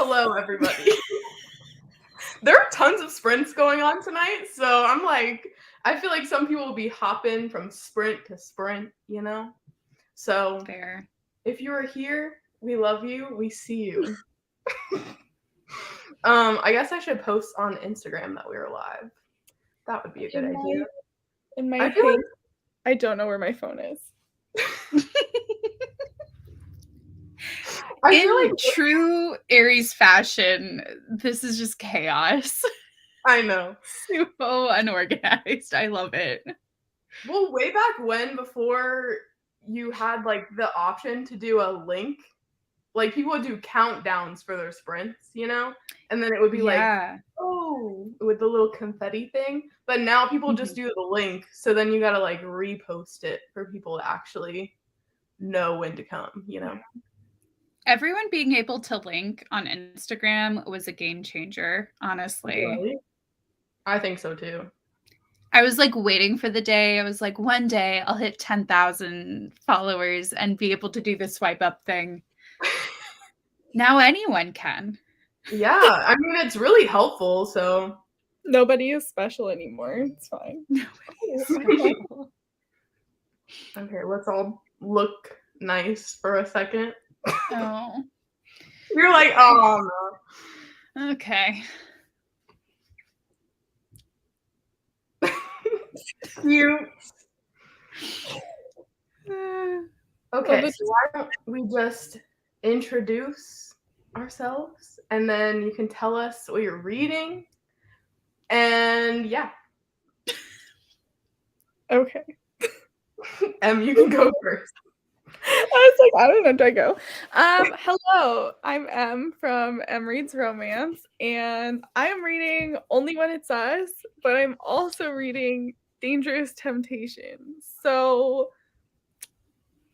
hello, everybody. There are tons of sprints going on tonight, so I'm like, I feel like some people will be hopping from sprint to sprint, you know? So Fair. if you are here, we love you. We see you. I guess I should post on Instagram that we were live. That would be a good idea. In my I feel case, I don't know where my phone is. I In feel like true Aries fashion, this is just chaos. I know. So unorganized. I love it. Well, way back when, before you had like the option to do a link, like people would do countdowns for their sprints, you know? And then it would be like, Yeah. oh, with the little confetti thing. But now people just do the link. So then you got to like repost it for people to actually know when to come, you know? Everyone being able to link on Instagram was a game changer, honestly. Really? I think so too. I was like waiting for the day. I was like, one day I'll hit 10,000 followers and be able to do the swipe up thing. Now anyone can. Yeah, I mean, it's really helpful. So Nobody is special anymore. It's fine. okay, let's all look nice for a second. Oh. You're like, oh no. Okay. Cute. Okay, so so why don't we just introduce ourselves and then you can tell us what you're reading. And yeah. Okay. You can go first. I was like, I don't know, do I go? Hello, I'm Em from Em Reads Romance, and I am reading Only When It's Us, but I'm also reading Dangerous Temptations. So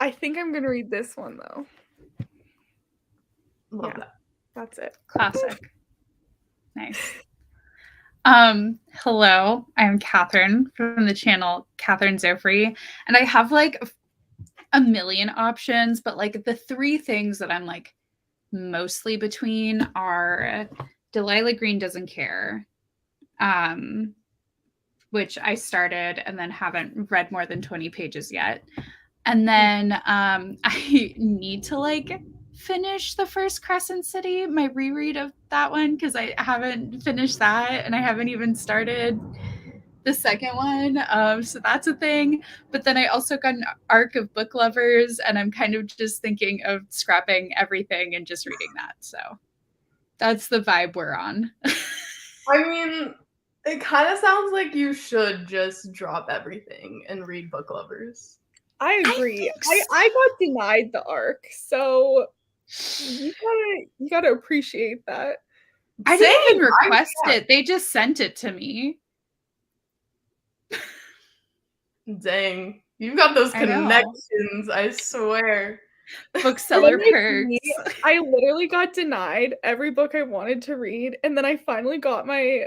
I think I'm gonna read this one though. Love that. That's it. Classic. Nice. Hello, I'm Catherine from the channel Catherine Zofrey, and I have like a million options, but like the three things that I'm like mostly between are Delilah Green Doesn't Care, which I started and then haven't read more than 20 pages yet. And then I need to like finish the first Crescent City, my reread of that one, because I haven't finished that and I haven't even started the second one. So that's a thing. But then I also got an arc of Book Lovers, and I'm kind of just thinking of scrapping everything and just reading that. So that's the vibe we're on. I mean, it kind of sounds like you should just drop everything and read Book Lovers. I agree. I got denied the arc, so you gotta appreciate that. I didn't even request it. They just sent it to me. Dang. You've got those connections, I swear. Bookseller perks. I literally got denied every book I wanted to read, and then I finally got my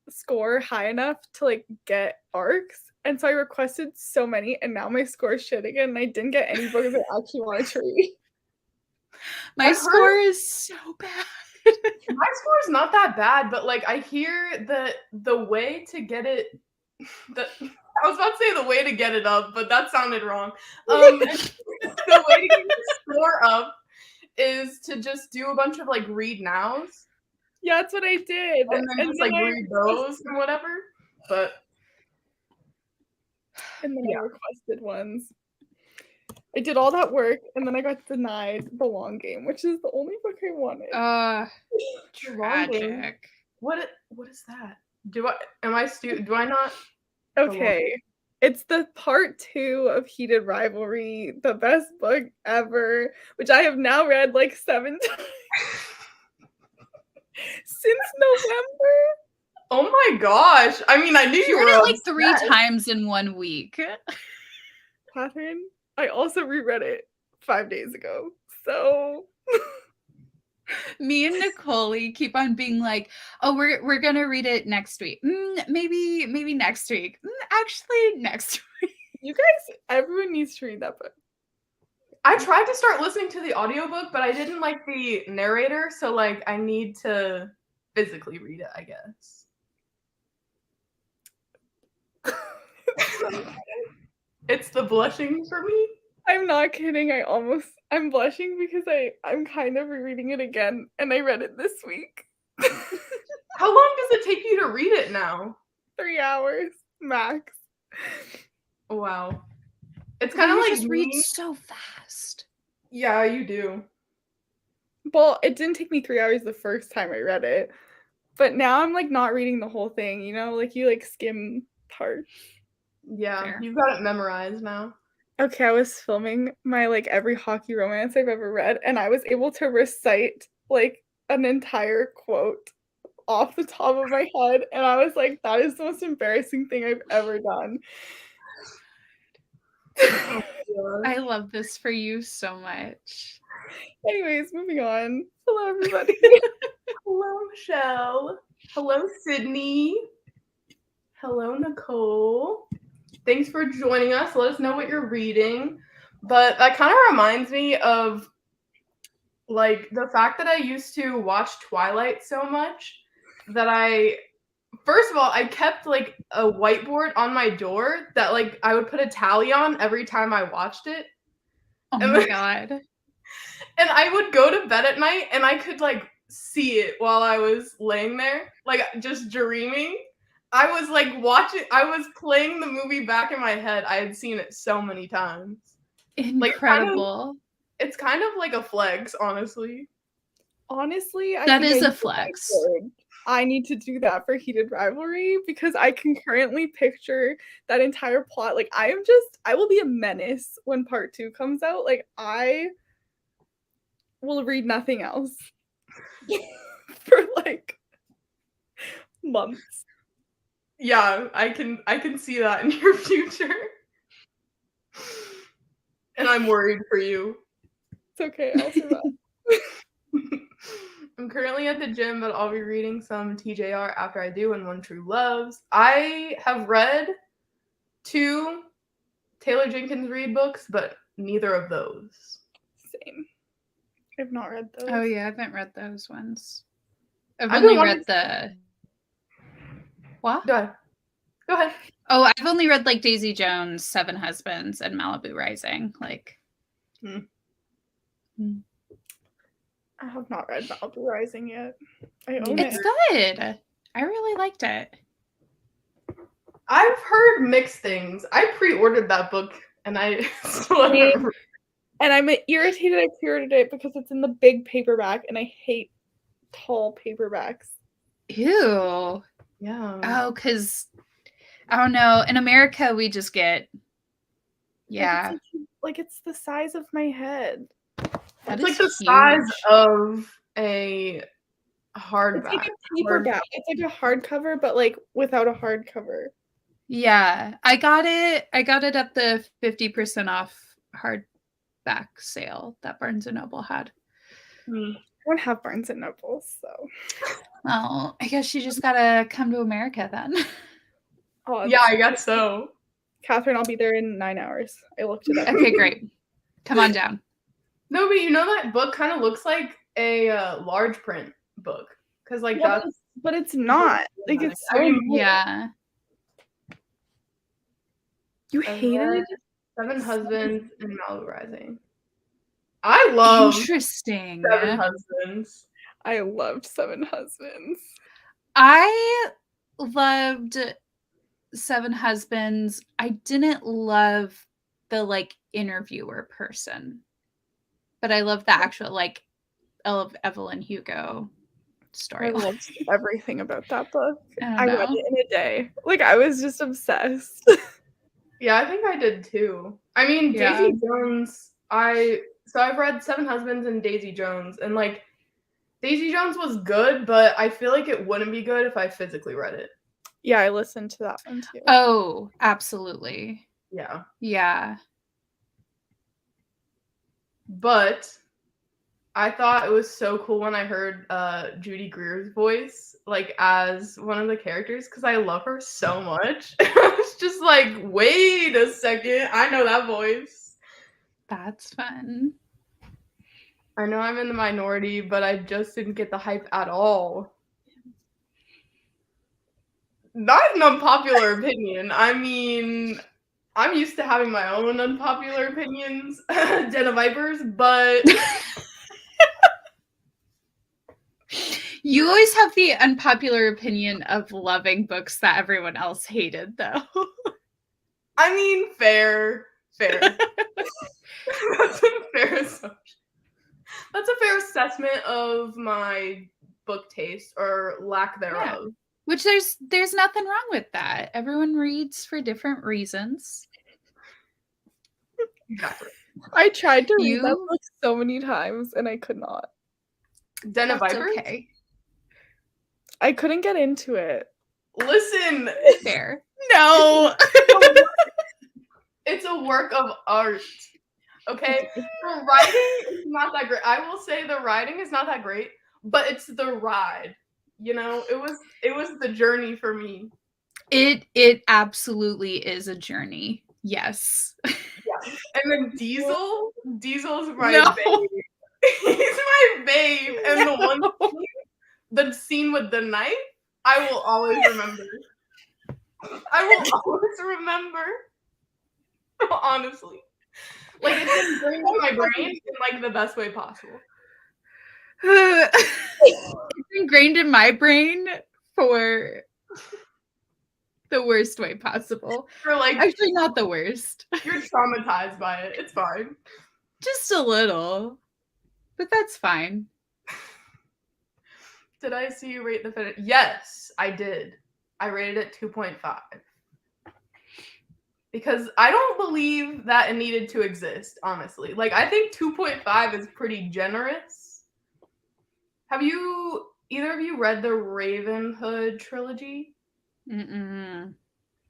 score high enough to like get arcs. And so I requested so many, and now my score is shit again, and I didn't get any books I actually wanted to read. My score is so bad. My score is not that bad, but like I hear the way to get it. I was about to say the way to get it up, but that sounded wrong. The way to get your score up is to just do a bunch of like read nows. Yeah, that's what I did. And then just like read those and whatever. But and then I requested ones. I did all that work, and then I got denied The Long Game, which is the only book I wanted. Tragic. What is that? Do I not? Okay. It's the part 2 of Heated Rivalry, the best book ever, which I have now read like 7 times since November. Oh my gosh. I mean, I knew you read were it like 3 times in 1 week. Catherine, I also reread it 5 days ago. So me and Nicole keep on being like, oh, we're gonna read it next week. Maybe next week. Actually, next week. You guys, everyone needs to read that book. I tried to start listening to the audiobook, but I didn't like the narrator, so like I need to physically read it, I guess. It's the blushing for me. I'm not kidding. I'm blushing because I'm kind of rereading it again, and I read it this week. How long does it take you to read it now? 3 hours max. Wow. It's kind of like just read so fast. Yeah, you do. Well, it didn't take me 3 hours the first time I read it, but now I'm like not reading the whole thing. You know, like you like skim parts. Yeah, Fair. you've got it memorized now. Okay, I was filming my like every hockey romance I've ever read, and I was able to recite like an entire quote off the top of my head, and I was like, that is the most embarrassing thing I've ever done. I love this for you so much. Anyways, moving on. Hello, everybody. Hello, Michelle. Hello, Sydney. Hello, Nicole. Thanks for joining us. Let us know what you're reading. But that kind of reminds me of like the fact that I used to watch Twilight so much that first of all, I kept like a whiteboard on my door that like I would put a tally on every time I watched it. Oh And my god. And I would go to bed at night and I could like see it while I was laying there, like just dreaming. I was like I was playing the movie back in my head. I had seen it so many times. Incredible. It's kind of like a flex, honestly. Honestly, that is a flex. I need to do that for Heated Rivalry because I can currently picture that entire plot. Like I will be a menace when part 2 comes out. Like I will read nothing else for like months. Yeah, I can see that in your future. And I'm worried for you. It's okay, I'll survive. I'm currently at the gym, but I'll be reading some TJR after I do and One True Loves. I have read 2 Taylor Jenkins Reid books, but neither of those. Same. I've not read those. Oh yeah, I haven't read those ones. I've only read the what? Go ahead. Oh, I've only read like Daisy Jones, Seven Husbands, and Malibu Rising. Like I have not read Malibu Rising yet. I own it's good. I really liked it. I've heard mixed things. I pre-ordered that book and I still haven't. And I'm irritated I pre-ordered it because it's in the big paperback and I hate tall paperbacks. Ew. Yeah. Oh, because I don't know. In America, we just get like it's the size of my head. It's like the size of a hardback. It's like a paperback. It's like a hardcover, but like without a hardcover. Yeah, I got it at the 50% off hardback sale that Barnes & Noble had. I don't have Barnes & Noble, so. Well, I guess you just gotta come to America then. Oh, yeah, I guess so. Catherine, I'll be there in 9 hours. I looked it up. Okay, great. Come on down. No, but you know that book kind of looks like a large print book. Because like that's... But it's not. Like it's so yeah. You hated Seven Husbands and Malibu Rising. I love Interesting. Seven Husbands. I loved Seven Husbands. I loved Seven Husbands. I didn't love the like interviewer person, but I love the actual like Evelyn Hugo story. I loved everything about that book. I read it in a day. Like I was just obsessed. Yeah, I think I did too. I mean, Daisy Jones, I've read Seven Husbands and Daisy Jones, and like Daisy Jones was good, but I feel like it wouldn't be good if I physically read it. Yeah, I listened to that one too. Oh, absolutely. Yeah. Yeah. But I thought it was so cool when I heard Judy Greer's voice, like as one of the characters, because I love her so much. I was just like, wait a second, I know that voice. That's fun. I know I'm in the minority, but I just didn't get the hype at all. Not an unpopular opinion. I mean, I'm used to having my own unpopular opinions, Den of Vipers, but You always have the unpopular opinion of loving books that everyone else hated, though. I mean, fair. That's a fair assumption. That's a fair assessment of my book taste or lack thereof. Yeah. Which there's nothing wrong with that. Everyone reads for different reasons. Exactly. I tried to read that book so many times and I could not. Den of Vipers? Okay. I couldn't get into it. Listen. Fair. No. It's a work of art. Okay? The writing is not that great. I will say the writing is not that great, but it's the ride. You know, it was the journey for me. It absolutely is a journey. Yes. Yeah. And then Diesel's my babe. He's my babe. And the scene with the knife, I will always remember. Honestly. Like, it's ingrained in my brain in, like, the best way possible. It's ingrained in my brain for the worst way possible. For, like, actually, not the worst. You're traumatized by it. It's fine. Just a little. But that's fine. Did I see you rate the finish? Yes, I did. I rated it 2.5. Because I don't believe that it needed to exist, honestly. Like, I think 2.5 is pretty generous. Have either of you read the Ravenhood trilogy? Mm-mm.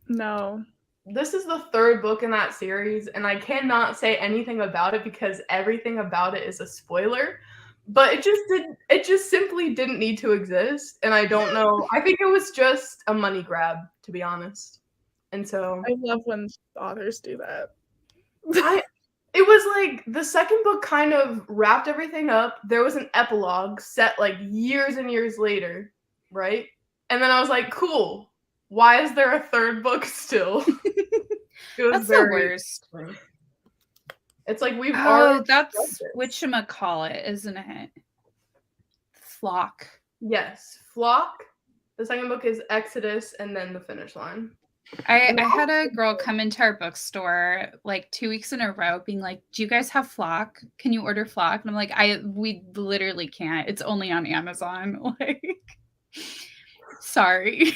No. This is the third book in that series, and I cannot say anything about it because everything about it is a spoiler. But it just simply didn't need to exist, and I don't know. I think it was just a money grab, to be honest. And so I love when authors do that. It was like the second book kind of wrapped everything up. There was an epilogue set like years and years later, right? And then I was like, cool. Why is there a third book still? That's the worst. It's like we've that's whatchamacallit, isn't it? Flock. Yes, Flock. The second book is Exodus, and then The Finish Line. I had a girl come into our bookstore like 2 weeks in a row being like, do you guys have Flock? Can you order Flock? And I'm like, we literally can't. It's only on Amazon. Like, sorry.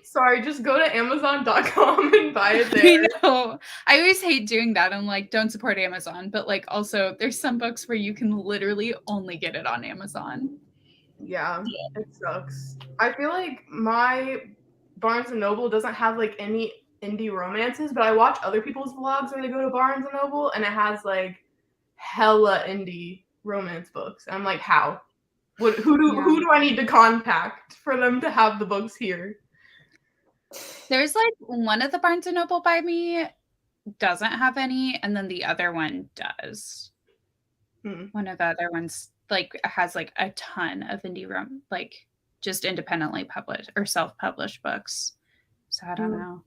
Sorry, just go to Amazon.com and buy it there. I know. I always hate doing that. I'm like, don't support Amazon. But like also there's some books where you can literally only get it on Amazon. Yeah, it sucks. I feel like my Barnes & Noble doesn't have like any indie romances, but I watch other people's vlogs where they go to Barnes & Noble and it has like hella indie romance books. And I'm like, how? Who do I need to contact for them to have the books here? There's like one of the Barnes & Noble by me doesn't have any, and then the other one does. One of the other ones like has like a ton of indie like just independently published or self-published books. So I don't know.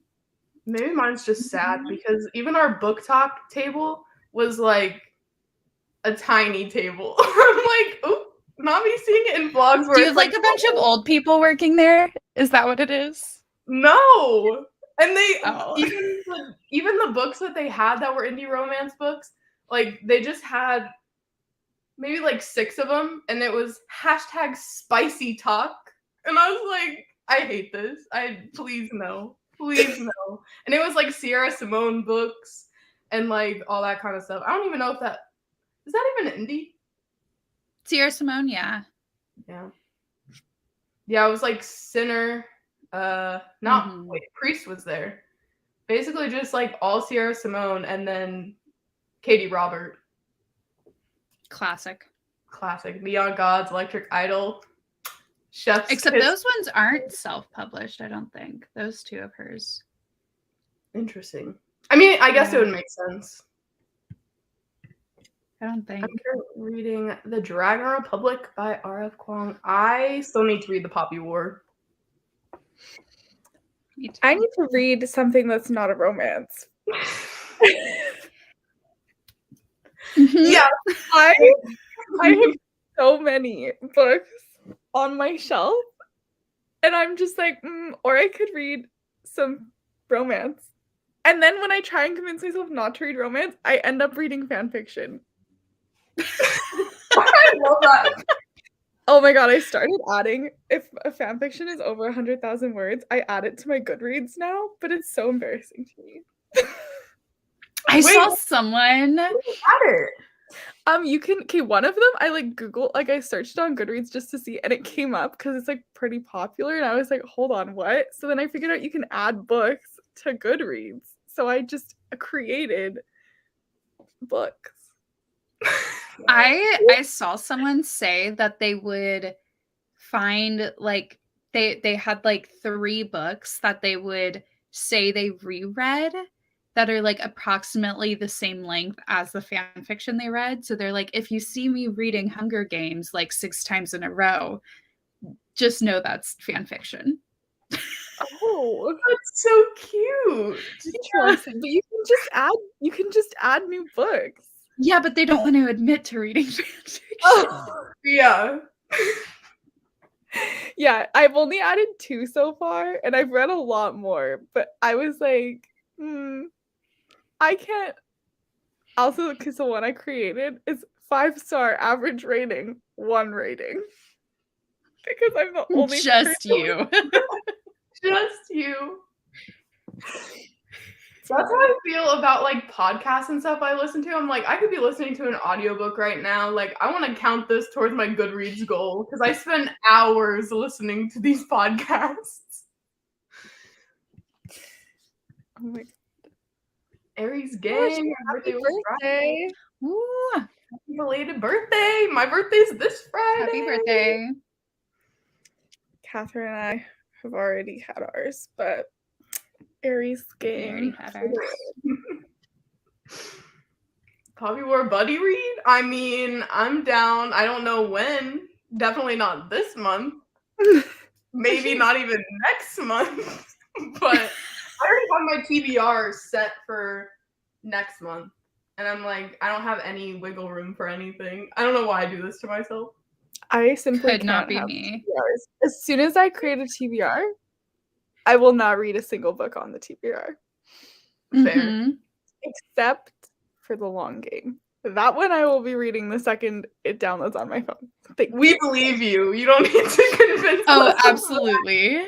Maybe mine's just sad because even our book talk table was like a tiny table. I'm like, oh, not me seeing it in vlogs. Do you have like a bunch of old people working there? Is that what it is? No. And they even the books that they had that were indie romance books, like they just had maybe like 6 of them, and it was #spicy talk. And I was like, I hate this. Please no. Please no. And it was like Sierra Simone books and like all that kind of stuff. I don't even know if is that even indie? Sierra Simone, yeah. Yeah. Yeah, it was like Sinner. Priest was there. Basically just like all Sierra Simone and then Katie Robert. Classic. Beyond Gods, Electric Idol, Chef's Except Kiss. those ones aren't self-published, I don't think. Those 2 of hers. Interesting. I mean, I guess it would make sense. I don't think. I'm reading The Dragon Republic by R.F. Kuang. I still need to read The Poppy War. Me too. I need to read something that's not a romance. Yeah. I have so many books on my shelf, and I'm just like, or I could read some romance. And then when I try and convince myself not to read romance, I end up reading fan fiction. I love that. Oh my god, I started adding, if a fan fiction is over 100,000 words, I add it to my Goodreads now, but it's so embarrassing to me. I saw someone. Add it. You can, one of them I like Google, like I searched on Goodreads just to see, and it came up because it's like pretty popular, and I was like, hold on, what? So then I figured out you can add books to Goodreads. So I just created books. I saw someone say that they would find like they had like 3 books that they would say they reread that are like approximately the same length as the fan fiction they read. So they're like, if you see me reading Hunger Games like 6 times in a row, just know that's fan fiction. Oh, that's so cute. Interesting. But you can just add new books. Yeah, but they don't want to admit to reading fan fiction. Oh. Yeah. Yeah, I've only added 2 so far, and I've read a lot more, but I was like, I can't. Also, because the one I created is 5-star average rating, 1 rating. Because I'm the only just you. Just you. That's how I feel about like podcasts and stuff I listen to. I'm like, I could be listening to an audiobook right now. Like, I want to count this towards my Goodreads goal because I spend hours listening to these podcasts. Oh my god. Aries gang, Happy birthday. Ooh, happy belated birthday. My birthday's this Friday. happy birthday. Catherine and I have already had ours, but Aries We already gang. had ours. Poppy War buddy read? I mean, I'm down. I don't know when. Definitely not this month. Maybe not even next month. But I already have my TBR set for next month. And I'm like, I don't have any wiggle room for anything. I don't know why I do this to myself. I simply Could not can't be have me. TBRs. As soon as I create a TBR, I will not read a single book on the TBR. Fair. Mm-hmm. Except for the long game. That one I will be reading the second it downloads on my phone. We believe you. You don't need to convince Oh, us. absolutely.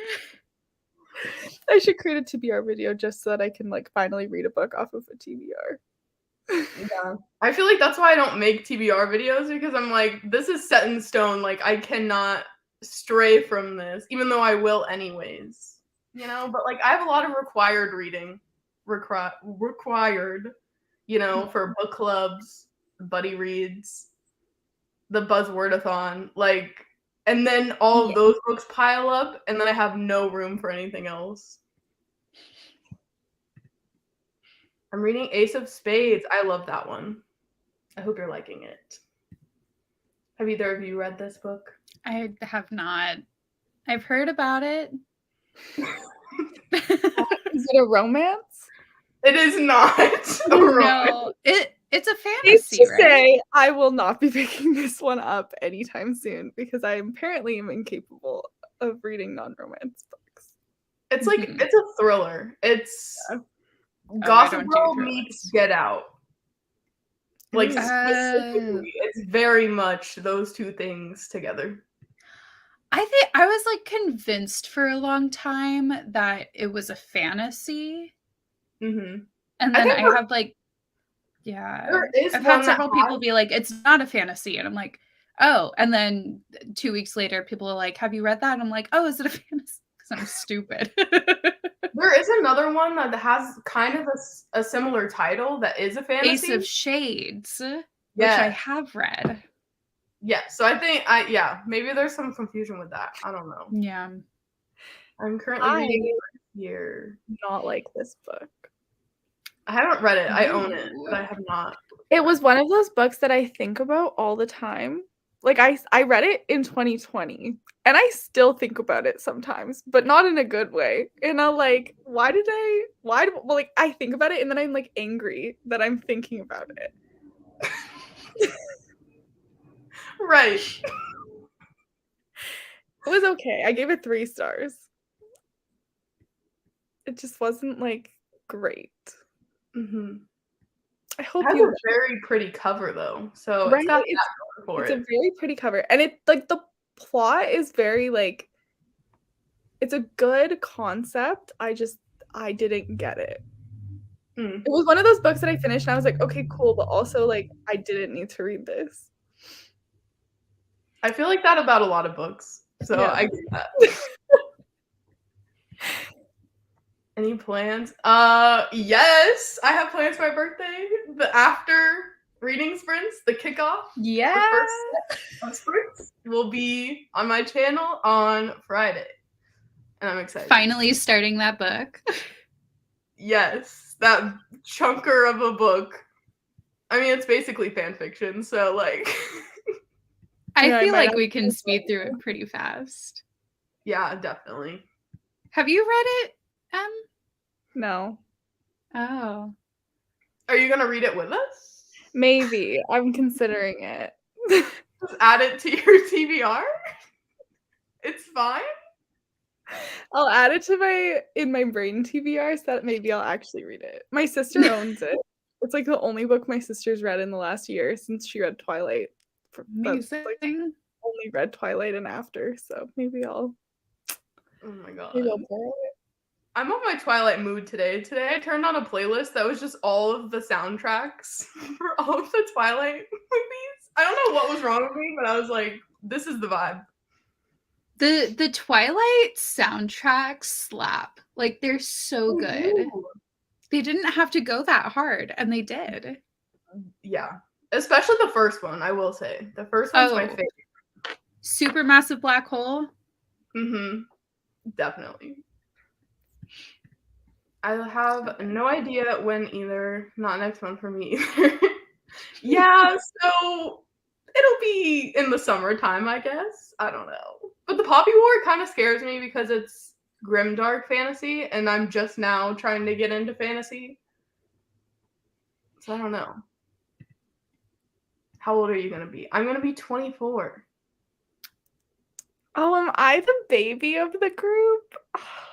I should create a TBR video just so that I can like finally read a book off of a TBR. Yeah. I feel like that's why I don't make TBR videos because I'm like, this is set in stone. Like, I cannot stray from this, even though I will anyways. You know, but like, I have a lot of required reading. Required, you know, for book clubs, buddy reads, the buzzwordathon. Like, and then all of those books pile up, and then I have no room for anything else. I'm reading Ace of Spades. I love that one. I hope you're liking it. Have either of you read this book? I have not. I've heard about it. Is it a romance? It is not. No, it's a Needs fantasy, to right? say, I will not be picking this one up anytime soon because I apparently am incapable of reading non-romance books. It's like it's a thriller. It's Gossip Girl meets Get Out. Like specifically, it's very much those two things together. I think I was like convinced for a long time that it was a fantasy. Mm-hmm. And then I have like, I've had several people be like, it's not a fantasy. And I'm like, oh. And then 2 weeks later, people are like, have you read that? And I'm like, oh, is it a fantasy? Because I'm stupid. There is another one that has kind of a similar title that is a fantasy. Ace of Shades, which I have read. Yeah, so I think maybe there's some confusion with that. I don't know. Yeah. I'm currently reading it here. Not like this book. I haven't read it. I own it, but I have not. It was one of those books that I think about all the time. Like I read it in 2020 and I still think about it sometimes, but not in a good way. And I'm like, well, like I think about it and then I'm like angry that I'm thinking about it. Right. It was okay. I gave it 3 stars. It just wasn't like great. Mm-hmm. I hope It has you a very pretty cover though, so right. it's got that going for It's it. a very pretty cover, and it like the plot is very like. It's a good concept. I didn't get it. Mm. It was one of those books that I finished and I was like, okay, cool, but also like I didn't need to read this. I feel like that about a lot of books, so Yeah. I get that. Any plans? Yes, I have plans for my birthday. The after reading sprints, the kickoff, Yeah. the first set of sprints will be on my channel on Friday, and I'm excited. Finally starting that book. Yes, that chunker of a book. I mean, it's basically fan fiction, so like. I feel like we can speed through it pretty fast. Yeah, definitely. Have you read it, No. Oh. Are you gonna read it with us? Maybe. I'm considering it. Just add it to your TBR? It's fine? I'll add it to my brain TBR so that maybe I'll actually read it. My sister owns it. It's like the only book my sister's read in the last year since she read Twilight. Amazing. Like, only read Twilight and after, so maybe I'll. Oh my god. Maybe I'll borrow it. I'm on my Twilight mood today. Today I turned on a playlist that was just all of the soundtracks for all of the Twilight movies. I don't know what was wrong with me, but I was like, this is the vibe. The Twilight soundtracks slap. Like they're so good. Ooh. They didn't have to go that hard, and they did. Yeah. Especially the first one, I will say. The first one's my favorite. Supermassive Black Hole. Mm-hmm. Definitely. I have no idea when either. Not next month for me either. Yeah, so it'll be in the summertime, I guess. I don't know. But the Poppy War kind of scares me because it's grimdark fantasy, and I'm just now trying to get into fantasy. So I don't know. How old are you going to be? I'm going to be 24. Oh, am I the baby of the group?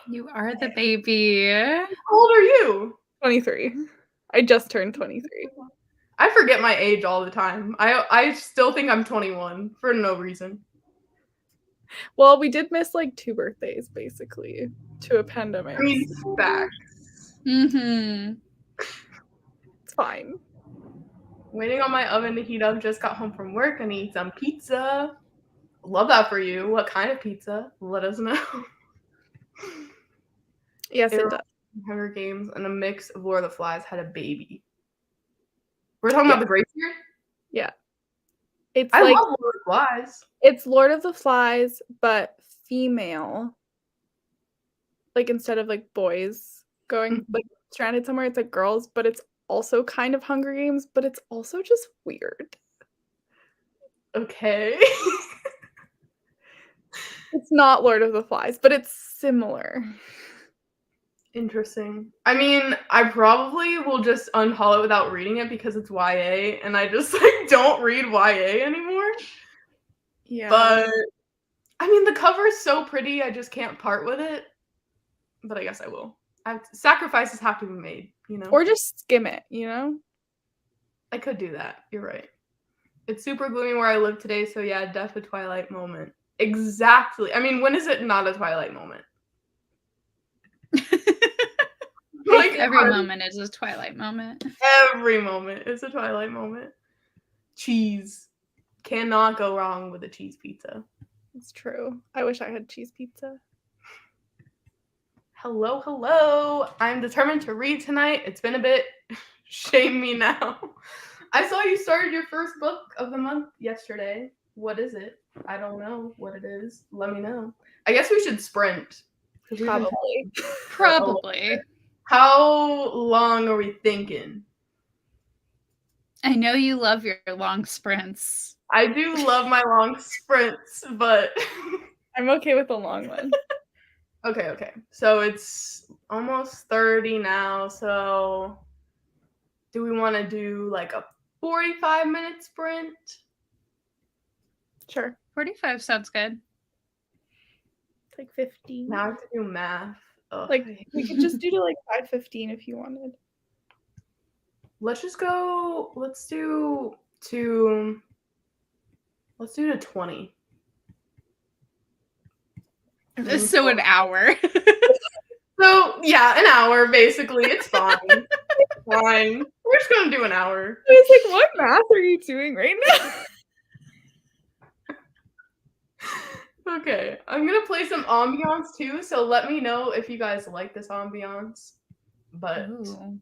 You are the baby. How old are you? 23. I just turned 23. I forget my age all the time. I still think I'm 21 for no reason. Well, we did miss like 2 birthdays basically to a pandemic. I mean, facts. Mm-hmm. It's fine. Waiting on my oven to heat up. Just got home from work and eat some pizza. Love that for you. What kind of pizza? Let us know. Yes, it does. Hunger Games and a mix of Lord of the Flies had a baby. We're talking about the Grace here? Yeah. It's I like love Lord of the Flies. It's Lord of the Flies, but female. Like instead of like boys going like stranded somewhere, it's like girls, but it's also kind of Hunger Games, but it's also just weird. Okay. It's not Lord of the Flies, but it's similar. Interesting. I mean, I probably will just unhaul it without reading it because it's YA, and I just like don't read YA anymore. Yeah. But I mean, the cover is so pretty, I just can't part with it. But I guess I will. Sacrifices have to be made, you know? Or just skim it, you know? I could do that. You're right. It's super gloomy where I live today, so yeah, death a Twilight moment. Exactly. I mean, when is it not a Twilight moment? Like every moment is a Twilight moment. Every moment is a Twilight moment. Cheese. Cannot go wrong with a cheese pizza. It's true. I wish I had cheese pizza. Hello, hello. I'm determined to read tonight. It's been a bit. Shame me now. I saw you started your first book of the month yesterday. What is it? I don't know what it is. Let me know. I guess we should sprint. Probably. Probably. How long are we thinking? I know you love your long sprints. I do love my long sprints, but I'm okay with a long one. okay. So it's almost 30 now. So do we want to do like a 45-minute sprint? Sure. 45 sounds good. Like 15. Now I have to do math. Ugh. Like we could just do to like 5:15 if you wanted. Let's just go. Let's do to 20. So an hour. So yeah, an hour basically. It's fine. It's fine. We're just gonna do an hour. I was like, what math are you doing right now? Okay, I'm gonna play some ambiance too. So let me know if you guys like this ambiance. But Ooh.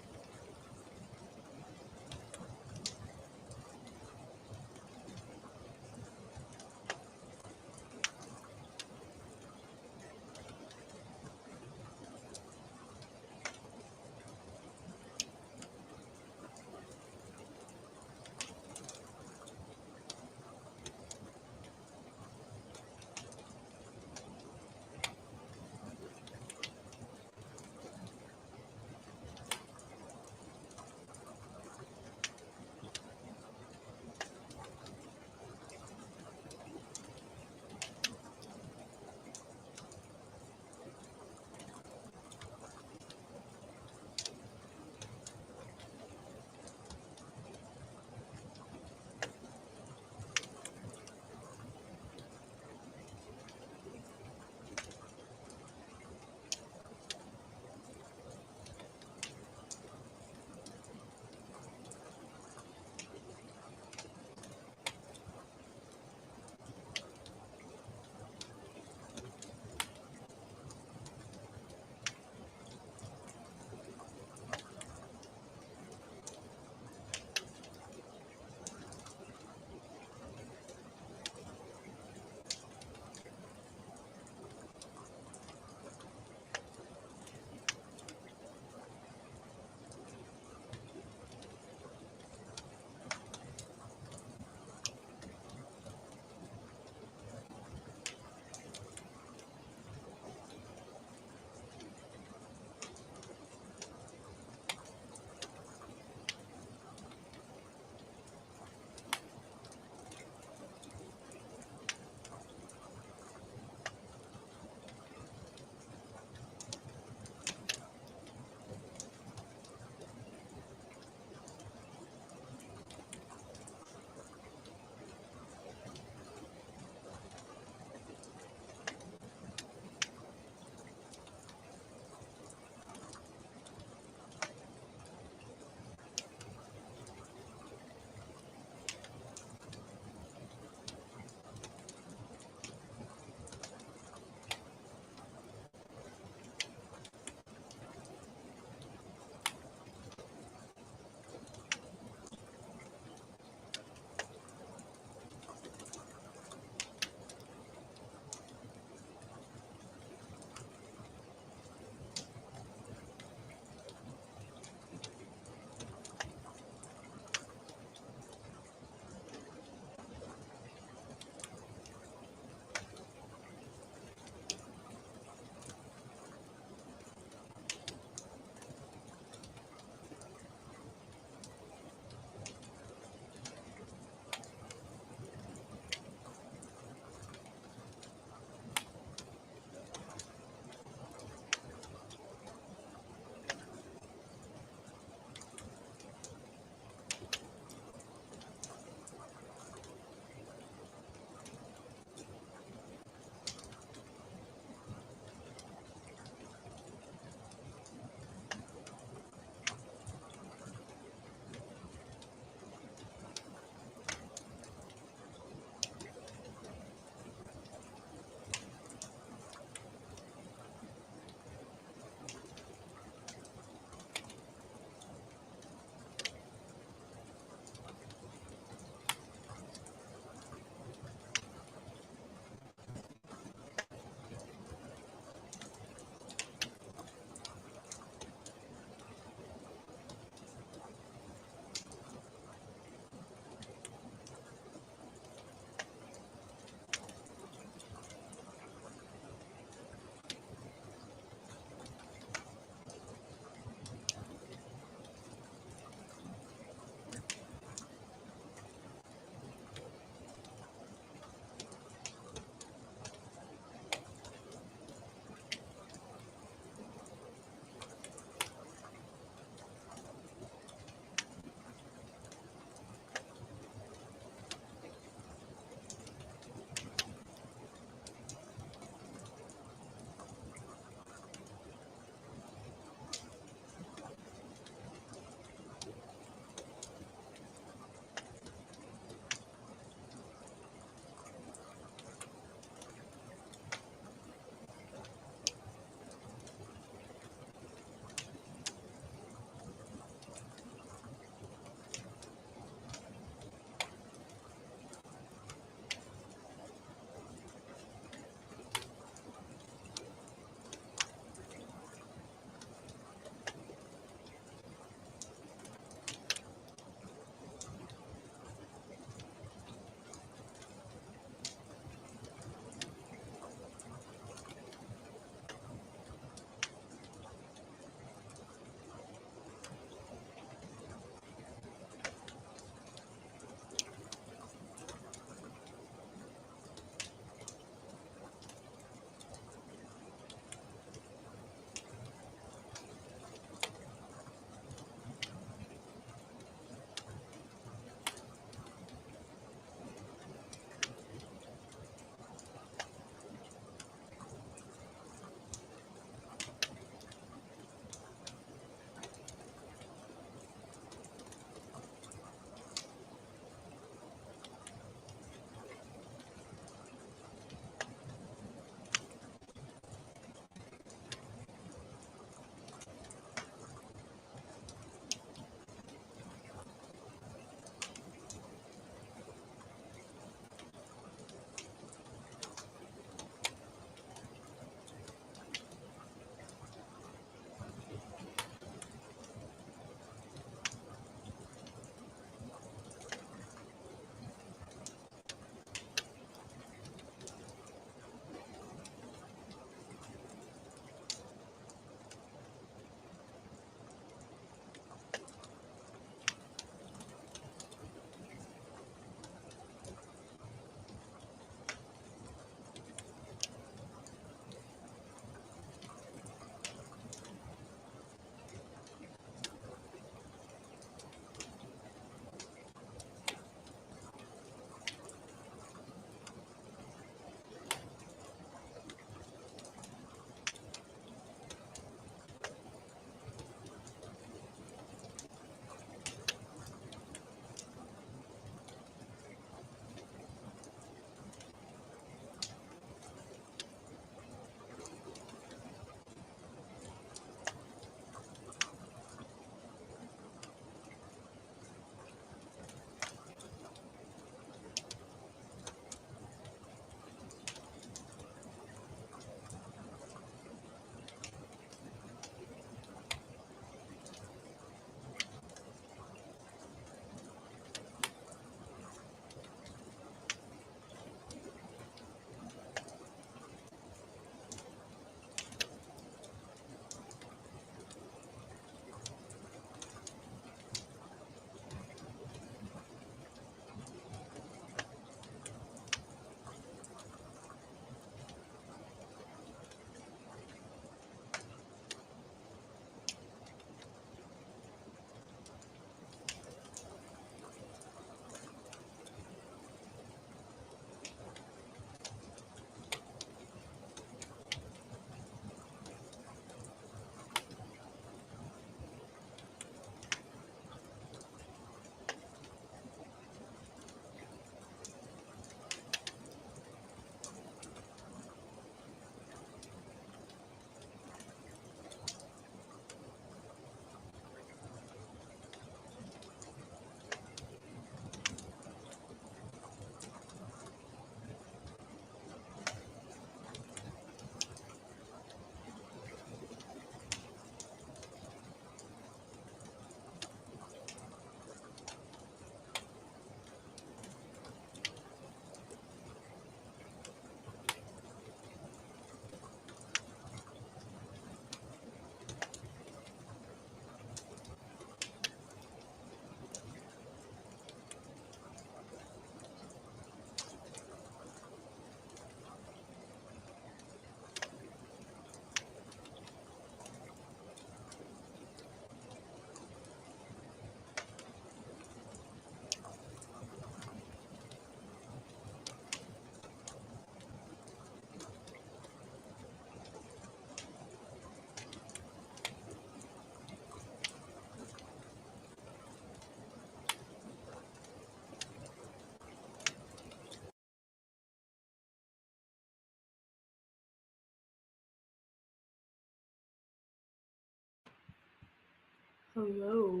Hello.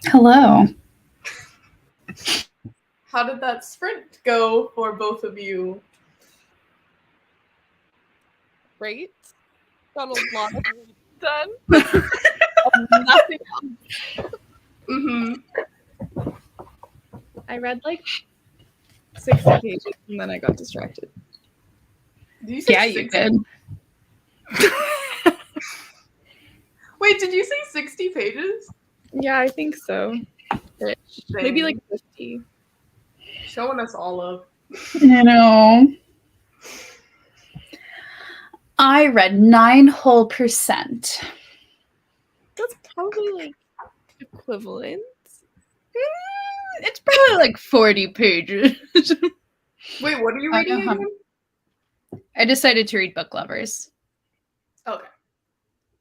Hello. How did that sprint go for both of you? Great. Got a lot of reading done. Nothing else. Mm-hmm. I read like 60 pages and then I got distracted. Did you say Yeah, 60? you did. Wait, did you say 60 pages? Yeah, I think so. Maybe like 50. Showing us all up. You know. I read 9 whole percent. That's probably like equivalent. It's probably like 40 pages. Wait, what are you I reading know, again? I decided to read Book Lovers. Okay.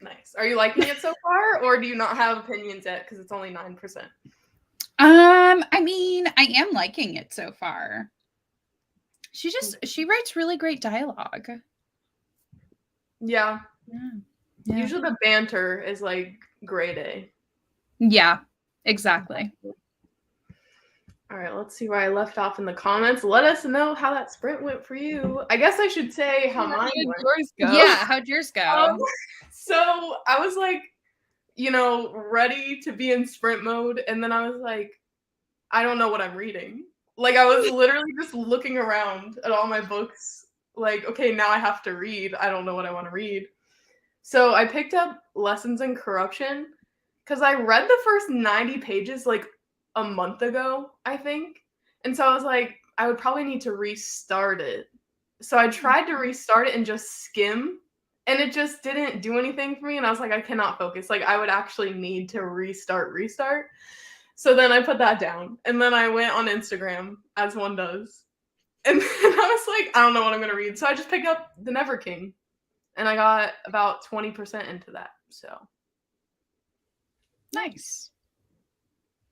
Nice. Are you liking it so far, or do you not have opinions yet because it's only 9%? I mean, I am liking it so far. She writes really great dialogue. Yeah. Yeah. Usually the banter is like grade A. Yeah, exactly. All right, let's see where I left off in the comments. Let us know how that sprint went for you. I guess I should say how mine went. Yours go. Yeah, how'd yours go? So I was like, ready to be in sprint mode, and then I was like, I don't know what I'm reading. Like, I was literally just looking around at all my books, like, okay, now I have to read. I don't know what I want to read. So I picked up Lessons in Corruption because I read the first 90 pages like a month ago, I think. And so I was like, I would probably need to restart it. So I tried to restart it and just skim, and it just didn't do anything for me. And I was like, I cannot focus. Like, I would actually need to restart. So then I put that down, and then I went on Instagram, as one does. And then I was like, I don't know what I'm going to read. So I just picked up The Never King, and I got about 20% into that. So Nice.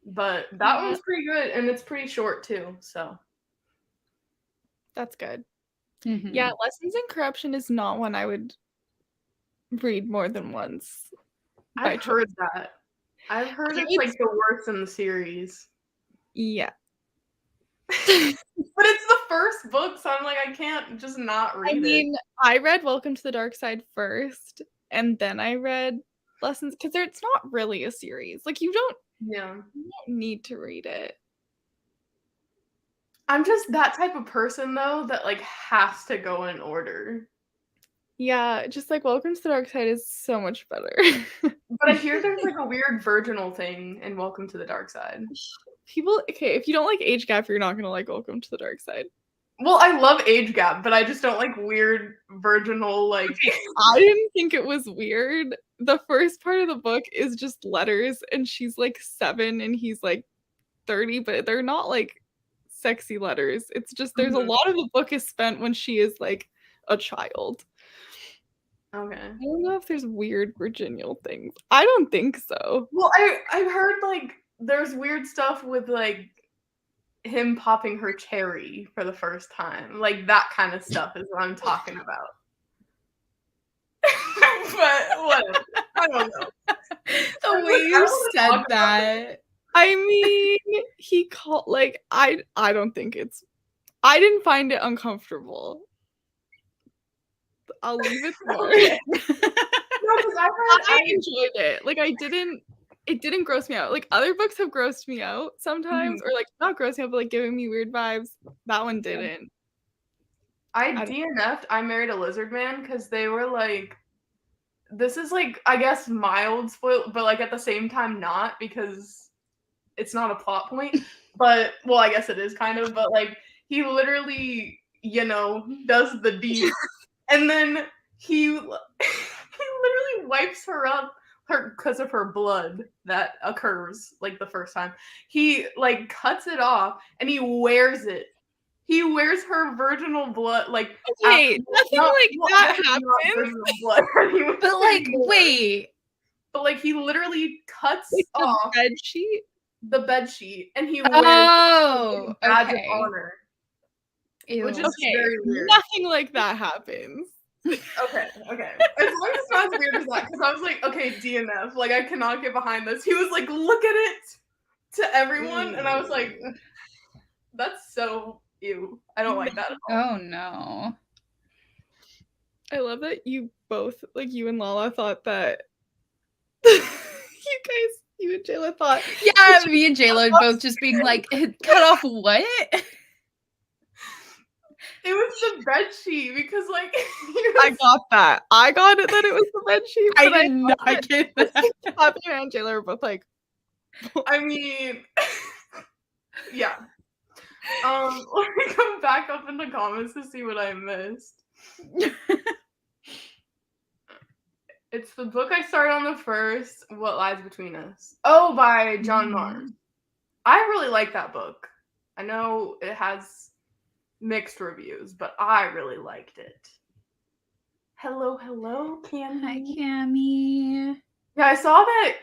But that one's pretty good, and it's pretty short too. So That's good. Mm-hmm. Yeah, Lessons in Corruption is not one I would read more than once. I've heard that. I've heard it's like the worst in the series. Yeah. But it's the first book, so I'm like, I can't just not read it. I mean, I read Welcome to the Dark Side first, and then I read Lessons, because it's not really a series. Like, you don't need to read it. I'm just that type of person, though, that like has to go in order. Yeah, just like Welcome to the Dark Side is so much better. But I hear there's like a weird virginal thing in Welcome to the Dark Side. People, okay, if you don't like Age Gap, you're not gonna like Welcome to the Dark Side. Well, I love Age Gap, but I just don't like weird virginal, like... I didn't think it was weird. The first part of the book is just letters, and she's like 7 and he's like 30, but they're not like sexy letters. It's just there's a lot of the book is spent when she is like a child. Okay. I don't know if there's weird virginal things. I don't think so. Well, I've heard like there's weird stuff with like him popping her cherry for the first time. Like that kind of stuff is what I'm talking about. But whatever. I don't know. The way you said that. I mean, he called like I don't think it's I didn't find it uncomfortable. I'll leave it there. Okay. No, because I enjoyed it. Like it didn't gross me out. Like other books have grossed me out sometimes, or like not grossed me out, but like giving me weird vibes. That one didn't. I DNF'd I Married a Lizard Man because they were like, this is like, I guess, mild spoil, but like at the same time not, because it's not a plot point. But well, I guess it is kind of, but like he literally, does the deed. And then he literally wipes her up because of her blood that occurs like the first time. He like cuts it off and he wears it. He wears her virginal blood, like nothing like that happens. But like, wait. But like he literally cuts off the bed sheet, and he wears a badge of honor. Which is very weird. Nothing like that happens. Okay. As long as it's not as weird as that, because I was like, okay, DNF, like I cannot get behind this. He was like, look at it to everyone, and I was like, that's so ew. I don't like that at all. Oh no. I love that you both, like you and Lala, thought that you and Jayla thought. Yeah, me and Jayla both just being like, cut off what? It was the bed sheet because like I got that. I got it that it was the bed sheet. I did not get that. Poppy and Jayla were both like, I mean, yeah. Let me come back up in the comments to see what I missed. It's the book I started on the first, What Lies Between Us. Oh, by John Mars. I really like that book. I know it has mixed reviews, but I really liked it. Hello, Cammy. Hi, Cammy. Yeah, I saw that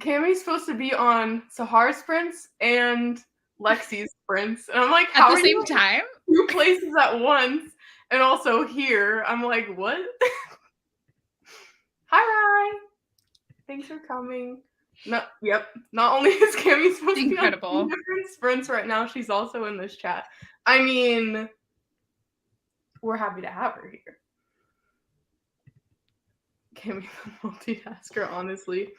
Cammy's supposed to be on Sahara's Prince and Lexi's Prince. And I'm like, how At are the same you time? in 2 places at once? And also here. I'm like, what? Hi, Rye. Thanks for coming. No, yep. Not only is Cammy supposed to be on 2 different sprints right now, she's also in this chat. I mean, we're happy to have her here. Cammy the multitasker, honestly.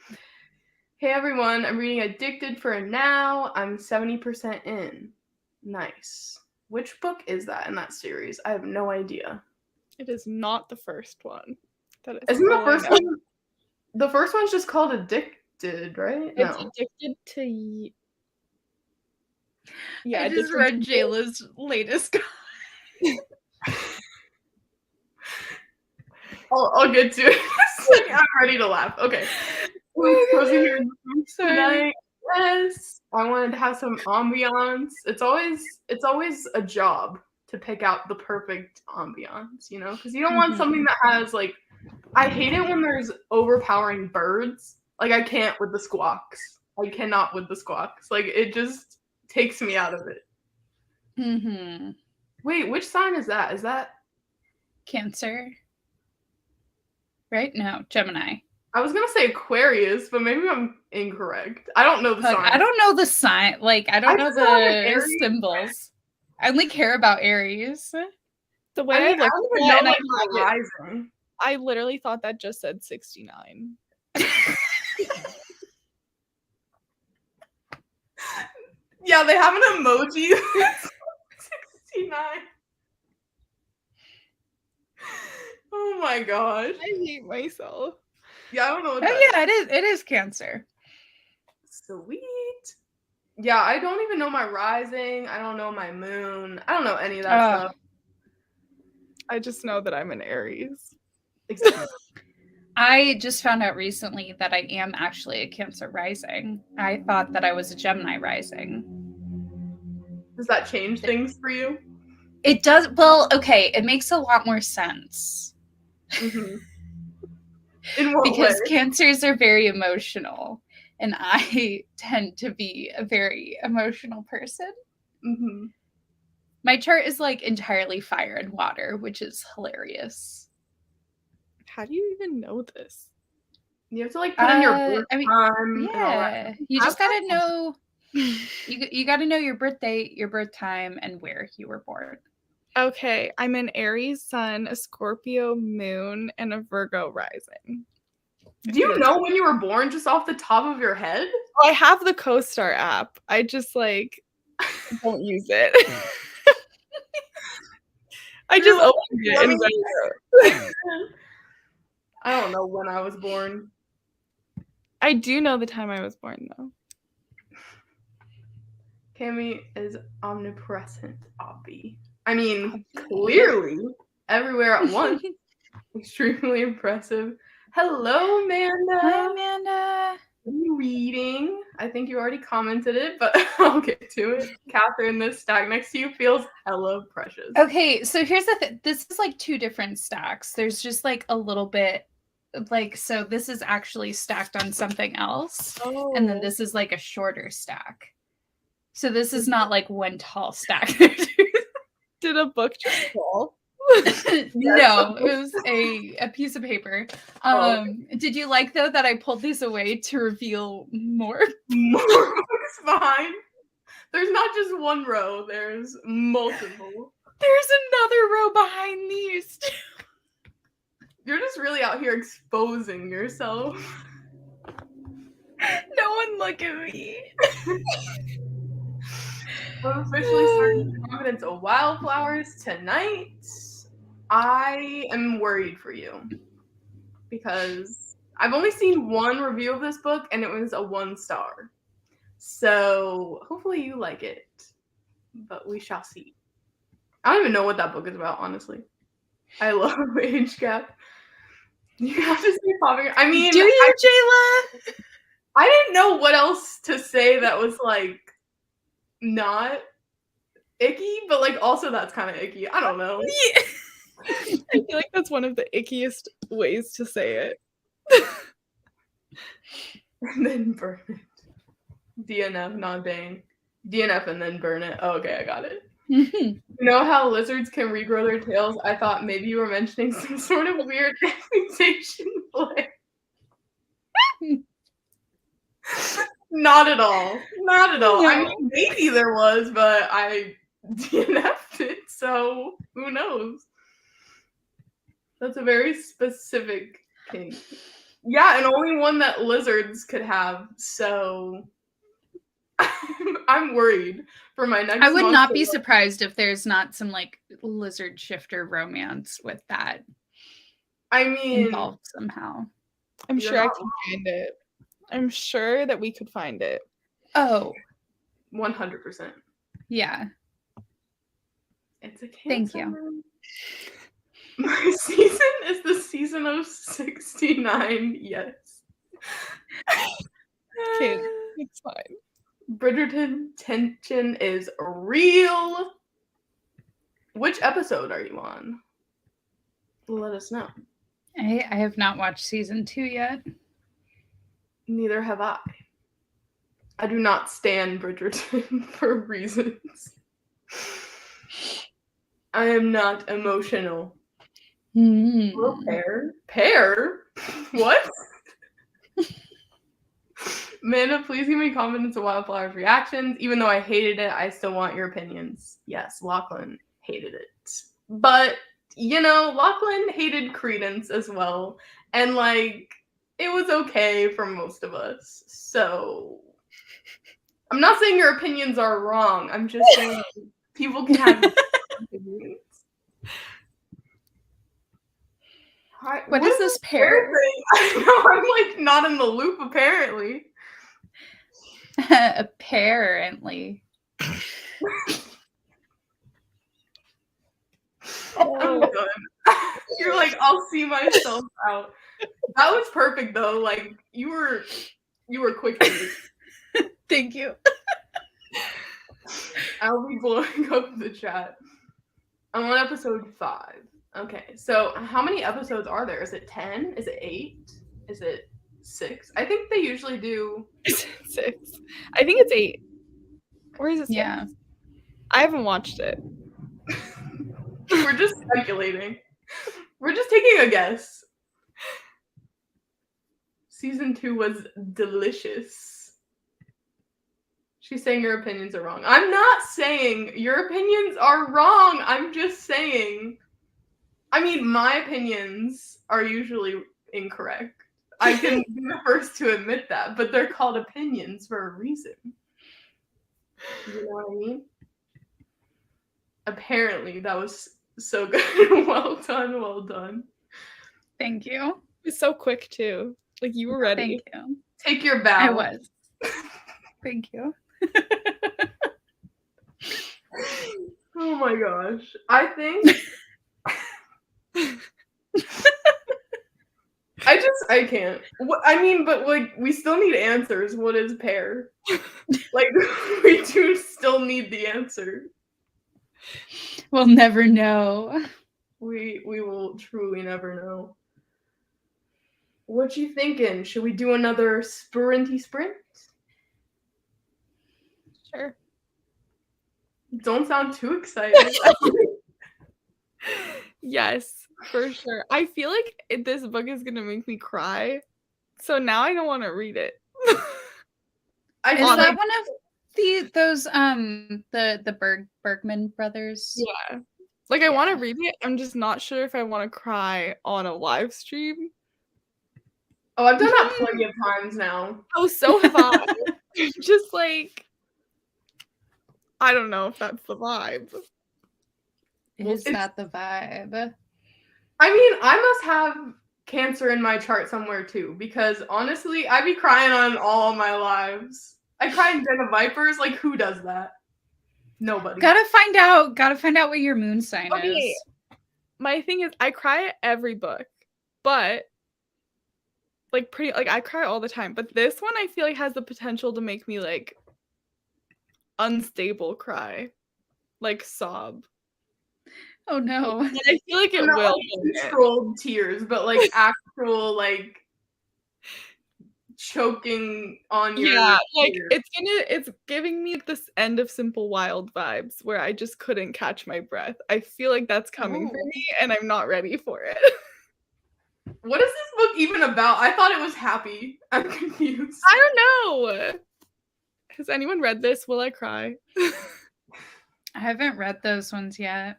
Hey everyone, I'm reading Addicted for Now. I'm 70% in. Nice. Which book is that in that series? I have no idea. It is not the first one. Isn't the first one? The first one's just called Addicted, right? It's Addicted to. Yeah, I just read Jayla's latest. I'll get to it. I'm ready to laugh. Okay. Here tonight. Yes. I wanted to have some ambiance. It's always a job to pick out the perfect ambiance, you know? Because you don't want something that has like, I hate it when there's overpowering birds. Like I can't with the squawks. I cannot with the squawks. Like it just takes me out of it. Wait, which sign is that? Is that Cancer? Right? No, Gemini. I was gonna say Aquarius, but maybe I'm incorrect. I don't know the sign. I don't know the sign. Like I don't know the symbols. I only care about Aries. The way I looked at it, rising. I literally thought that just said 69. Yeah, they have an emoji. 69. Oh my gosh. I hate myself. Yeah, I don't know what yeah, it is Cancer. Sweet. Yeah, I don't even know my rising. I don't know my moon. I don't know any of that stuff. I just know that I'm an Aries. Exactly. I just found out recently that I am actually a Cancer rising. I thought that I was a Gemini rising. Does that change things for you? It does. Well, okay. It makes a lot more sense. In what because way? Cancers are very emotional. And I tend to be a very emotional person. My chart is like entirely fire and water, which is hilarious. How do you even know this? You have to like put in your birth time. Yeah, you just gotta know. You gotta know your birth date, your birth time, and where you were born. Okay, I'm an Aries sun, a Scorpio moon, and a Virgo rising. Do you know when you were born just off the top of your head? I have the CoStar app. I just like don't use it. I just opened it. I don't know when I was born. I do know the time I was born though. Cammy is omnipresent, Obby. I mean, clearly everywhere at once. Extremely impressive. Hello, Amanda. Hi, Amanda. What are you reading? I think you already commented it, but I'll get to it. Catherine, this stack next to you feels hella precious. Okay, so here's the thing. This is like 2 different stacks. There's just like a little bit, like, so this is actually stacked on something else. Oh. And then this is like a shorter stack. So this is not like one tall stack. Did a book just fall? No, it was a piece of paper. Did you like though that I pulled these away to reveal more? More books behind. There's not just one row, there's multiple. There's another row behind these. You're just really out here exposing yourself. No one look at me. I'm officially starting Confidence of Wildflowers tonight. I am worried for you because I've only seen one review of this book and it was a 1 star. So hopefully you like it, but we shall see. I don't even know what that book is about, honestly. I love age gap. You have to say popping. I mean, do you, Jayla? I didn't know what else to say that was like not icky, but like also that's kind of icky. I don't know. Yeah. I feel like that's one of the ickiest ways to say it. And then burn it. DNF, not bang. DNF and then burn it. Oh, okay, I got it. You know how lizards can regrow their tails? I thought maybe you were mentioning some sort of weird mutation play. Not at all. Not at all. No. I mean, maybe there was, but I DNF'd it, so who knows? That's a very specific kink. Yeah, and only one that lizards could have, so I'm worried for my next I would not be monster. surprised if there's not some like lizard shifter romance with that I mean, involved somehow. I'm You're sure I not can find it. I'm sure that we could find it. Oh, 100%. yeah. It's a Cancer. Thank you. My season is the season of 69. Yes. Okay, it's fine. Bridgerton tension is real. Which episode are you on? Let us know. I have not watched season 2 yet. Neither have I. I do not stand Bridgerton for reasons. I am not emotional. Hello, Pear? Pear? What? Amanda, please give me Confidence of Wildflowers reactions. Even though I hated it, I still want your opinions. Yes, Lachlan hated it. But, you know, Lachlan hated Credence as well. And, like, it was okay for most of us. So, I'm not saying your opinions are wrong. I'm just saying people can have opinions. Hi, What is this pear? I know, I'm like not in the loop apparently. Apparently. I'm done. You're like, I'll see myself out. That was perfect though. Like you were quick. Thank you. I'll be blowing up the chat. I'm on episode 5. Okay, so how many episodes are there? Is it 10? Is it 8? Is it 6? I think they usually do 6. I think it's 8. Or is it 6? Yeah. I haven't watched it. We're just speculating. We're just taking a guess. Season 2 was delicious. She's saying your opinions are wrong. I'm not saying your opinions are wrong. I'm just saying. I mean, my opinions are usually incorrect. I can be the first to admit that, but they're called opinions for a reason. You know what I mean? Apparently, that was so good. Well done, well done. Thank you. It was so quick too. Like you were ready. Thank you. Take your bow. I was. Thank you. Oh my gosh. I think I can't. I mean, but like, we still need answers. What is pear? Like, we do still need the answer. We'll never know. We will truly never know. What you thinking? Should we do another sprinty sprint? Sure. Don't sound too excited. Yes, for sure. I feel like this book is gonna make me cry, so now I don't want to read it. I Is feel that like one of those the Bergman brothers? Yeah. Like I want to Yeah. read it. I'm just not sure if I want to cry on a live stream. oh, I've done that plenty of times now. Oh, so have I. Just like I don't know if that's the vibe. Is that the vibe? I mean, I must have Cancer in my chart somewhere too, because honestly, I be crying on all my lives. I cry in Den of Vipers. Like, who does that? Nobody. Gotta find out what your moon sign Okay. is. My thing is I cry at every book, but like I cry all the time. But this one I feel like has the potential to make me like unstable cry. Like sob. Oh no. And I feel like it Not will. like controlled tears, but like actual like choking on your like tears. it's giving me this end of Simple Wild vibes where I just couldn't catch my breath. I feel like that's coming for me and I'm not ready for it. What is this book even about? I thought it was happy. I'm confused. I don't know. Has anyone read this? Will I cry? I haven't read those ones yet.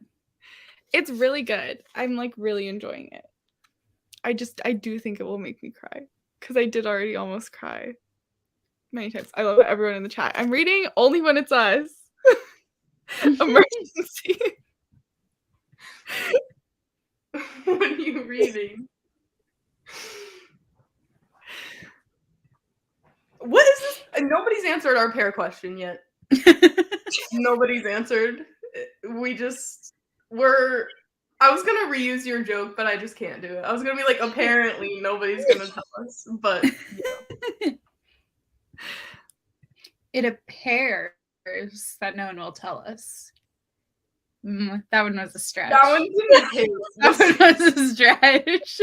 It's really good. I'm like really enjoying it. I do think it will make me cry because I did already almost cry many times. I love everyone in the chat. I'm reading Only When It's Us. Emergency. What are you reading? What is this? Nobody's answered our pair question yet. Nobody's answered. I was gonna reuse your joke, but I just can't do it. I was gonna be like, apparently nobody's gonna tell us, but yeah. It appears that no one will tell us. That one was a stretch. That one didn't hit. That one was a stretch.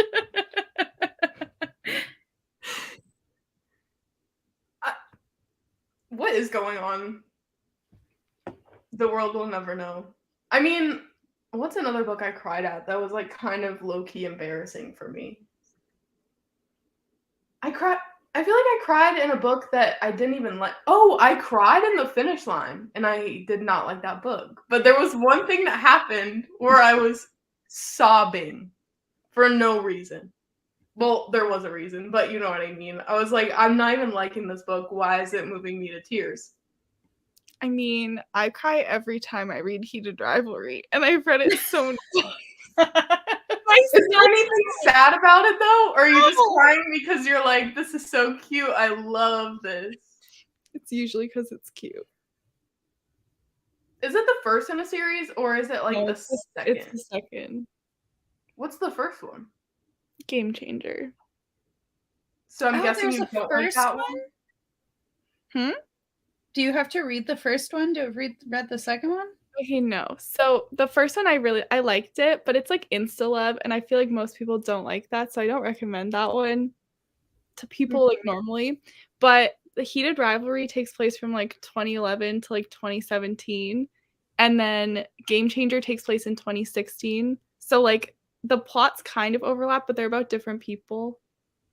What is going on? The world will never know. I mean, what's another book I cried at that was like kind of low-key embarrassing for me? I feel like I cried in a book that I didn't even like. Oh, I cried in The Finish Line, and I did not like that book. But there was one thing that happened where I was sobbing for no reason. Well, there was a reason, but you know what I mean. I was like, I'm not even liking this book. Why is it moving me to tears? I mean, I cry every time I read Heated Rivalry, and I've read it so many times. Is there anything sad about it though? Or are you just crying because you're like, this is so cute, I love this? It's usually because it's cute. Is it the first in a series, or is it like the second? It's the second. What's the first one? Game Changer. So I'm guessing you don't like that one? Do you have to read the first one to have read the second one? Okay, no. So the first one I liked it, but it's like insta-love, and I feel like most people don't like that, so I don't recommend that one to people like normally. But the Heated Rivalry takes place from like 2011 to like 2017, and then Game Changer takes place in 2016. So like the plots kind of overlap, but they're about different people.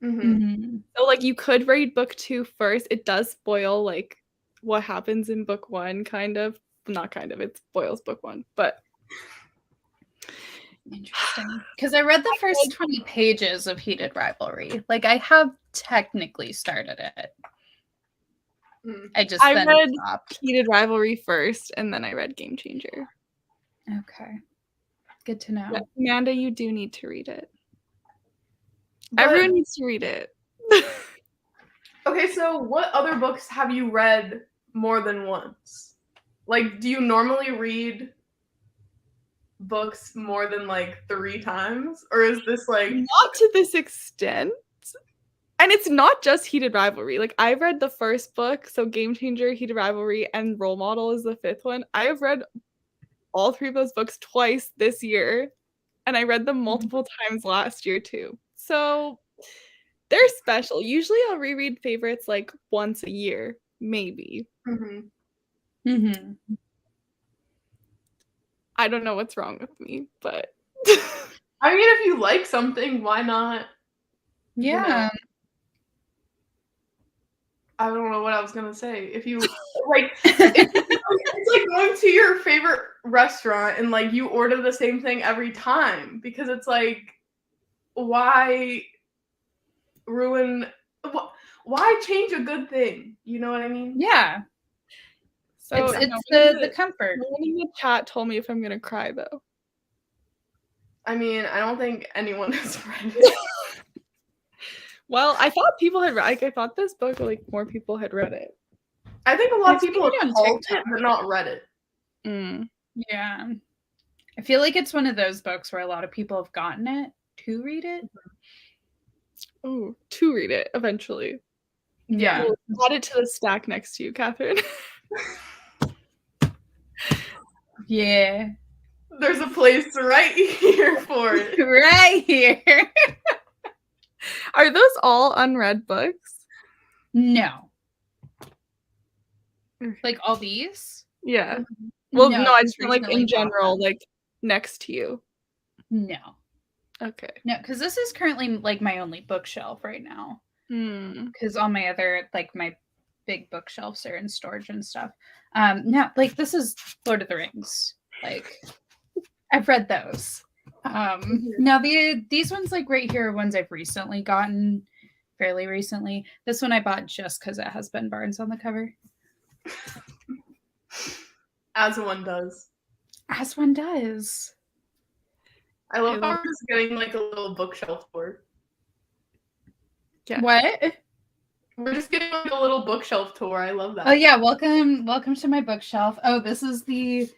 So like you could read book 2 first. It does spoil like what happens in book 1, kind of. Not kind of, it spoils book 1, but interesting. Because I read the first 20 pages of Heated Rivalry. Like I have technically started it. I read stopped. Heated Rivalry first, and then I read Game Changer. Okay. Good to know. Yeah, Amanda, you do need to read it. Everyone needs to read it. Okay, so what other books have you read more than once? Like, do you normally read books more than like 3 times? Or is this like... Not to this extent. And it's not just Heated Rivalry. Like, I've read the first book, so Game Changer, Heated Rivalry, and Role Model is the 5th one. I have read all 3 of those books twice this year, and I read them multiple times last year too. So they're special. Usually I'll reread favorites like once a year, maybe. I don't know what's wrong with me, but I mean, if you like something, why not? Yeah. You know, I don't know what I was gonna say. If you like, it's like going to your favorite restaurant and like you order the same thing every time because it's like, why ruin? Why change a good thing? You know what I mean? Yeah. So It's the comfort. No one in the chat told me if I'm gonna cry though. I mean, I don't think anyone has read it. Well, I thought people had read. Like, I thought this book, like more people had read it. I think a lot of I've seen people it on have called it, TikTok. but not read it. Yeah. I feel like it's one of those books where a lot of people have gotten it to read it. Oh, to read it eventually. Yeah. We'll add it to the stack next to you, Catherine. Yeah. There's a place right here for it. Right here. Are those all unread books? No. Like all these? Yeah. Well, no, I just meant like recently in general, bought them. like next to you. No. Okay. No, because this is currently like my only bookshelf right now. Hmm. Because all my other like my big bookshelves are in storage and stuff. No, like this is Lord of the Rings. Like I've read those. Now these ones like right here are ones I've recently gotten, fairly recently. This one I bought just because it has Ben Barnes on the cover. As one does. As one does. I love how we're just getting like a little bookshelf tour. Yeah. What? We're just getting like a little bookshelf tour. I love that. Oh yeah, welcome to my bookshelf. Oh, this is the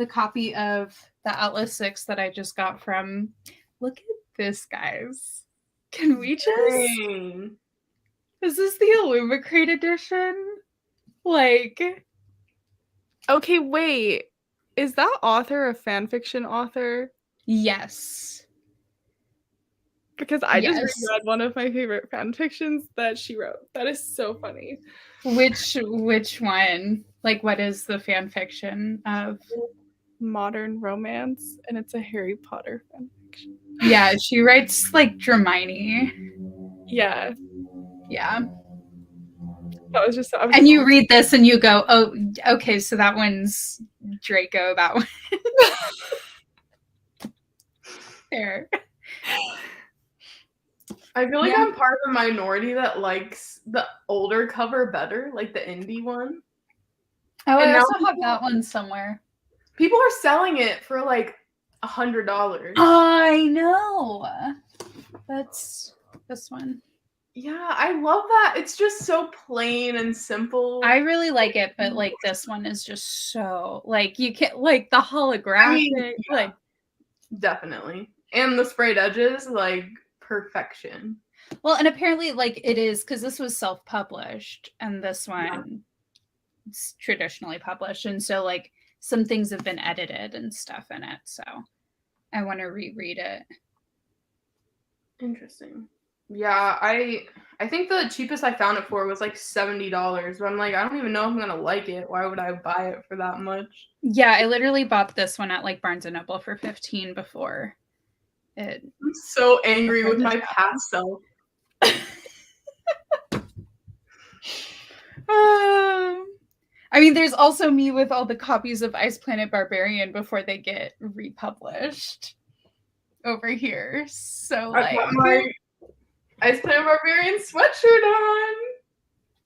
copy of the Atlas 6 that I just got from. Look at this, guys. Can we just? Dang. Is this the Illumicrate edition? Like. Okay, wait. Is that author a fanfiction author? Yes. Because I just Yes. reread one of my favorite fanfictions that she wrote. That is so funny. Which one? Like, what is the fanfiction of? Modern romance, and it's a Harry Potter fanfiction. Yeah, she writes like Hermione. Yeah. Yeah. That was just so. And you read this and you go, oh, okay, so that one's Draco. That one. There. I feel like I'm part of the minority that likes the older cover better, like the indie one. Oh, And I now also have that one somewhere. People are selling it for like $100. I know. That's this one. Yeah, I love that. It's just so plain and simple. I really like it, but like this one is just so like you can't like the holographic, like definitely. And the sprayed edges, like perfection. Well, and apparently like it is because this was self-published and this one it's traditionally published. And so like some things have been edited and stuff in it. So I want to reread it. Interesting. Yeah, I think the cheapest I found it for was like $70. But I'm like, I don't even know if I'm gonna like it. Why would I buy it for that much? Yeah, I literally bought this one at like Barnes and Noble for $15 before it. I'm so angry with my past self. I mean, there's also me with all the copies of Ice Planet Barbarian before they get republished over here. So I like got my Ice Planet Barbarian sweatshirt on.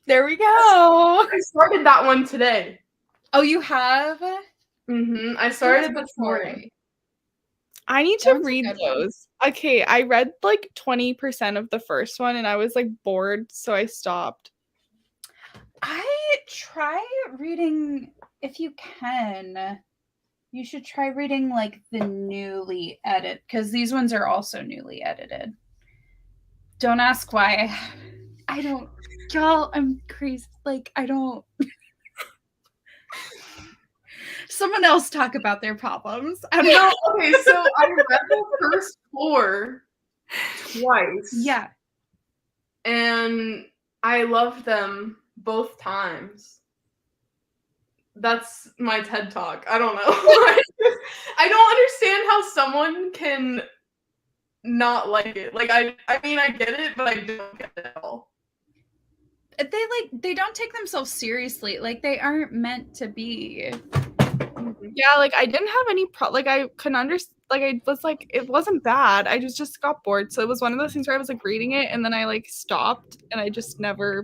There we go. I started that one today. Oh, you have? Mm-hmm. I started this morning. I need to read those. Okay, I read like 20% of the first one and I was like bored, so I stopped. I try reading, if you can, you should try reading like the newly edited, because these ones are also newly edited. Don't ask why. I don't, y'all, I'm crazy. Like, I don't. Someone else talk about their problems. I'm not. Okay, so I read the first 4 twice. Yeah. And I loved them both times. That's my TED Talk. I don't know. I don't understand how someone can not like it. Like, I mean, I get it, but I don't get it at all. They don't take themselves seriously. Like, they aren't meant to be. Yeah, like I didn't have any like I couldn't understand. Like I was like, it wasn't bad. I just got bored. So it was one of those things where I was like reading it and then I like stopped and I just never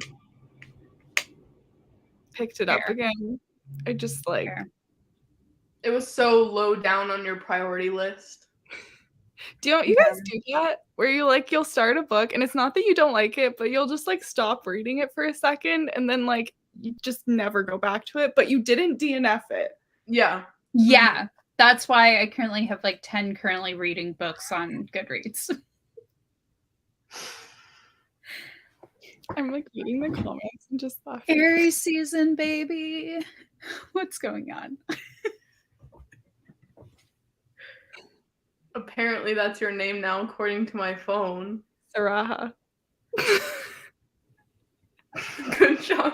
picked it up again. I just like it was so low down on your priority list. Do you guys do that? Where you like you'll start a book and it's not that you don't like it, but you'll just like stop reading it for a second and then like you just never go back to it, but you didn't DNF it. Yeah. Yeah. That's why I currently have like 10 currently reading books on Goodreads. I'm like reading the comments and just laughing. Aries season, baby. What's going on? Apparently that's your name now, according to my phone. Saraha. Good job.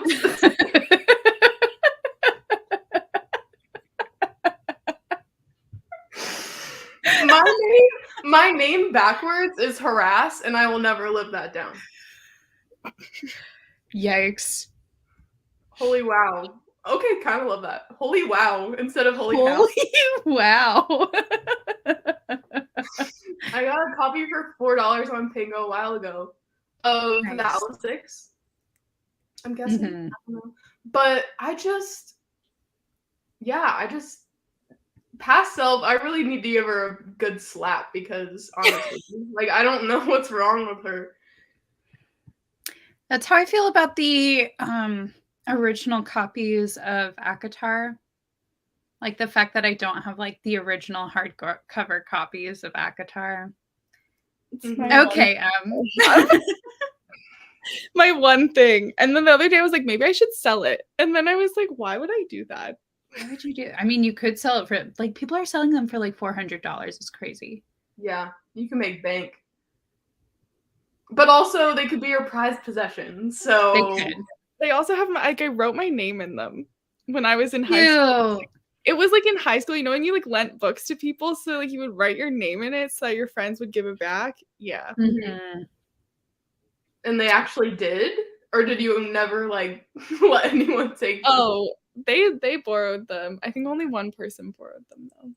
My name backwards is harass, and I will never live that down. Yikes. Holy wow. Okay, kind of love that. Holy wow instead of holy cow. Wow. I got a copy for $4 on Pango a while ago of the Alice 6. I'm guessing. I don't know. But I just past self, I really need to give her a good slap because honestly, like I don't know what's wrong with her. That's how I feel about the original copies of ACOTAR. Like the fact that I don't have like the original hardcover copies of ACOTAR. Okay. My one thing. And then the other day I was like, maybe I should sell it. And then I was like, why would I do that? Why would you do it? I mean, you could sell it for like people are selling them for like $400. It's crazy. Yeah, you can make bank. But also they could be your prized possession. So they also have like I wrote my name in them when I was in high school. It was like in high school, you know, when you like lent books to people, so like you would write your name in it so that your friends would give it back. Yeah. Mm-hmm. And they actually did? Or did you never like let anyone take them? Oh, they borrowed them. I think only one person borrowed them though.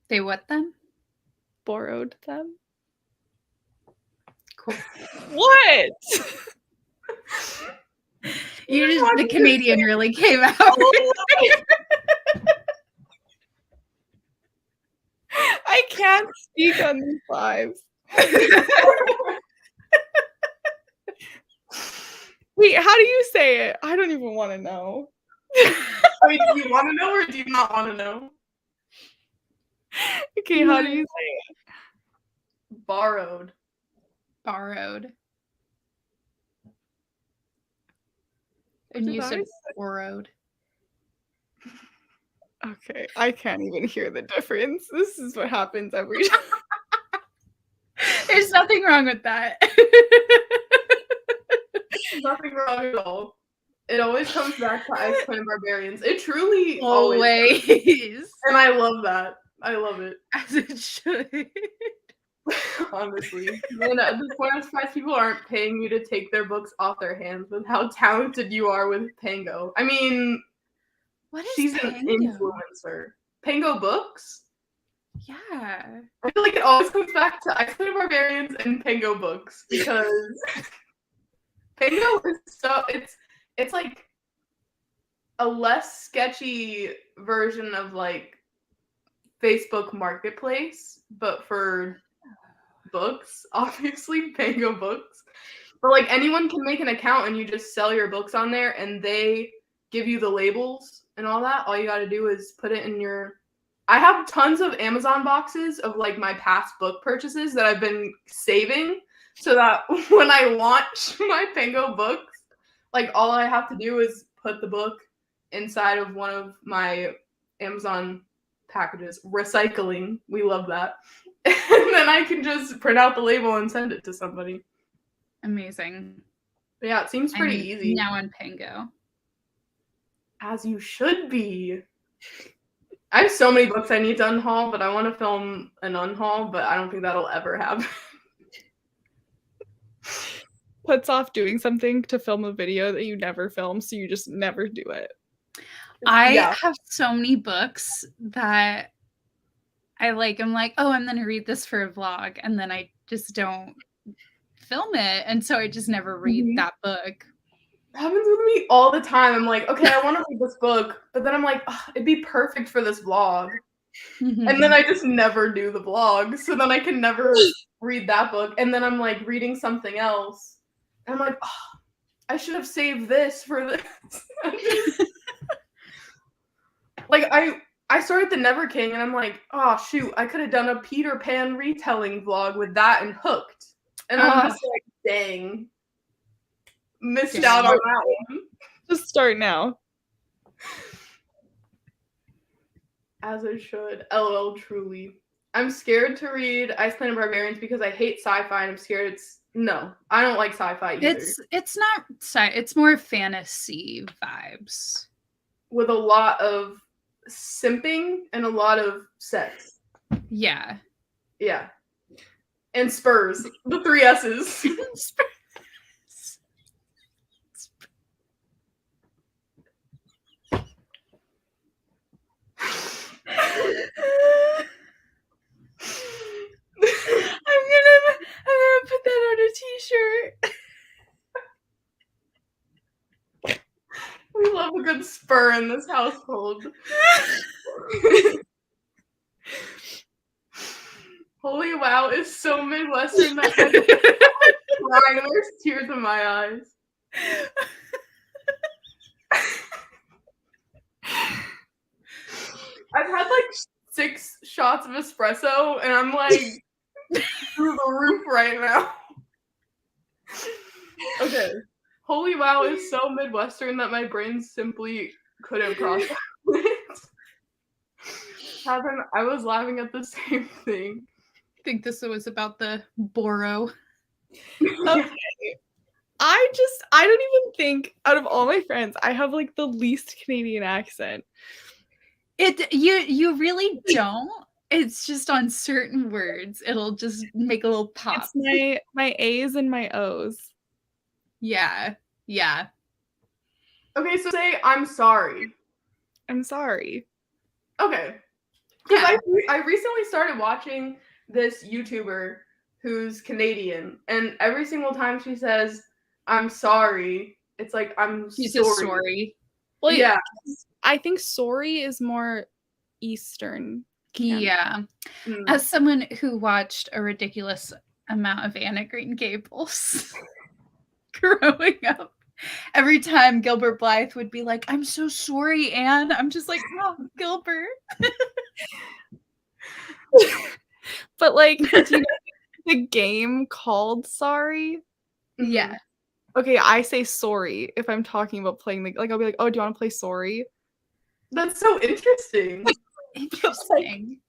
They what them? Borrowed them. Cool. What? The Canadian really came out. I can't speak on these lives. Wait, how do you say it? I don't even want to know. Wait, do you want to know or do you not want to know? Okay, how do you say it? Borrowed. And you said borrowed. Okay, I can't even hear the difference. This is what happens every time. There's nothing wrong with that. Nothing wrong at all. It always comes back to Ice Clan Barbarians. It truly always. And I love that. I love it. As it should. Honestly. And at this point, I'm surprised people aren't paying you to take their books off their hands with how talented you are with Pango. I mean, she's Pango? An influencer. Pango Books? Yeah. I feel like it always comes back to Ice Clan Barbarians and Pango Books because Pango is it's like a less sketchy version of like Facebook Marketplace, but for books, obviously, Pango Books. But like anyone can make an account and you just sell your books on there and they give you the labels and all that. All you got to do is put it in your. I have tons of Amazon boxes of like my past book purchases that I've been saving so that when I launch my Pango Books, like all I have to do is put the book inside of one of my Amazon packages. Recycling. We love that. And then I can just print out the label and send it to somebody. Amazing. But yeah, it seems pretty easy. Now on Pango. As you should be. I have so many books I need to unhaul, but I want to film an unhaul, but I don't think that'll ever happen. Puts off doing something to film a video that you never film, so you just never do it. I have so many books that I'm like, oh, I'm gonna read this for a vlog, and then I just don't film it, and so I just never read that book. It happens with me all the time. I'm like, okay, I want to read this book, but then I'm like, oh, it'd be perfect for this vlog. And then I just never do the vlog, so then I can never read that book. And then I'm like reading something else, and I'm like, oh, I should have saved this for this. Like I started the Never King, and I'm like, oh shoot, I could have done a Peter Pan retelling vlog with that and Hooked, and I'm just like, dang, missed out on that one. Just start now. As I should. LOL, truly. I'm scared to read Ice Planet Barbarians because I hate sci-fi, and I'm scared I don't like sci-fi either. It's not it's more fantasy vibes. With a lot of simping and a lot of sex. Yeah. Yeah. And spurs. The 3 S's. Spurs. I'm gonna put that on a t-shirt. We love a good spur in this household. Holy wow is so Midwestern that I'm crying. There's tears in my eyes. I've had like 6 shots of espresso, and I'm like through the roof right now. Okay. Holy wow is so Midwestern that my brain simply couldn't process it. I was laughing at the same thing. I think this was about the Boro. Okay. I don't even think out of all my friends, I have like the least Canadian accent. You really don't. It's just on certain words. It'll just make a little pop. It's my A's and my O's. Yeah. Yeah. Okay, so say I'm sorry. I'm sorry. Okay. Because I recently started watching this YouTuber who's Canadian, and every single time she says, I'm sorry, it's like, She's sorry. Just sorry. Well, yeah. I think sorry is more Eastern. Yeah. As someone who watched a ridiculous amount of Anna Green Gables growing up, every time Gilbert Blythe would be like, I'm so sorry, Anne. I'm just like, oh, Gilbert. But like, do you know the game called Sorry? Yeah. Okay, I say sorry if I'm talking about playing I'll be like, oh, do you want to play Sorry? That's so interesting. Interesting.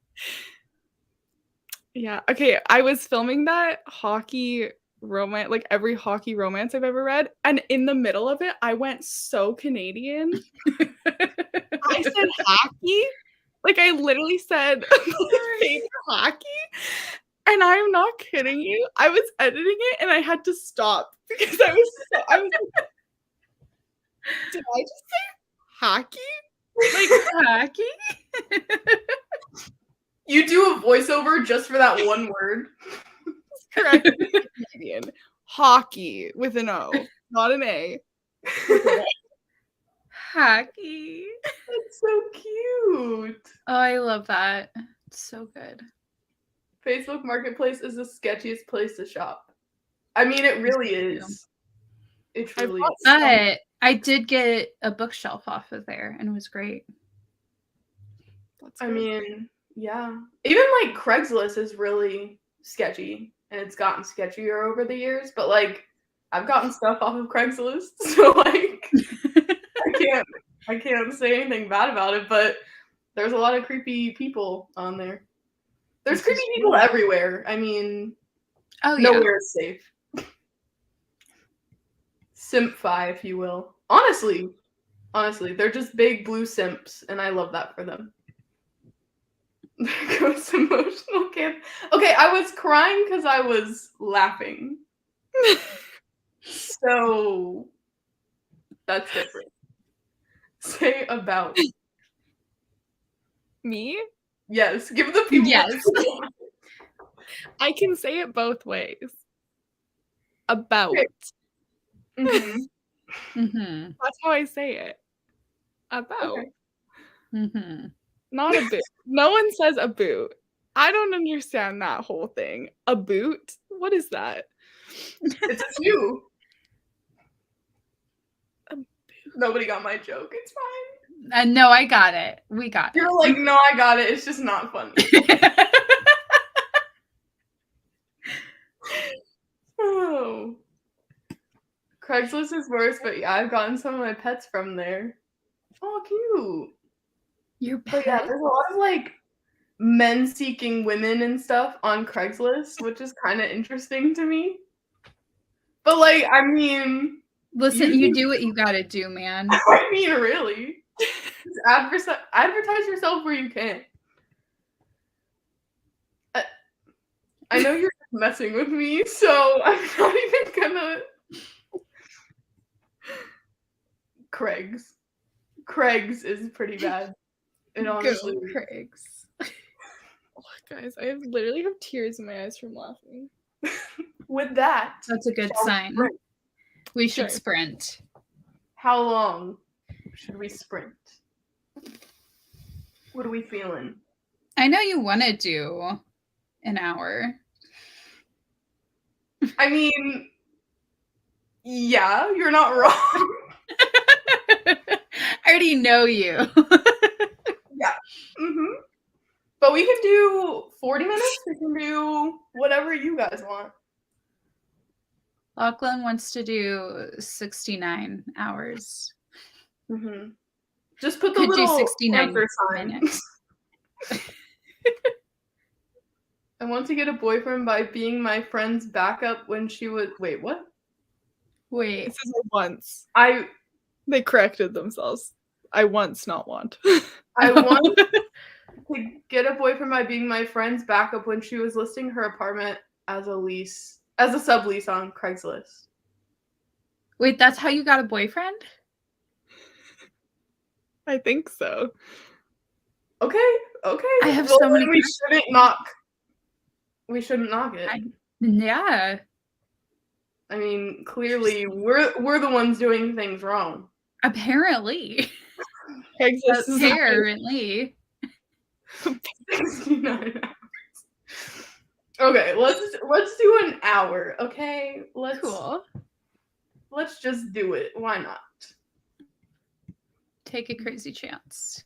Yeah. Okay, I was filming that hockey romance, like every hockey romance I've ever read, and in the middle of it, I went so Canadian. I said hockey. Like I literally said hockey. And I'm not kidding you. I was editing it and I had to stop because I was did I just say hockey? Like hockey? You do a voiceover just for that one word. Correct. Canadian. Hockey with an O, not an A. Hockey. That's so cute. Oh, I love that. It's so good. Facebook Marketplace is the sketchiest place to shop. I mean, it really is. It truly is. But I did get a bookshelf off of there, and it was great. I mean, yeah. Even like Craigslist is really sketchy, and it's gotten sketchier over the years. But like, I've gotten stuff off of Craigslist, so like, I can't say anything bad about it. But there's a lot of creepy people on there. There's creepy people everywhere. I mean, nowhere is safe. Simp-fi, if you will. Honestly. Honestly, they're just big blue simps, and I love that for them. There goes emotional camp. Okay, I was crying because I was laughing. So that's different. Say about. Me? Yes, give the people. Yes. I can say it both ways. About. Okay. Mm-hmm. Mm-hmm. That's how I say it. About. Okay. Mm-hmm. Not a boot. No one says a boot. I don't understand that whole thing. A boot? What is that? It's a shoe. A boot. Nobody got my joke. It's fine. No, I got it. We got You're like, no, I got it. It's just not funny. it. Oh. Craigslist is worse, but yeah, I've gotten some of my pets from there. Oh, cute. Your But yeah, pet? there's a lot of like men seeking women and stuff on Craigslist, which is kind of interesting to me. But like, I mean, Listen, you do what you gotta do, man. I mean, really, just advertise yourself where you can. I know you're messing with me, so I'm not even gonna. Craig's is pretty bad. It honestly. Go, Craigs. Oh, guys, I literally have tears in my eyes from laughing. With that, That's a good shall we sign. sprint? We should Sure. sprint. How long should we sprint? What are we feeling? I know you want to do an hour. I mean, yeah, you're not wrong. I already know you. Yeah. Mm-hmm. But we can do 40 minutes. We can do whatever you guys want. Lachlan wants to do 69 hours. Mm-hmm. Just put the Could do little 69 answer sign. minutes. I want to get a boyfriend by being my friend's backup when she was. Wait, what? Wait. This is a once. I They corrected themselves. I once, not want. want to get a boyfriend by being my friend's backup when she was listing her apartment as a sublease on Craigslist. Wait, that's how you got a boyfriend? I think so. Okay. I have Well, so many then we questions. shouldn't knock. We shouldn't knock it. Yeah. I mean, clearly we're the ones doing things wrong. Apparently. Craigslist is Apparently. 69 hours. Okay, let's do an hour. Okay, Cool. Let's just do it. Why not? Take a crazy chance.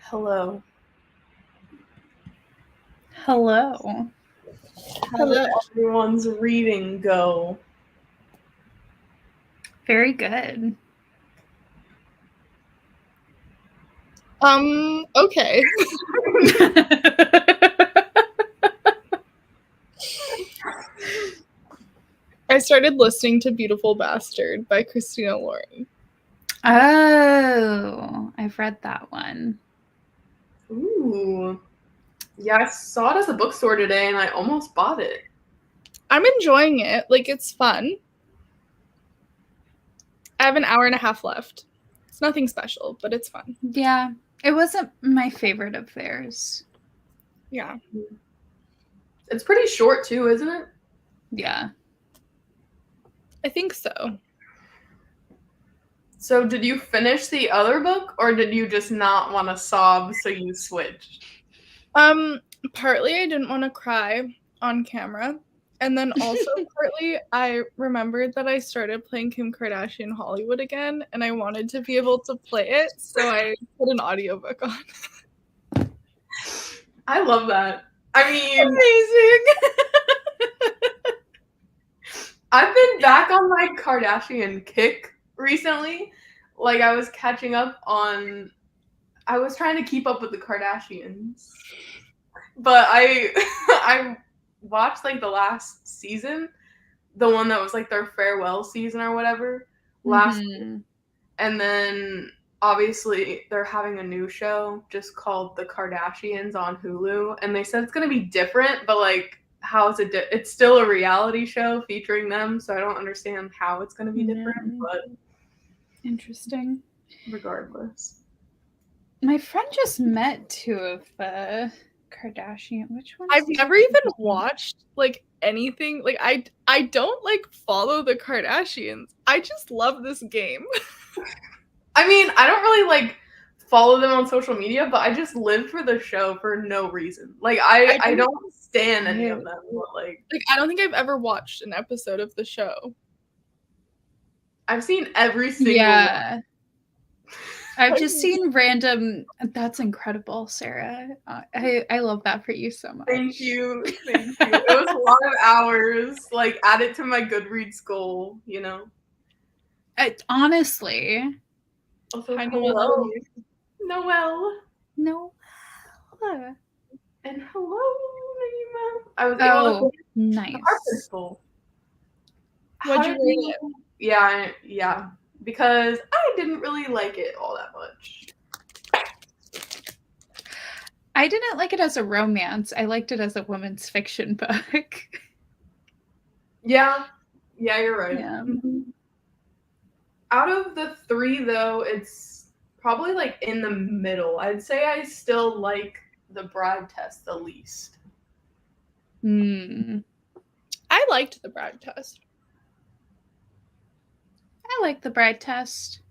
Hello. Hello. How did everyone's reading go? Very good. Okay. I started listening to Beautiful Bastard by Christina Lauren. Oh, I've read that one. Ooh. Yeah, I saw it at the bookstore today and I almost bought it. I'm enjoying it. Like, it's fun. I have an hour and a half left. It's nothing special, but it's fun. Yeah, it wasn't my favorite of theirs. Yeah. It's pretty short too, isn't it? Yeah. I think so. So did you finish the other book or did you just not want to sob so you switched? Partly I didn't want to cry on camera. And then also partly I remembered that I started playing Kim Kardashian Hollywood again and I wanted to be able to play it, so I put an audiobook on. I love that. I mean, amazing. I've been back on my Kardashian kick recently. Like I was catching up on I was trying to keep up with the Kardashians. But I I watched like the last season, the one that was like their farewell season or whatever, last Mhm. and then obviously they're having a new show just called The Kardashians on Hulu and they said it's going to be different, but like how is it it's still a reality show featuring them, so I don't understand how it's going to be different, but Interesting. regardless. My friend just met two of the Kardashian. Which one? I've never even watched like anything. Like I don't like follow the Kardashians. I just love this game. I mean, I don't really like follow them on social media, but I just live for the show for no reason. Like I don't stan any of them, but like I don't think I've ever watched an episode of the show. I've seen every single Yeah. I've just seen random. That's incredible, Sarah. I love that for you so much. Thank you. Thank you. It was a lot of hours, like added to my Goodreads goal, you know. Honestly. Also, Hi, hello. Noelle. No. And hello, Naima. I was able to nice. the carpet's full. What'd you rate it? Yeah. Because I didn't really like it all that much. I didn't like it as a romance. I liked it as a women's fiction book. Yeah, you're right. Yeah. Out of the three, though, it's probably like in the middle. I'd say I still like the Bride Test the least. I liked the Bride Test. I like the Bride Test.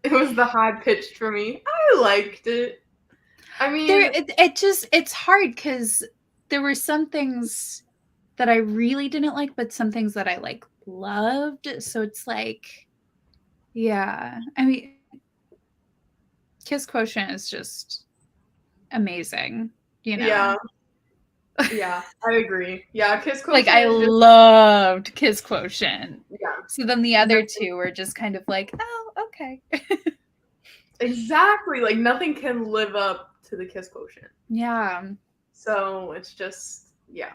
It was the high pitched for me. I liked it. I mean, it's hard because there were some things that I really didn't like, but some things that I like loved. So it's like, yeah. I mean, Kiss Quotient is just amazing, you know. Yeah, I agree. Yeah, Kiss Like Quotient. I loved Kiss Quotient. Yeah. So then the other two were just kind of like, oh, okay. Exactly. Like nothing can live up to the Kiss Quotient. Yeah. So it's just, yeah.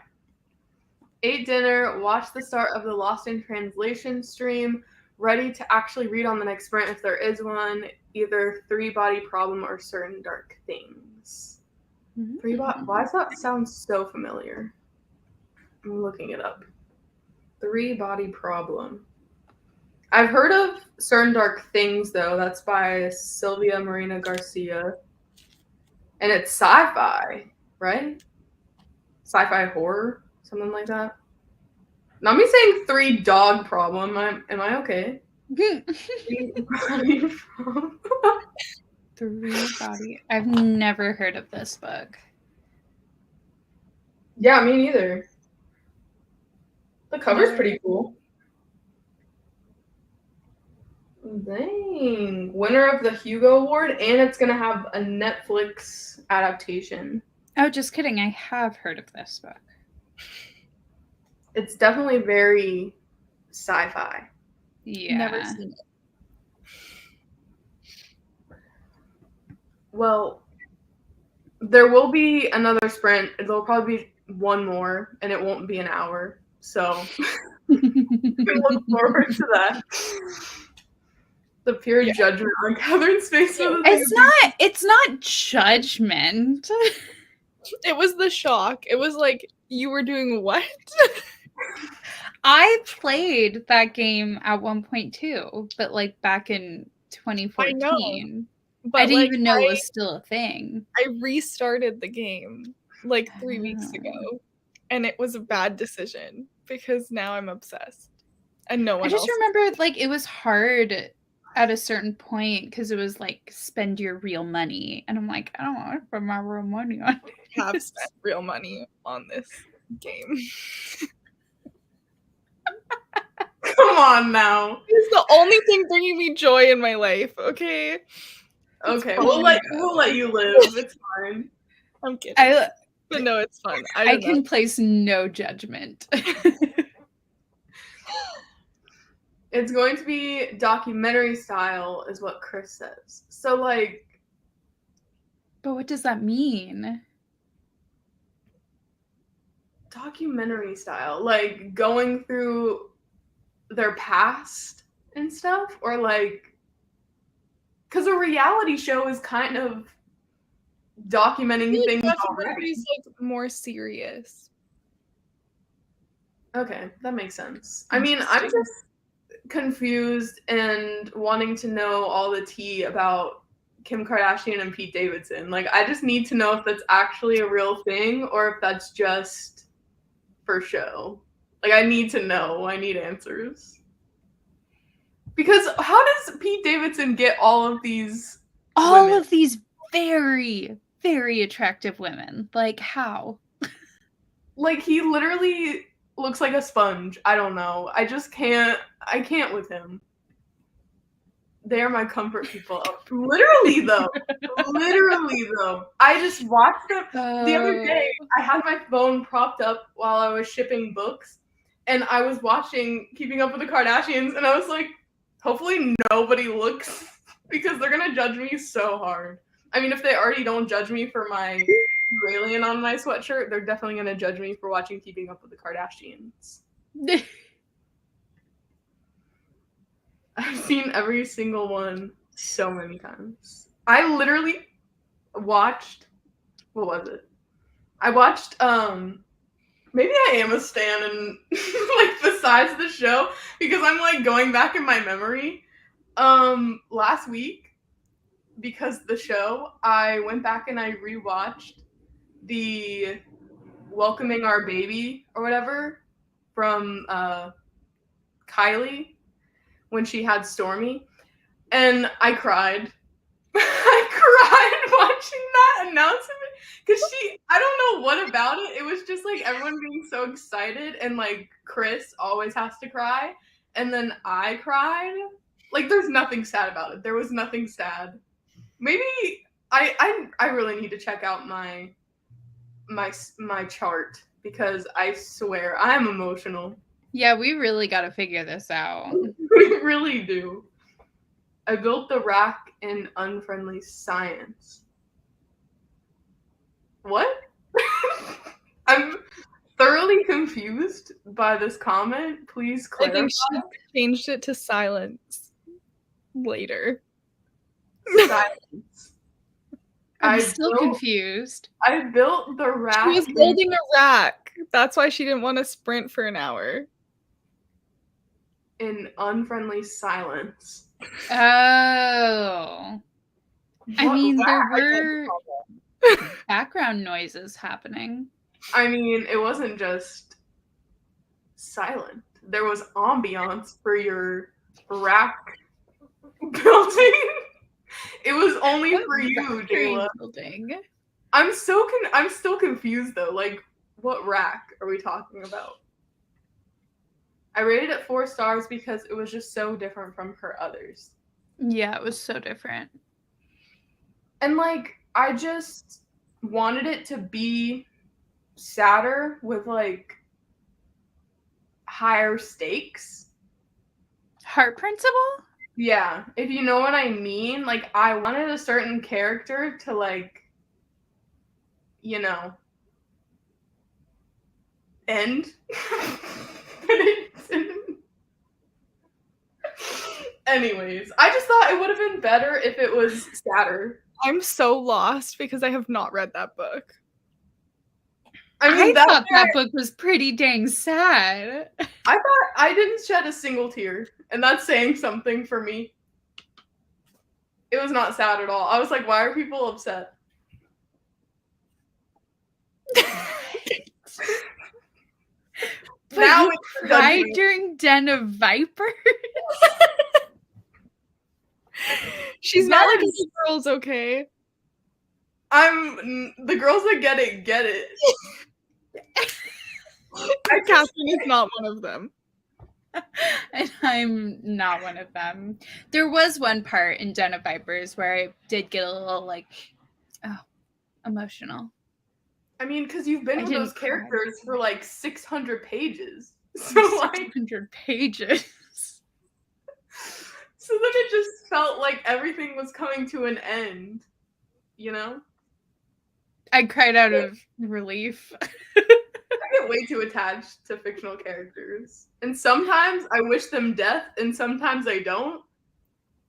Ate dinner, watched the start of the Lost in Translation stream, ready to actually read on the next sprint if there is one, either Three Body Problem or Certain Dark Things. Why does that sound so familiar? I'm looking it up. Three Body Problem. I've heard of Certain Dark Things, though. That's by Sylvia Marina Garcia. And it's sci-fi, right? Sci-fi horror, something like that. Not me saying Three Dog Problem. Am I okay? Three Body Problem. Three Body. I've never heard of this book. Yeah, me neither. The cover's pretty cool. Dang. Winner of the Hugo Award, and it's going to have a Netflix adaptation. Oh, just kidding. I have heard of this book. It's definitely very sci-fi. Yeah. Never seen it. Well, there will be another sprint. There'll probably be one more, and it won't be an hour. So we look forward to that. The pure judgment on Catherine's face. It's not judgment. It was the shock. It was like, you were doing what? I played that game at one point too, but like back in 2014. I know, but I didn't even know it was still a thing. I restarted the game like 3 weeks ago, and it was a bad decision because now I'm obsessed. And no one I just else. remember like it was hard at a certain point because it was like spend your real money, and I'm like, I don't want to spend my real money on it. I have spent real money on this game. Come on now. It's the only thing bringing me joy in my life, okay? Okay, we'll let you live. It's fine. I'm kidding. But no, it's fun. I can place no judgment. It's going to be documentary style, is what Chris says. So, like... But what does that mean? Documentary style? Like, going through their past and stuff? Or, like... Because a reality show is kind of documenting things already. It's like more serious. Okay, that makes sense. I mean, I'm just confused and wanting to know all the tea about Kim Kardashian and Pete Davidson. Like, I just need to know if that's actually a real thing or if that's just for show. Like, I need to know. I need answers. Because how does Pete Davidson get all of these women? Of these very, very attractive women? Like, how? Like, he literally looks like a sponge. I don't know. I can't with him. They are my comfort people. Literally though. I just watched them the other day. I had my phone propped up while I was shipping books, and I was watching Keeping Up with the Kardashians, and I was like, hopefully nobody looks, because they're gonna judge me so hard. I mean, if they already don't judge me for my alien on my sweatshirt, they're definitely gonna judge me for watching Keeping Up with the Kardashians. I've seen every single one so many times. I literally watched, what was it? I watched, maybe I am a stan and like besides the show, because I'm like going back in my memory. Last week, because the show, I went back and I rewatched the Welcoming Our Baby or whatever from Kylie when she had Stormy, and I cried. I cried watching that announcement because I don't know what about it. It was just like everyone being so excited, and like Chris always has to cry, and then I cried. Like, there's nothing sad about it. There was nothing sad. Maybe I really need to check out my chart, because I swear I'm emotional. Yeah, we really got to figure this out. We really do. I built the rack in unfriendly science. What? I'm thoroughly confused by this comment. Please clarify. I think she changed it to silence later. Silence. I'm still confused. I built the rack. She was building a rack. That's why she didn't want to sprint for an hour. In unfriendly silence. Oh. I mean, there were background noises happening. I mean, it wasn't just silent. There was ambiance for your rack building. It was only for you, Jayla. I'm still confused though. Like, what rack are we talking about? I rated it 4 stars because it was just so different from her others. Yeah, it was so different. And like I just wanted it to be sadder with like higher stakes. Heart Principle? Yeah, if you know what I mean, like I wanted a certain character to like, you know, end. But it didn't. Anyways, I just thought it would have been better if it was sadder. I'm so lost because I have not read that book. I mean, I thought that book was pretty dang sad. I thought I didn't shed a single tear, and that's saying something for me. It was not sad at all. I was like, why are people upset? But Now you it's cried judging. during Den of Vipers? She's not like the girls, okay? The girls that get it, get it. Catherine is not one of them. And I'm not one of them. There was one part in Den of Vipers where I did get a little like, emotional. I mean, because you've been I with those didn't cry. characters for like 600 pages. So like 600 pages. So then it just felt like everything was coming to an end, you know? I cried out of relief. I get way too attached to fictional characters. And sometimes I wish them death, and sometimes I don't.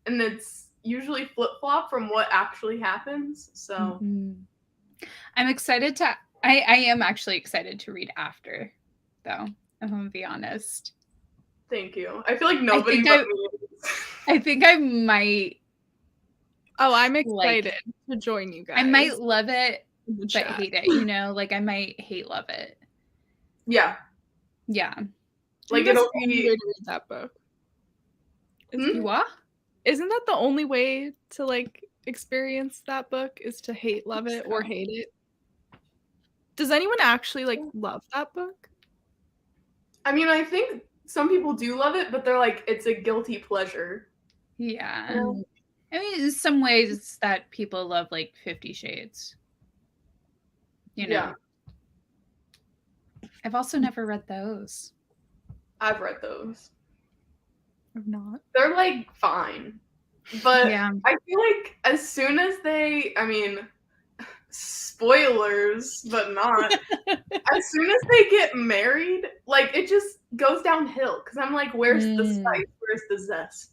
And it's usually flip-flop from what actually happens. So Mm-hmm. I'm excited to I am actually excited to read After, though, if I'm gonna be honest. Thank you. I feel like nobody but me is. I think I might. Oh, I'm excited to join you guys. I might love it, but hate it. You know, like I might hate love it. Yeah. Yeah. Like it'll be way to read that book. What? Isn't that the only way to like experience that book is to love it or hate it? Does anyone actually like love that book? I mean, I think some people do love it, but they're like, it's a guilty pleasure. Yeah. I mean, in some ways that people love like 50 Shades. You know. Yeah. I've also never read those. I've read those. I've not. They're like fine. But yeah. I feel like as soon as spoilers, but not. As soon as they get married, like it just goes downhill. Because I'm like, where's the spice? Where's the zest?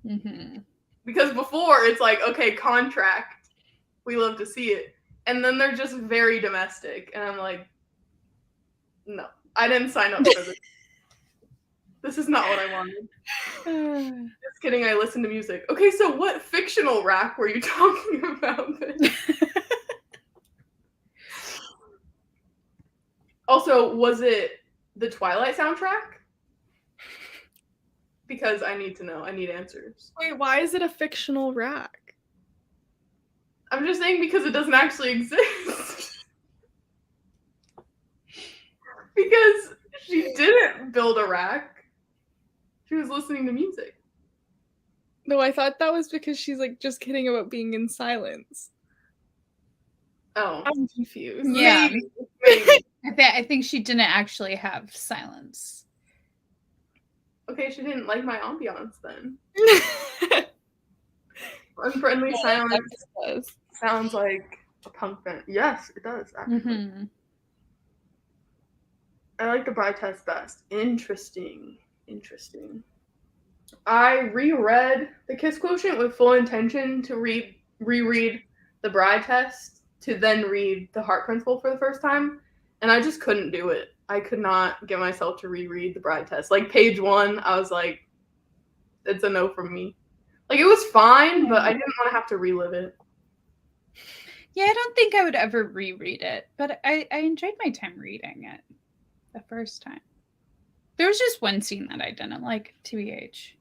Mm-hmm. Because before it's like, okay, contract. We love to see it. And then they're just very domestic. And I'm like, no, I didn't sign up for this. This is not what I wanted. Just kidding, I listen to music. Okay, so what fictional rack were you talking about then? Also, was it the Twilight soundtrack? Because I need to know. I need answers. Wait, why is it a fictional rack? I'm just saying because it doesn't actually exist. Because she didn't build a rack. She was listening to music. No, I thought that was because she's like just kidding about being in silence. Oh. I'm confused. Yeah. Maybe. I think she didn't actually have silence. Okay, she didn't like my ambiance then. Unfriendly silence sounds like a punk band. Yes, it does, actually. Mm-hmm. I like the Bride Test best. Interesting. I reread The Kiss Quotient with full intention to reread The Bride Test to then read The Heart Principle for the first time, and I just couldn't do it. I could not get myself to reread The Bride Test. Like page 1, I was like, it's a no from me. Like it was fine, but I didn't want to have to relive it. Yeah, I don't think I would ever reread it, but I enjoyed my time reading it the first time. There was just one scene that I didn't like, TBH.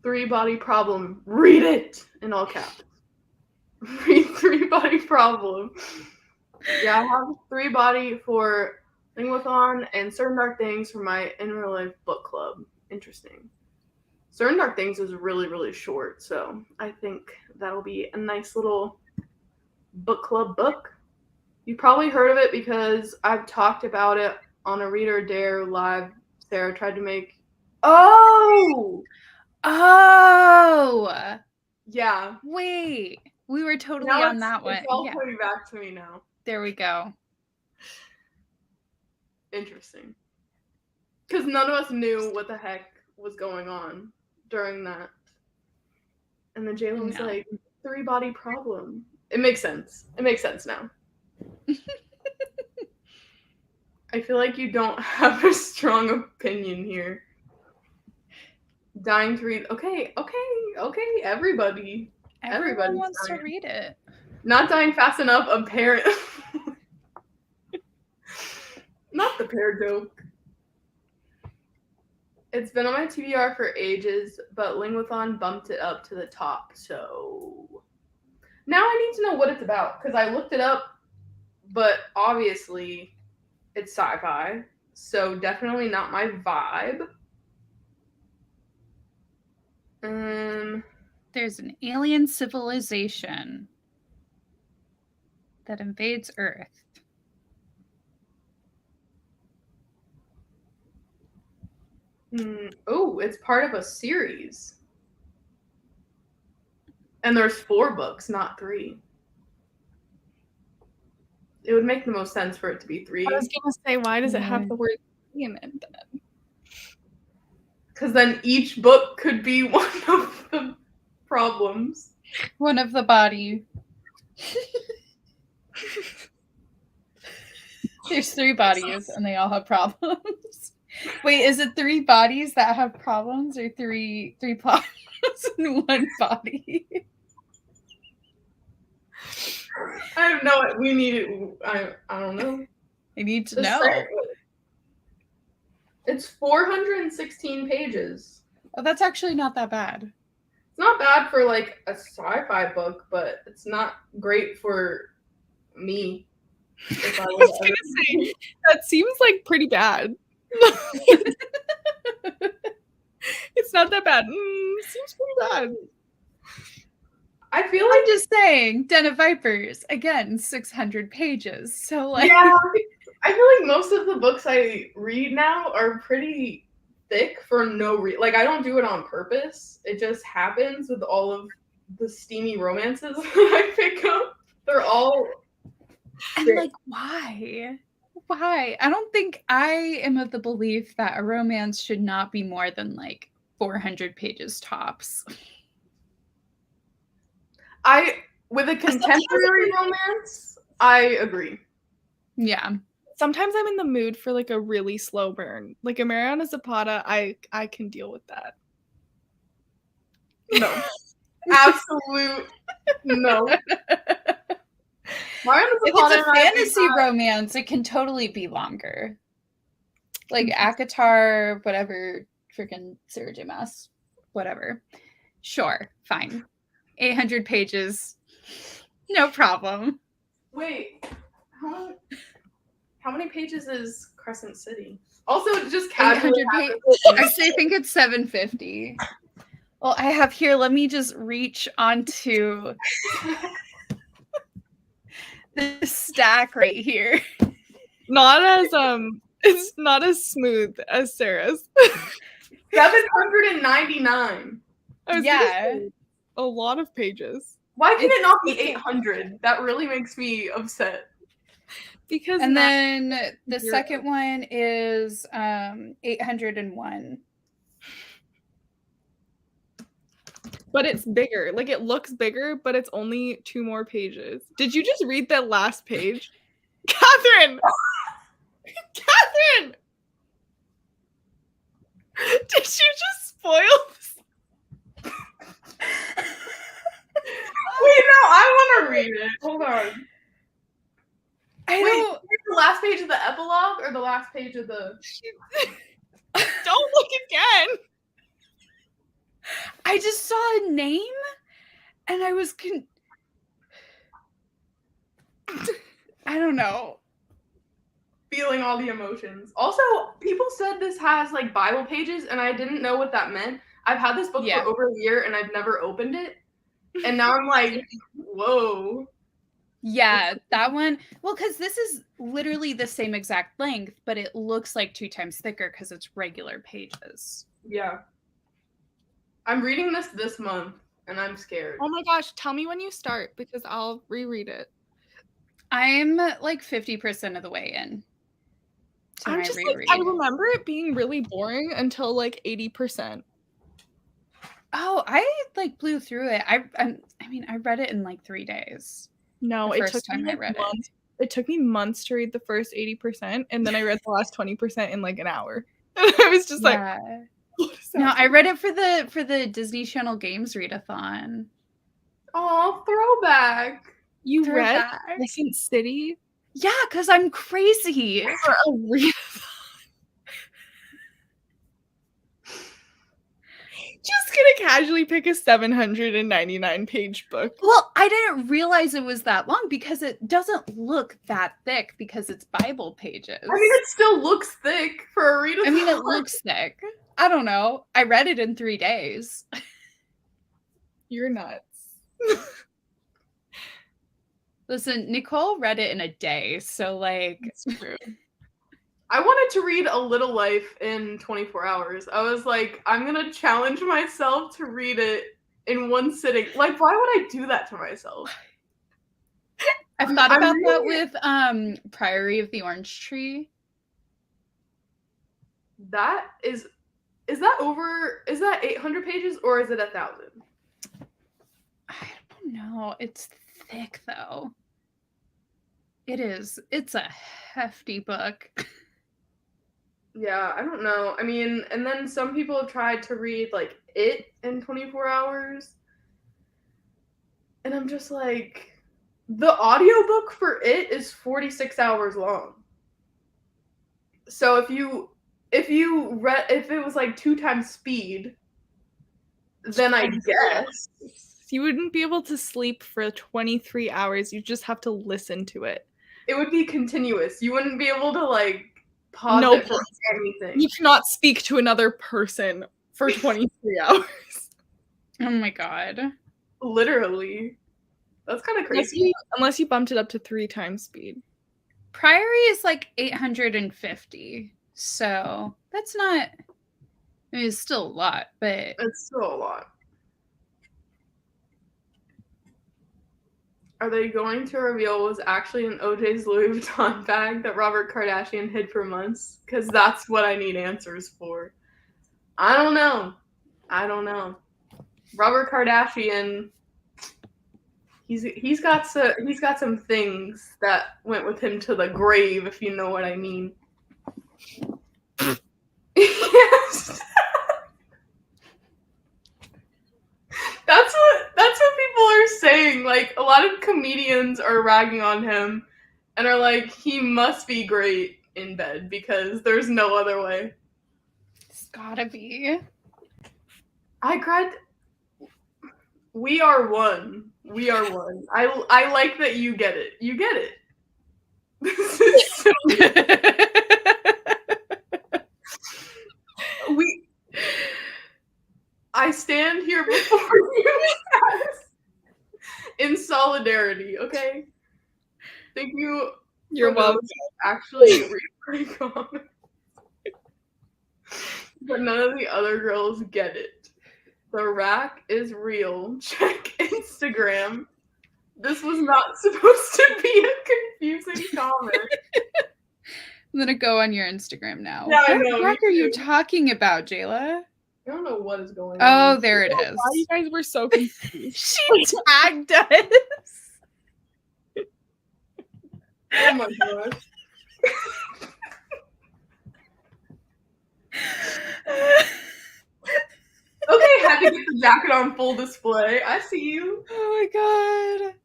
3-body problem. Read it in all caps. Read 3-body problem. Yeah, I have 3-body for Thingwathon and Certain Dark Things for my in real life book club. interesting. Certain Dark Things is really, really short, so I think that'll be a nice little book club book. You probably heard of it because I've talked about it on a Reader Dare live. Sarah tried to make. Oh! Oh! Yeah. Wait. We were totally Now on that one. It's all Yeah. coming back to me now. There we go. Interesting. Because none of us knew what the heck was going on during that. And then Jayla was like, 3-body problem. It makes sense. It makes sense now. I feel like you don't have a strong opinion here. Dying to read. Okay, everybody. Everyone wants dying. to read it. Not dying fast enough, apparently. Not the pear joke. It's been on my TBR for ages, but Linguathon bumped it up to the top, so now I need to know what it's about, because I looked it up, but obviously it's sci-fi, so definitely not my vibe. There's an alien civilization that invades Earth. Oh, it's part of a series. And there's 4 books, not 3. It would make the most sense for it to be 3. I was gonna say, why does it have the word in it then? Because then each book could be one of the problems. One of the body. There's 3 bodies and they all have problems. Wait, is it 3 bodies that have problems or three problems in one body? I don't know. We need it. I don't know. I need to know. It's 416 pages. Oh, that's actually not that bad. It's not bad for like a sci-fi book, but it's not great for me. I was gonna say, that seems like pretty bad. It's not that bad. Seems pretty bad. I feel like I'm just saying, Den of Vipers, again, 600 pages. So like, yeah, I feel like most of the books I read now are pretty thick for no reason. Like I don't do it on purpose. It just happens with all of the steamy romances that I pick up. They're all and like, why? Why? I don't think I am of the belief that a romance should not be more than like 400 pages tops. With a contemporary romance, I agree. Yeah. Sometimes I'm in the mood for like a really slow burn. Like a Mariana Zapata, I can deal with that. No. Absolute no. If it's a fantasy romance, it can totally be longer. Like ACOTAR, whatever, freaking Sarah J. Maas, whatever. Sure, fine. 800 pages, no problem. Wait, how many pages is Crescent City? Also, just casually. I think it's 750. Well, I have here. Let me just reach onto this stack right here. It's not as smooth as Sarah's. 799. Yeah. A lot of pages. Why can it not be 800? That really makes me upset. Because then the second one is 801. But it's bigger. Like it looks bigger, but it's only 2 more pages. Did you just read that last page? Catherine! Catherine! Did you just spoil this? Wait, no, I want to read it. Hold on. Wait, the last page of the epilogue or the last page of the... Don't look again. I just saw a name and I was I don't know. feeling all the emotions. Also, people said this has like Bible pages, and I didn't know what that meant. I've had this book Yeah. for over a year, and I've never opened it. And now I'm like, whoa. Yeah, that one. Well, because this is literally the same exact length, but it looks like 2 times thicker because it's regular pages. Yeah. I'm reading this month, and I'm scared. Oh my gosh, tell me when you start because I'll reread it. I'm like 50% of the way in. I'm just like, I remember it being really boring until like 80%. Oh, I like blew through it. I mean, I read it in like 3 days. No, The it first took time me I read months. It took me months to read the first 80%, and then I read the last 20% in like an hour. And I was just like, no, I read it for the Disney Channel Games readathon. Oh, throwback. You read Second City? Yeah, because I'm crazy. For a readathon. Just gonna casually pick a 799-page book. Well, I didn't realize it was that long because it doesn't look that thick because it's Bible pages. I mean, it still looks thick for a readathon. I mean, it looks thick. I don't know. I read it in 3 days. You're nuts. Listen, Nicole read it in a day, so like it's true. I wanted to read A Little Life in 24 hours. I was like, I'm gonna challenge myself to read it in one sitting. Like, why would I do that to myself? I've thought about that with Priory of the Orange Tree. That is that 800 pages or is it 1,000? I don't know. It's thick though. It is. It's a hefty book. Yeah, I don't know. I mean, and then some people have tried to read like it in 24 hours. And I'm just like, the audiobook for it is 46 hours long. So if it was like 2 times speed, then I guess you wouldn't be able to sleep for 23 hours. You just have to listen to it. It would be continuous. You wouldn't be able to like pause it for anything. You cannot speak to another person for 23 hours. Oh my god. Literally. That's kind of crazy. Unless you bumped it up to 3 times speed. Priory is like 850. So that's not, I mean, it's still a lot, but it's still a lot. Are they going to reveal was actually an OJ's Louis Vuitton bag that Robert Kardashian hid for months? Because that's what I need answers for. I don't know. Robert Kardashian, he's got some things that went with him to the grave, if you know what I mean. Yes. That's what people are saying. Like, a lot of comedians are ragging on him and are like, he must be great in bed because there's no other way. It's gotta be. We are one. I like that you get it. You get it. This is so I stand here before you guys in solidarity, okay? Thank you. You're welcome. Actually, read my comments. But none of the other girls get it. The rack is real. Check Instagram. This was not supposed to be a confusing comment. I'm gonna go on your Instagram now. Yeah, I know. What rack are you talking about, Jayla? I don't know what is going on. Oh, there it is. Why you guys were so confused. She tagged us. Oh my gosh. Okay, had to get the jacket on full display. I see you. Oh my god.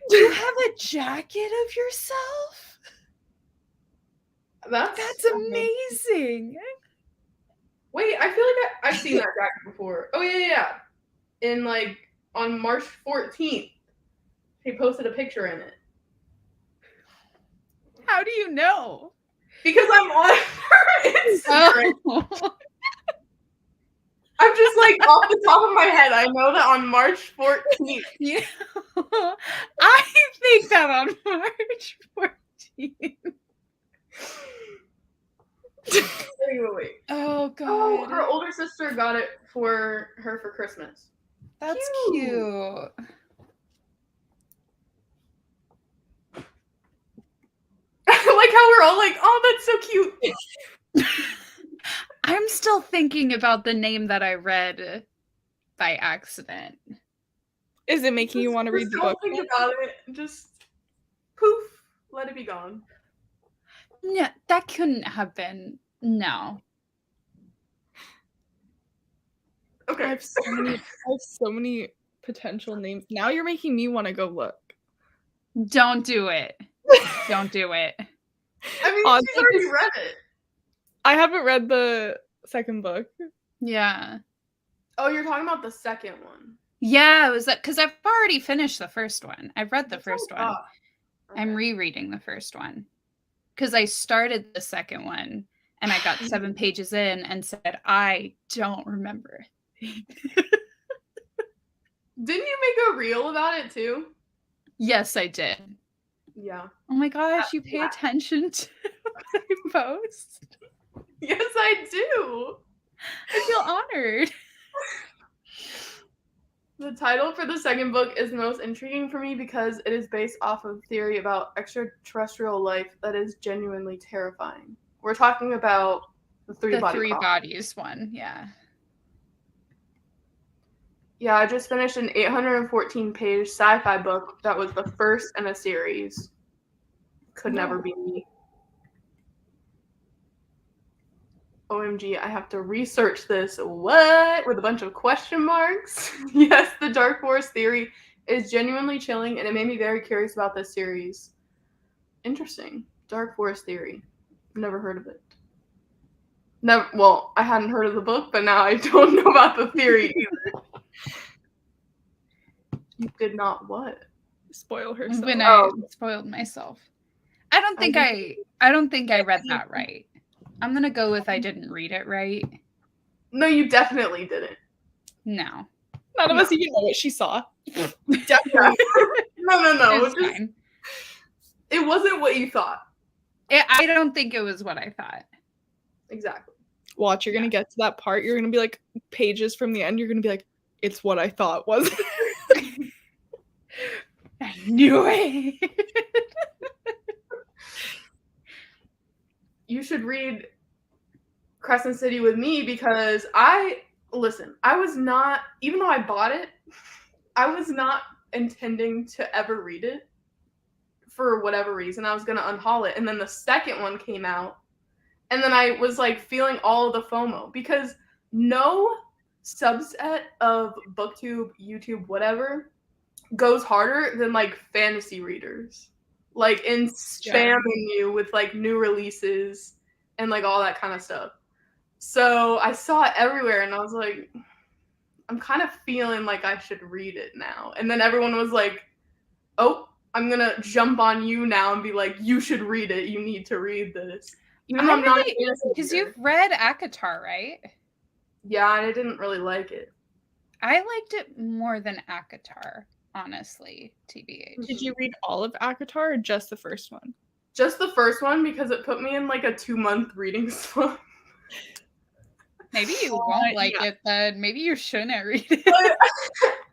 You have a jacket of yourself? That's amazing. Wait, I feel like I've seen that jacket before. Oh yeah. In like on March 14th, he posted a picture in it. How do you know? Because I'm on her Instagram. Oh. I'm just like off the top of my head. I know that on March 14th. Yeah. I think that on March 14th. Wait. Oh god. Oh, her older sister got it for her for Christmas. That's Cute. cute. I like how we're all like, oh, that's so cute. I'm still thinking about the name that I read by accident. Is it making you want to read the book? Don't think about it. Just poof, let it be gone. Yeah, that couldn't have been. No. Okay. I have so many potential names. Now you're making me want to go look. Don't do it. Don't do it. I mean, she's already read it. I haven't read the second book. Yeah. Oh, you're talking about the second one. Yeah, it was that because I've already finished the first one. I've read the first one. Okay. I'm rereading the first one because I started the second one and I got 7 pages in and said, I don't remember. Didn't you make a reel about it too? Yes, I did. Yeah. Oh my gosh, you pay attention to my post. Yes, I do. I feel honored. The title for the second book is most intriguing for me because it is based off of theory about extraterrestrial life that is genuinely terrifying. We're talking about the three bodies one, yeah. Yeah, I just finished an 814-page sci-fi book that was the first in a series. Could never be me. OMG, I have to research this. What? With a bunch of question marks? Yes, the Dark Forest theory is genuinely chilling, and it made me very curious about this series. Interesting. Dark Forest theory. Never heard of it. Never. Well, I hadn't heard of the book, but now I don't know about the theory either. You did not what? Spoil herself. When I spoiled myself. I don't think I read that right. I'm gonna go with I didn't read it right. No, you definitely didn't. No. None of us even know what she saw. Definitely. No. It's fine. It wasn't what you thought. I don't think it was what I thought. Exactly. Watch, you're gonna get to that part. You're gonna be like pages from the end. You're gonna be like, it's what I thought was. I knew it. You should read Crescent City with me because I was not, even though I bought it, I was not intending to ever read it for whatever reason. I was going to unhaul it. And then the second one came out. And then I was like feeling all of the FOMO because no subset of BookTube, YouTube, whatever goes harder than like fantasy readers. Like in spamming you with like new releases and like all that kind of stuff. So I saw it everywhere and I was like, I'm kind of feeling like I should read it now. And then everyone was like, oh, I'm going to jump on you now and be like, you should read it. You need to read this. Even though I'm not a fantasy because reader. you've read ACOTAR, right? Yeah, I didn't really like it. I liked it more than ACOTAR. Honestly, TBH. Did you read all of ACOTAR or just the first one? Just the first one because it put me in like a 2-month reading slump. Maybe you won't like it then. Maybe you shouldn't read it.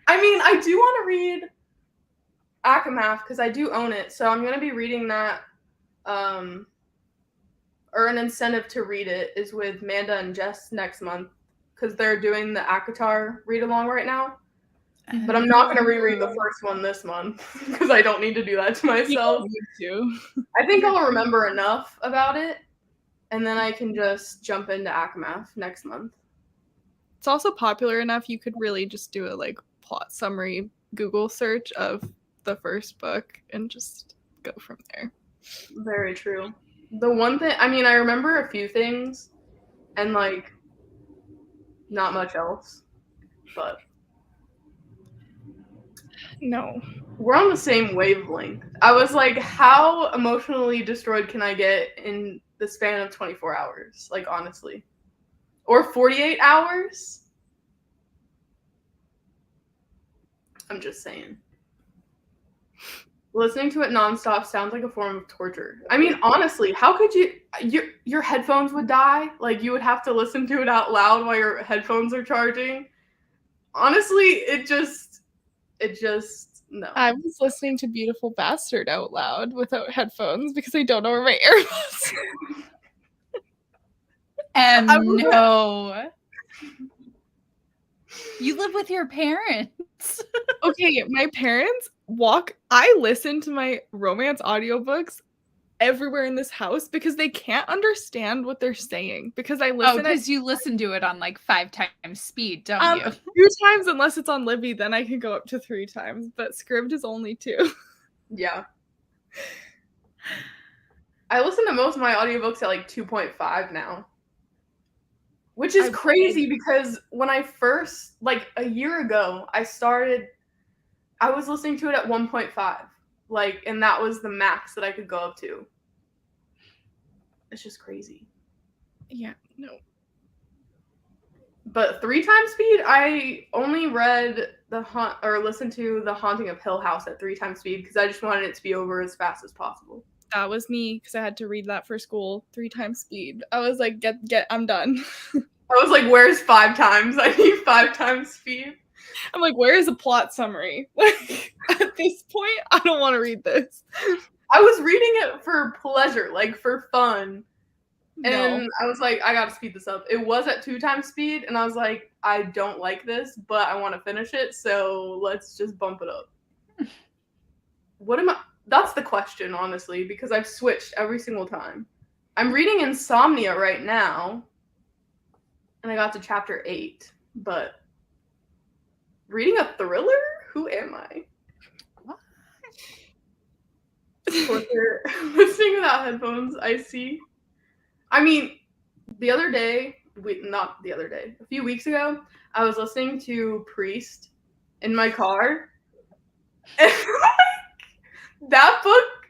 I mean, I do want to read Akamath because I do own it. So I'm going to be reading that. Or an incentive to read it is with Manda and Jess next month because they're doing the ACOTAR read-along right now. But I'm not going to reread the first one this month because I don't need to do that to myself. You don't need to. I think I'll remember enough about it, and then I can just jump into Akamath next month. It's also popular enough you could really just do a like plot summary Google search of the first book and just go from there. Very true. The one thing, I mean, I remember a few things, and like not much else, but. No. We're on the same wavelength. I was like, how emotionally destroyed can I get in the span of 24 hours, like honestly. Or 48 hours. I'm just saying. Listening to it nonstop sounds like a form of torture. I mean, honestly, how could your headphones would die? Like, you would have to listen to it out loud while your headphones are charging. Honestly, it just, no. I was listening to Beautiful Bastard out loud without headphones because I don't know where my earbuds And no. You live with your parents. Okay, my parents I listen to my romance audiobooks everywhere in this house because they can't understand what they're saying because I listen because you listen to it on like 5 times speed, don't you? 2 times unless it's on Libby, then I can go up to 3 times, but Scribd is only 2. Yeah. I listen to most of my audiobooks at like 2.5 now. Which is crazy because when I first, like a year ago, I was listening to it at 1.5. Like, and that was the max that I could go up to. It's just crazy. Yeah, no. But 3 times speed, I only read listened to The Haunting of Hill House at 3 times speed because I just wanted it to be over as fast as possible. That was me because I had to read that for school 3 times speed. I was like, I'm done. I was like, where's 5 times? I need 5 times speed. I'm like, where is a plot summary? Like, at this point, I don't want to read this. I was reading it for pleasure, like for fun. And I was like, I gotta speed this up. It was at 2 times speed, and I was like, I don't like this, but I want to finish it, so let's just bump it up. That's the question, honestly, because I've switched every single time. I'm reading Insomnia right now, and I got to chapter 8, but reading a thriller? Who am I? What? Listening without headphones, I see. I mean, a few weeks ago, I was listening to Priest in my car. And that book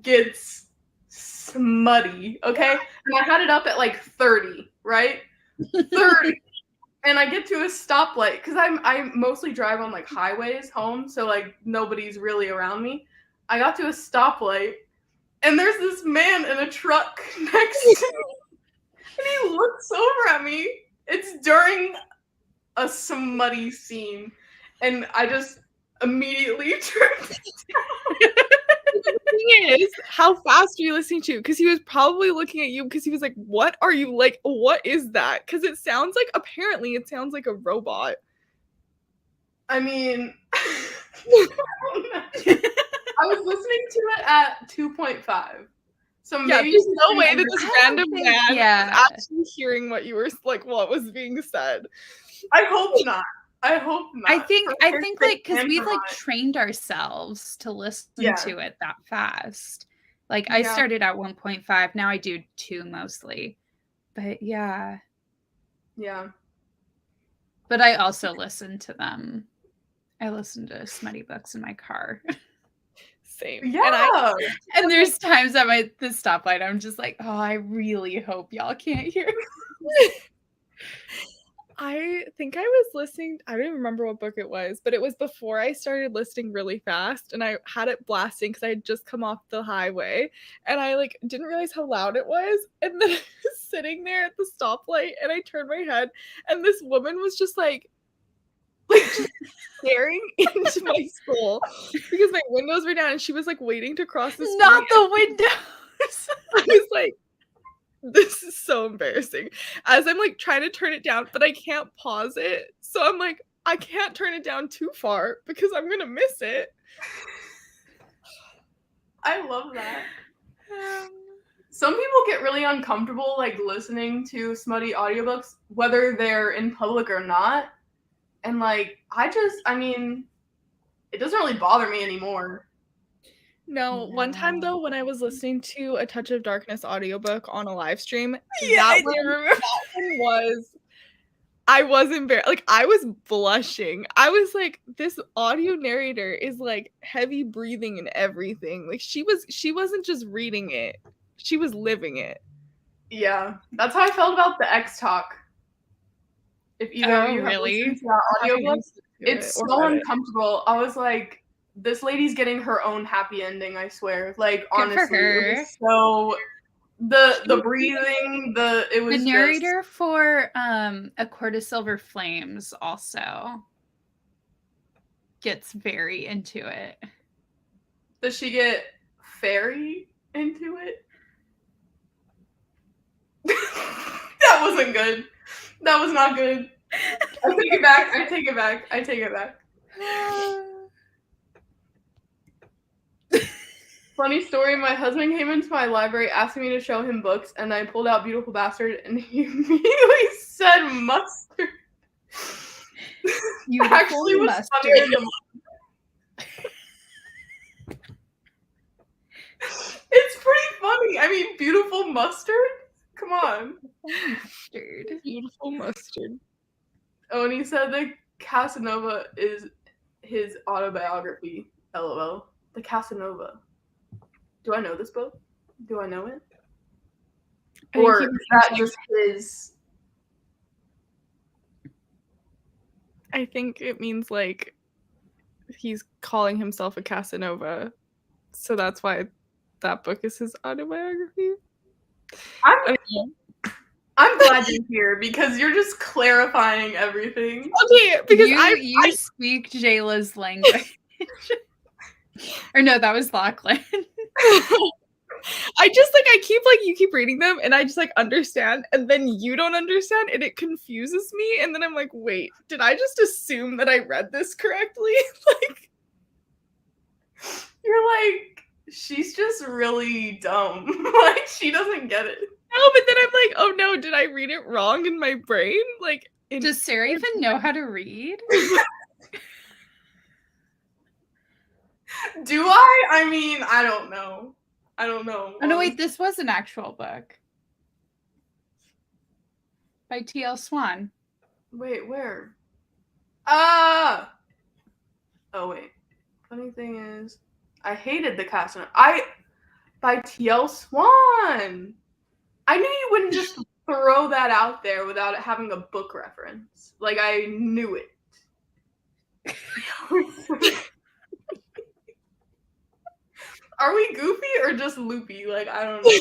gets smutty, okay? And I had it up at like 30, right? 30. And I get to a stoplight because I mostly drive on like highways home, so like nobody's really around me. I got to a stoplight, and there's this man in a truck next to me, and he looks over at me. It's during a smutty scene, and I just immediately turned it down. The thing is, how fast are you listening to? Because he was probably looking at you because he was like, what are you like? What is that? Because it sounds like a robot. I mean, I was listening to it at 2.5. So maybe there's no way that this random man was actually hearing what was being said. I hope not. I think like because we've like trained ourselves to listen to it that fast. Like I started at 1.5, now I do 2 mostly. But yeah. But I also listen to them. I listen to smutty books in my car. Same. Yeah. And there's times at the stoplight, I'm just like, oh, I really hope y'all can't hear. I think I was listening, I don't even remember what book it was, but it was before I started listening really fast, and I had it blasting because I had just come off the highway, and I like didn't realize how loud it was, and then I was sitting there at the stoplight, and I turned my head, and this woman was just like just staring into my soul because my windows were down, and she was like waiting to cross the street. Not the windows. I was like, this is so embarrassing. As I'm like trying to turn it down, but I can't pause it. So I'm like, I can't turn it down too far because I'm going to miss it. I love that. Some people get really uncomfortable like listening to smutty audiobooks, whether they're in public or not. And like, I mean, it doesn't really bother me anymore. No, one time though, when I was listening to a Touch of Darkness audiobook on a live stream, I was embarrassed. Like, I was blushing. I was like, this audio narrator is like heavy breathing and everything. Like, she wasn't just reading it, she was living it. Yeah, that's how I felt about the X Talk. If either of you have listened to that audiobook, it's so uncomfortable. I was like, this lady's getting her own happy ending, I swear. Like, honestly, it was so the breathing, it was the narrator for A Court of Silver Flames also gets very into it. Does she get very into it? That wasn't good. That was not good. I take it back. I take it back. I take it back. Funny story, my husband came into my library asking me to show him books, and I pulled out Beautiful Bastard, and he immediately said mustard. Actually was funnier than the It's pretty funny. I mean, Beautiful Mustard? Come on. Mustard. Beautiful Mustard. Oh, and he said that Casanova is his autobiography. LOL. The Casanova. Do I know this book? Do I know it? Or is that just his? I think it means like he's calling himself a Casanova. So that's why that book is his autobiography. I'm glad you're here because you're just clarifying everything. Okay, because you speak Jayla's language. Or no, that was Lachlan. I just you keep reading them and I just like understand and then you don't understand and it confuses me and then I'm like, wait, did I just assume that I read this correctly? Like, you're like, she's just really dumb. Like, she doesn't get it. No, but then I'm like, oh no, did I read it wrong in my brain? Like, does Sarah even know how to read? Do I? I mean, I don't know. Oh no, wait, this was an actual book. By T.L. Swan. Wait, where? Oh wait. Funny thing is, I hated the cast. By T.L. Swan. I knew you wouldn't just throw that out there without it having a book reference. Like, I knew it. Are we goofy or just loopy? Like, I don't know.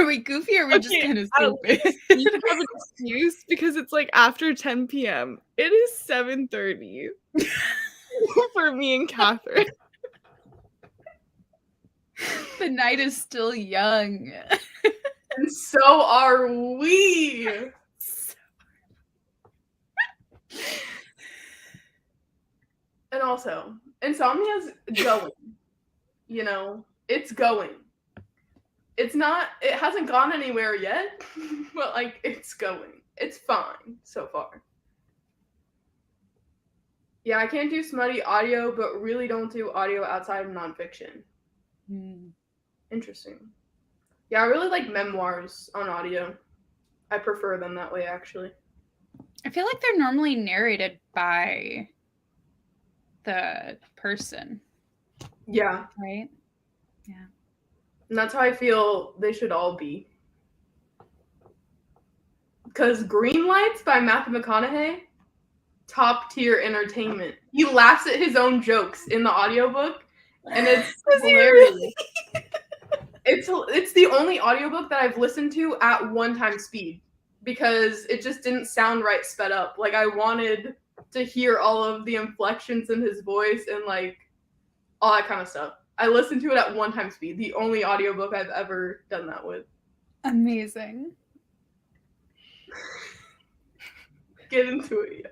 Are we goofy or are we just kind of stupid? You have an excuse because it's like after 10 p.m. It is 7:30 for me and Catherine. The night is still young. And so are we. And also, insomnia's going. You know, it's going. It hasn't gone anywhere yet, but like, it's going. It's fine so far. Yeah, I can't do smutty audio, but really don't do audio outside of nonfiction. Interesting. Yeah, I really like memoirs on audio. I prefer them that way, actually. I feel like they're normally narrated by the person. Yeah. Right? Yeah. And that's how I feel they should all be. Because Green Lights by Matthew McConaughey, top tier entertainment. He laughs at his own jokes in the audiobook, and it's hilarious. It's the only audiobook that I've listened to at one time speed because it just didn't sound right sped up. Like, I wanted to hear all of the inflections in his voice and like all that kind of stuff. I listened to it at one time speed. The only audiobook I've ever done that with. Amazing. Get into it, yeah.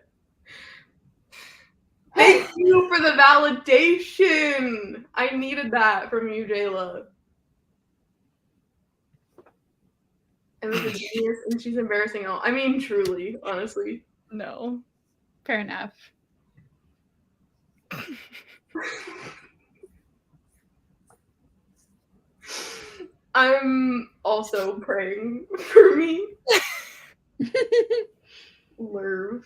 Thank you for the validation. I needed that from you, Jayla. And was a genius, and she's embarrassing all. I mean, truly, honestly. No. Fair enough. I'm also praying for me. Lerv.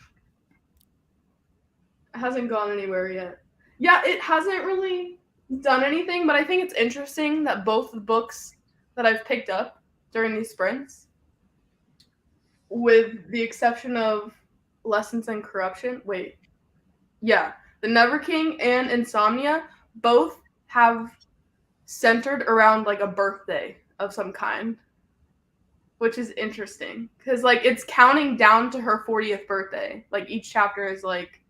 It hasn't gone anywhere yet. Yeah, it hasn't really done anything, but I think it's interesting that both the books that I've picked up during these sprints, with the exception of Lessons in Corruption. Wait. Yeah. The Never King and Insomnia both have centered around like a birthday of some kind, which is interesting because like it's counting down to her 40th birthday. Like each chapter is like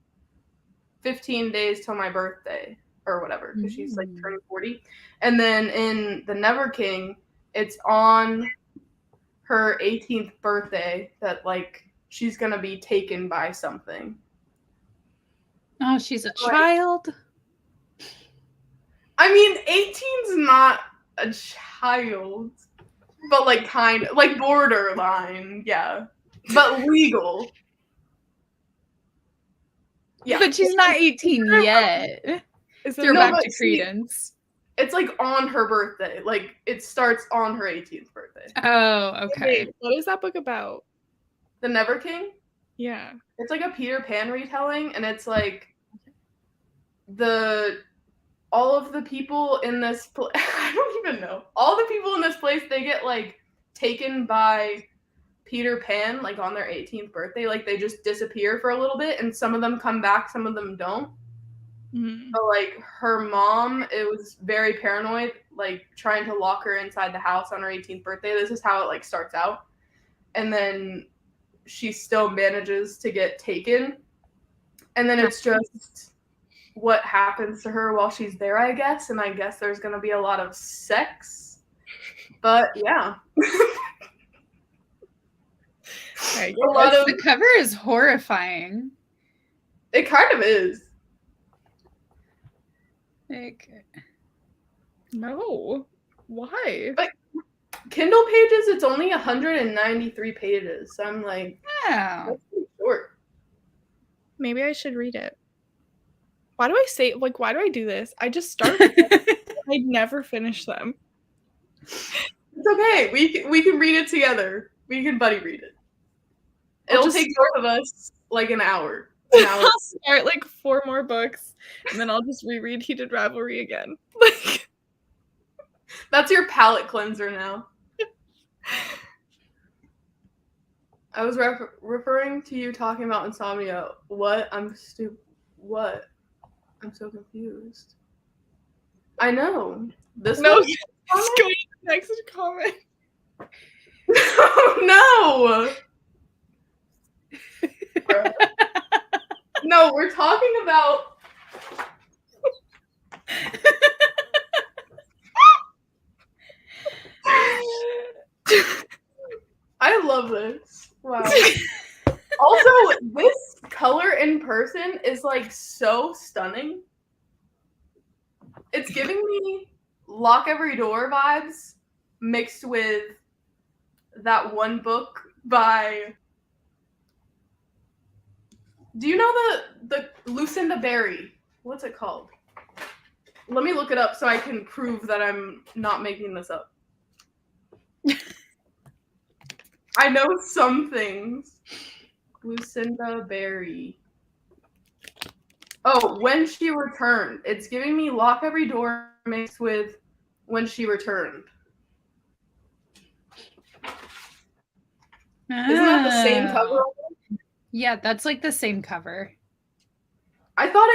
15 days till my birthday or whatever because she's like turning 40. And then in The Never King, it's on her 18th birthday that like she's gonna be taken by something. Oh, she's a child. I mean, 18's not a child, but like kind of like borderline, yeah, but legal. Yeah, but she's not 18 yet. They're back to Credence. It's like on her birthday. Like it starts on her 18th birthday. Oh, okay. Wait, what is that book about? The Never King? Yeah. It's like a Peter Pan retelling, and it's like all of the people in this I don't even know. All the people in this place, they get like taken by Peter Pan like on their 18th birthday. Like they just disappear for a little bit, and some of them come back, some of them don't. Mm-hmm. But like her mom, it was very paranoid, like trying to lock her inside the house on her 18th birthday. This is how it like starts out. And then she still manages to get taken. And then it's just what happens to her while she's there, I guess. And I guess there's going to be a lot of sex. But yeah. The cover is horrifying. It kind of is. Like, no. Why? But Kindle pages, it's only 193 pages. So I'm like, yeah. That's pretty short. Maybe I should read it. Why do I do this? I just start I never finish them. It's okay. We can read it together. We can buddy read it. It'll take both of us like an hour. I'll start like 4 more books, and then I'll just reread Heated Rivalry again. That's your palate cleanser now. I was referring to you talking about Insomnia. What? What? I'm so confused. I know. This no, one? Just go to the next comment. No. No, we're talking about. I love this. Wow. Also, this color in person is like so stunning. It's giving me Lock Every Door vibes mixed with that one book by. Do you know the Lucinda Berry? What's it called? Let me look it up so I can prove that I'm not making this up. I know some things. Lucinda Berry. Oh, When She Returned. It's giving me Lock Every Door mixed with When She Returned. Isn't that the same cover? Yeah, that's like the same cover. I thought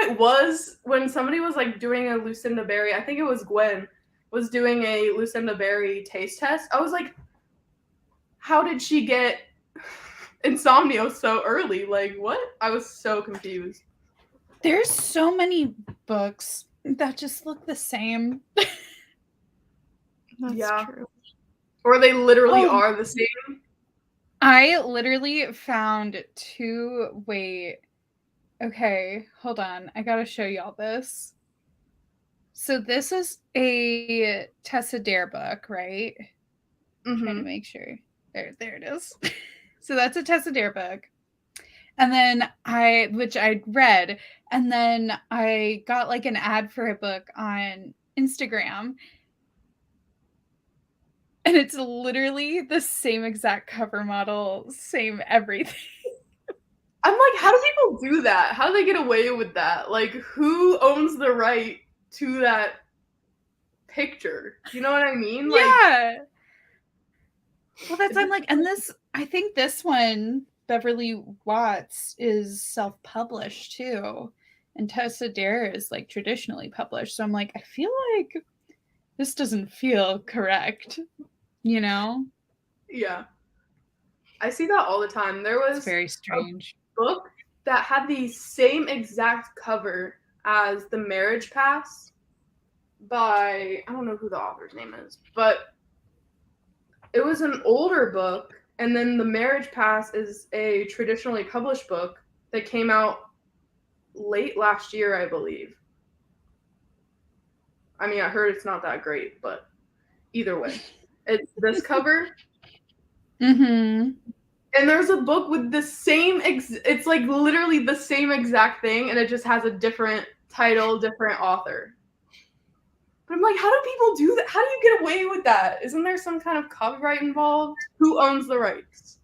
it was when somebody was like doing a Lucinda Berry. I think it was Gwen was doing a Lucinda Berry taste test. I was like, how did she get Insomnia so early? Like, what? I was so confused. There's so many books that just look the same. That's true. Or they literally are the same. I literally found 2. Wait. Okay, hold on. I gotta show y'all this. So this is a Tessa Dare book, right? Mm-hmm. Trying to make sure. There it is. So that's a Tessa Dare book. And then which I read, and then I got like an ad for a book on Instagram. And it's literally the same exact cover model, same everything. I'm like, how do people do that? How do they get away with that? Like, who owns the right to that picture? You know what I mean? Like, yeah. Well, that's I'm like, and this I think this one, Beverly Watts, is self-published too. And Tessa Dare is like traditionally published. So I'm like, I feel like this doesn't feel correct, you know? Yeah. I see that all the time. There It's was very strange. a book that had the same exact cover as The Marriage Pass by, I don't know who the author's name is, but it was an older book, and then The Marriage Pass is a traditionally published book that came out late last year, I believe. I mean, I heard it's not that great, but either way. It's this cover. Mm-hmm. And there's a book with the same, it's like literally the same exact thing, and it just has a different title, different author. But I'm like, how do people do that? How do you get away with that? Isn't there some kind of copyright involved? Who owns the rights?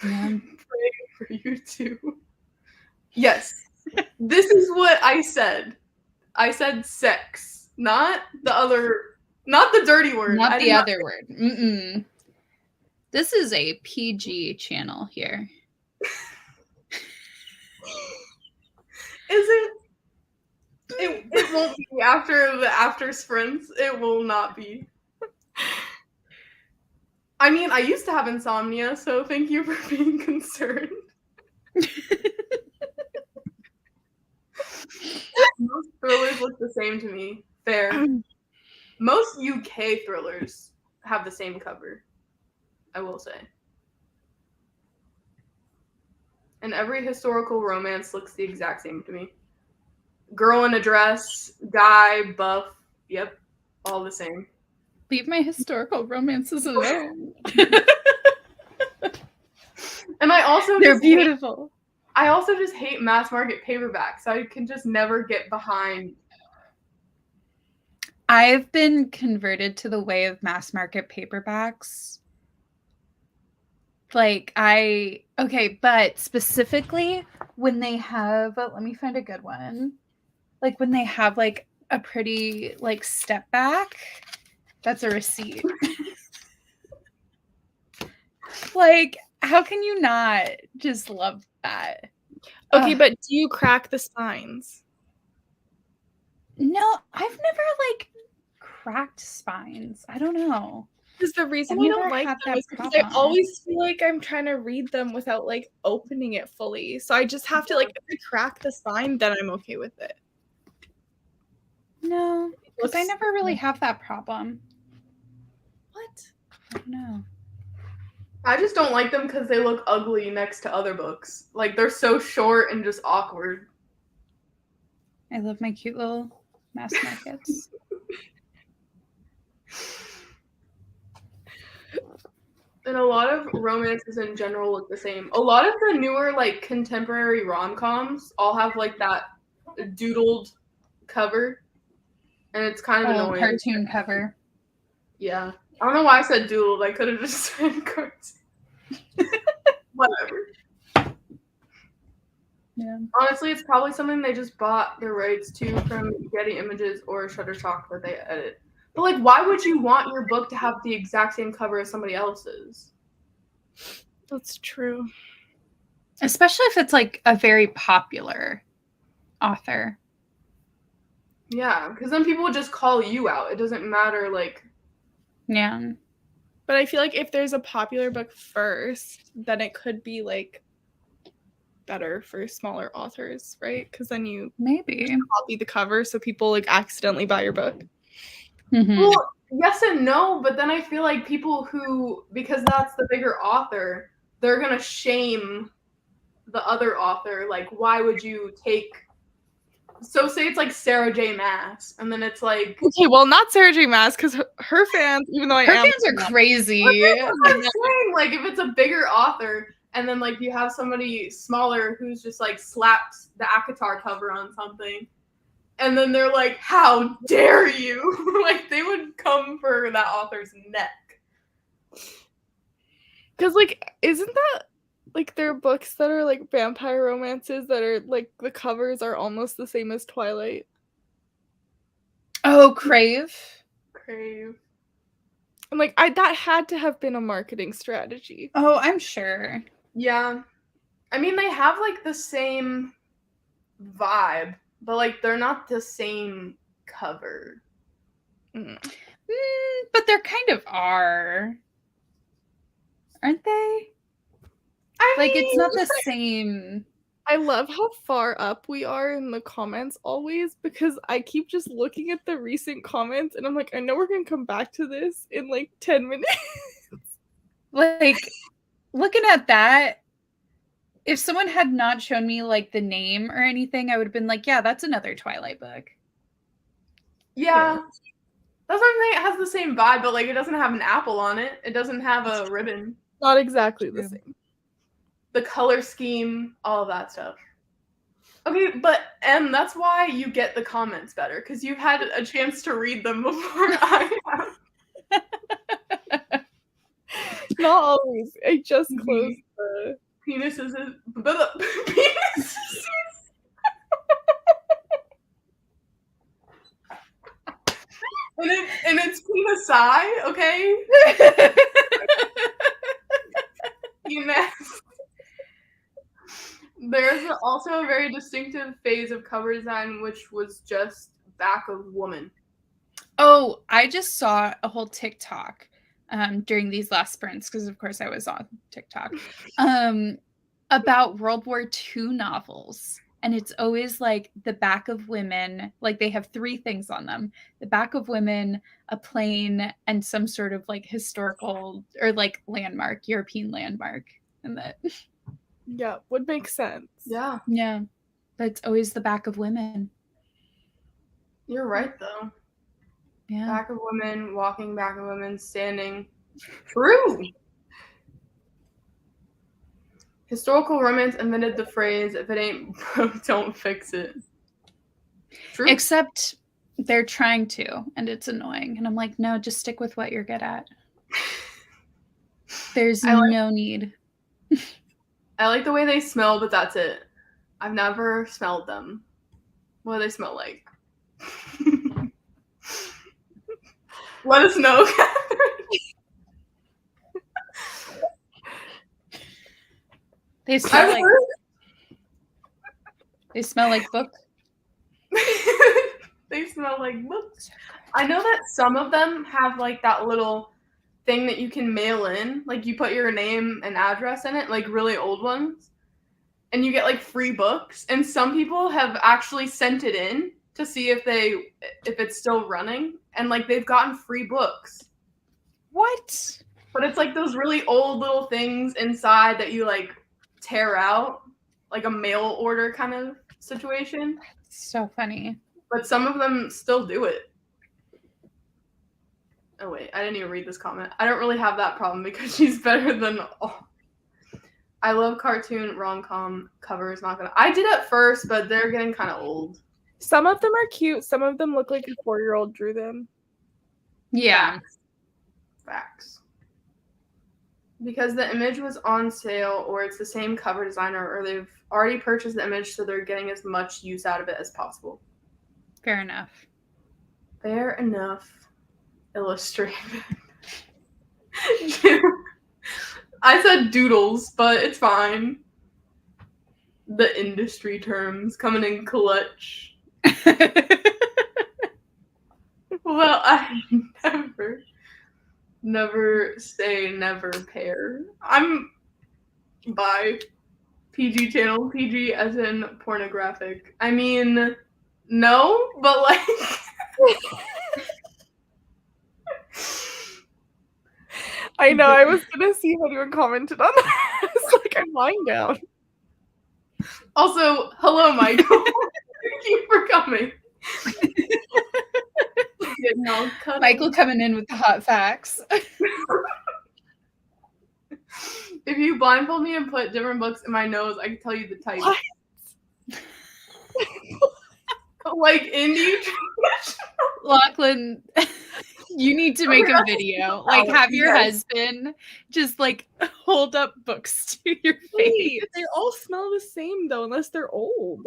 Yeah. Praying for you too. Yes, this is what I said. I said sex, not the dirty word. Not the other word. Mm-mm. This is a PG channel here. Is it? It won't be after sprints. It will not be. I mean, I used to have insomnia, so thank you for being concerned. Most thrillers look the same to me. Fair. Most UK thrillers have the same cover, I will say. And every historical romance looks the exact same to me. Girl in a dress, guy, buff, yep, all the same. Leave my historical romances alone. And I also They're beautiful. I also just hate mass market paperbacks. I can just never get behind. I've been converted to the way of mass market paperbacks. But specifically when they have, let me find a good one. Like when they have like a pretty like step back, that's a receipt. Like, how can you not just love that? Okay, but do you crack the spines? No, I've never like cracked spines. I don't know. Because the reason I've I never don't like had them that is because I problem. always feel like I'm trying to read them without like opening it fully. So I just have to like, if I crack the spine, then I'm okay with it. No, because I never really have that problem. What? I don't know. I just don't like them because they look ugly next to other books. Like, they're so short and just awkward. I love my cute little mass markets. And a lot of romances in general look the same. A lot of the newer, like, contemporary rom-coms all have, like, that doodled cover. And it's kind of annoying. Cartoon cover. Yeah. I don't know why I said doodled. I could have just said cartoon. Whatever. Yeah. Honestly, it's probably something they just bought their rights to from Getty Images or Shutterstock that they edit. But, like, why would you want your book to have the exact same cover as somebody else's? That's true. Especially if it's, like, a very popular author. Yeah, because then people would just call you out. It doesn't matter, like... Yeah. But I feel like if there's a popular book first, then it could be, like, better for smaller authors, right? Because then you maybe copy the cover so people, like, accidentally buy your book. Mm-hmm. Well, yes and no, but then I feel like people who, because that's the bigger author, they're going to shame the other author. Like, why would you take... So say it's like Sarah J. Maas, and then it's like... Okay, well, not Sarah J. Maas, because her fans, even though her fans are crazy. I'm saying, like, if it's a bigger author, and then, like, you have somebody smaller who's just, like, slapped the ACOTAR cover on something, and then they're like, how dare you? Like, they would come for that author's neck. Because, like, isn't that, like, there are books that are, like, vampire romances that are, like, the covers are almost the same as Twilight? Oh, Crave. And like that had to have been a marketing strategy. Oh, I'm sure. Yeah. I mean, they have like the same vibe, but like they're not the same cover. But there kind of are. Aren't they? Like, it's not the same. I love how far up we are in the comments always, because I keep just looking at the recent comments and I'm like, I know we're gonna come back to this in like 10 minutes. Like, looking at that, if someone had not shown me like the name or anything, I would have been like, yeah, that's another Twilight book. Yeah. That's what I'm saying. It has the same vibe, but like it doesn't have an apple on it. It doesn't have a ribbon. Not exactly the same. The color scheme, all of that stuff. Okay, but that's why you get the comments better, because you've had a chance to read them before I have. Not always. I just closed the penises. Penises. and it's penis eye, okay? There's also a very distinctive phase of cover design, which was just back of woman. Oh, I just saw a whole TikTok during these last sprints, because of course I was on TikTok, about World War II novels. And it's always like the back of women, like they have 3 things on them: the back of women, a plane, and some sort of like historical or like landmark, European landmark. And that, yeah, would make sense. Yeah. Yeah. But it's always the back of women. You're right, though. Yeah. Back of women, walking, back of women, standing. True. Historical romance invented the phrase, if it ain't broke, don't fix it. True. Except they're trying to, and it's annoying. And I'm like, no, just stick with what you're good at. There's no need. I like the way they smell, but that's it. I've never smelled them. What do they smell like? Let us know, Catherine. They smell like they smell like books. They smell like books. I know that some of them have like that little thing that you can mail in, like you put your name and address in it, like really old ones, and you get like free books. And some people have actually sent it in to see if it's still running, and like they've gotten free books. What? But it's like those really old little things inside that you like tear out, like a mail order kind of situation. So funny. But some of them still do it. Oh wait, I didn't even read this comment. I don't really have that problem because she's better than all. I love cartoon rom-com covers. I did at first, but they're getting kind of old. Some of them are cute. Some of them look like a 4-year-old drew them. Yeah. Facts. Because the image was on sale, or it's the same cover designer, or they've already purchased the image, so they're getting as much use out of it as possible. Fair enough. Fair enough. Illustrated. I said doodles, but it's fine. The industry terms coming in clutch. Well, I never say never pair. I'm by PG channel, PG as in pornographic. I mean, no, but like... I know, I was gonna see if anyone commented on that. It's like, I'm lying down. Also, hello, Michael. Thank you for coming. Michael coming in with the hot facts. If you blindfold me and put different books in my nose, I can tell you the type. What? Like indie. Lachlan, you need to make a video. Like, have your husband just like hold up books to your face. They all smell the same though, unless they're old.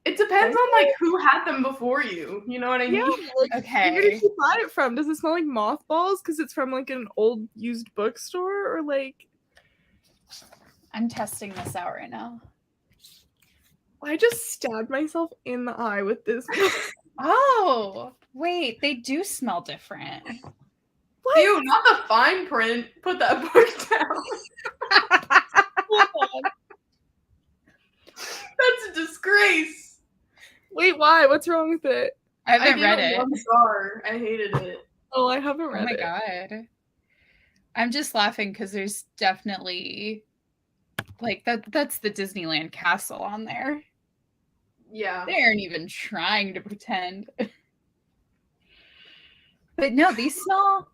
It depends on like who had them before you. You know what I mean? Like, Okay. where did you buy it from? Does it smell like mothballs because it's from like an old used bookstore, or like? I'm testing this out right now. I just stabbed myself in the eye with this. Oh, wait, they do smell different. What? Ew, not the fine print. Put that book down. Hold on. That's a disgrace. Wait, why? What's wrong with it? I haven't gave read it. 1 star. I hated it. Oh, I haven't Oh read my it. god. I'm just laughing because there's definitely like that's the Disneyland castle on there. Yeah. They aren't even trying to pretend. But no, these smell.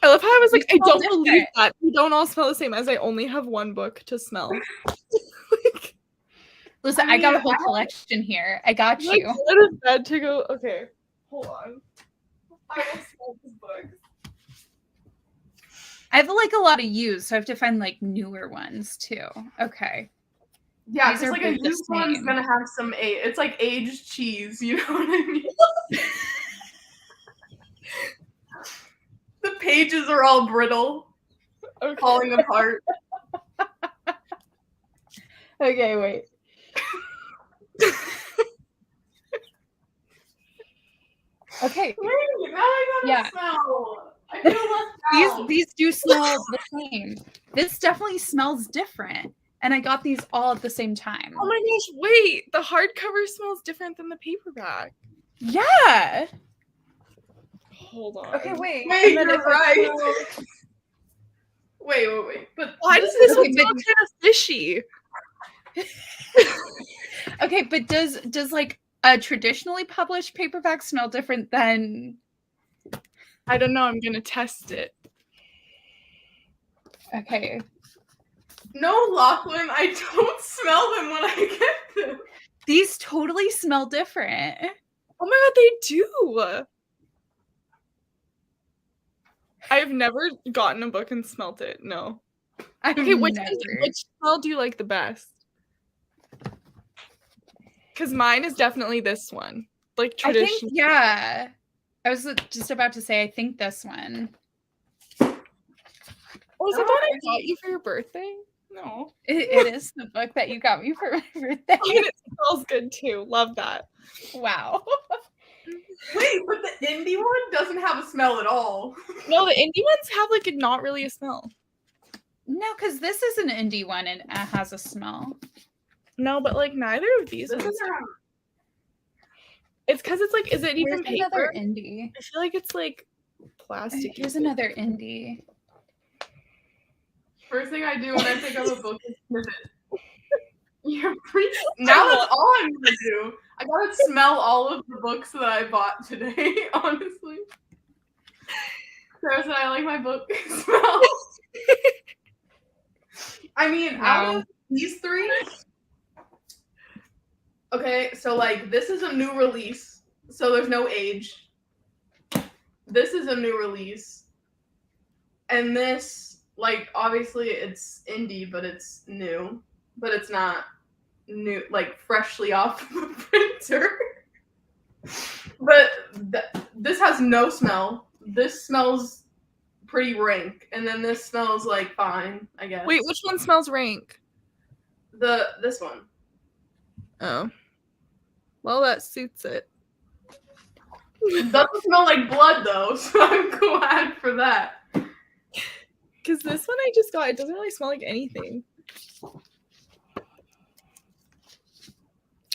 I love how I was like, I They smell don't believe different. that. We don't all smell the same, as I only have one book to smell. Like, Listen, I got a whole collection here. I got like, you. go to bed to go. Okay, hold on. I will smell this book. I have like a lot of used, so I have to find like newer ones too. Okay. Yeah, These because are like a both the used one's same. gonna have some it's like aged cheese, you know what I mean? The pages are all brittle, Okay. falling apart. Okay, wait. Okay. Wait, now I gotta smell. I feel left out. These do smell the same. This definitely smells different. And I got these all at the same time. Oh my gosh, wait. The hardcover smells different than the paperback. Yeah. Hold on. Okay, wait. Wait, And then you're if I right. smell- Wait. But Why does this one smell kind of fishy? Okay, but does like a traditionally published paperback smell different than? I don't know. I'm gonna test it. Okay. No, Lachlan, I don't smell them when I get them. These totally smell different. Oh my god, they do. I've never gotten a book and smelt it. No. Okay, which smell do you like the best? Because mine is definitely this one. Like traditional. Yeah. I was just about to say, I think this one. Oh, is that the one I got you for your birthday? No. It is the book that you got me for my birthday. And it smells good too. Love that. Wow. Wait, but the indie one doesn't have a smell at all. No, the indie ones have like not really a smell. No, because this is an indie one and it has a smell. No, but like neither of these ones. It's because it's like, is it even paper? Another indie. I feel like it's like plastic. Here's another indie. First thing I do when I pick up a book is sniff it. You're now that's all I'm gonna do. I gotta smell all of the books that I bought today, honestly. Sarah said I like my book smell. I mean, out of these three, okay, so like this is a new release, so there's no age. This is a new release. And this, like, obviously it's indie, but it's new. But it's not new, like freshly off the printer. But this has no smell. This smells pretty rank, and then this smells like fine, I guess. Wait, which one smells rank? This one. Oh. Well, that suits it. It doesn't smell like blood though, so I'm glad for that. Because this one I just got, it doesn't really smell like anything.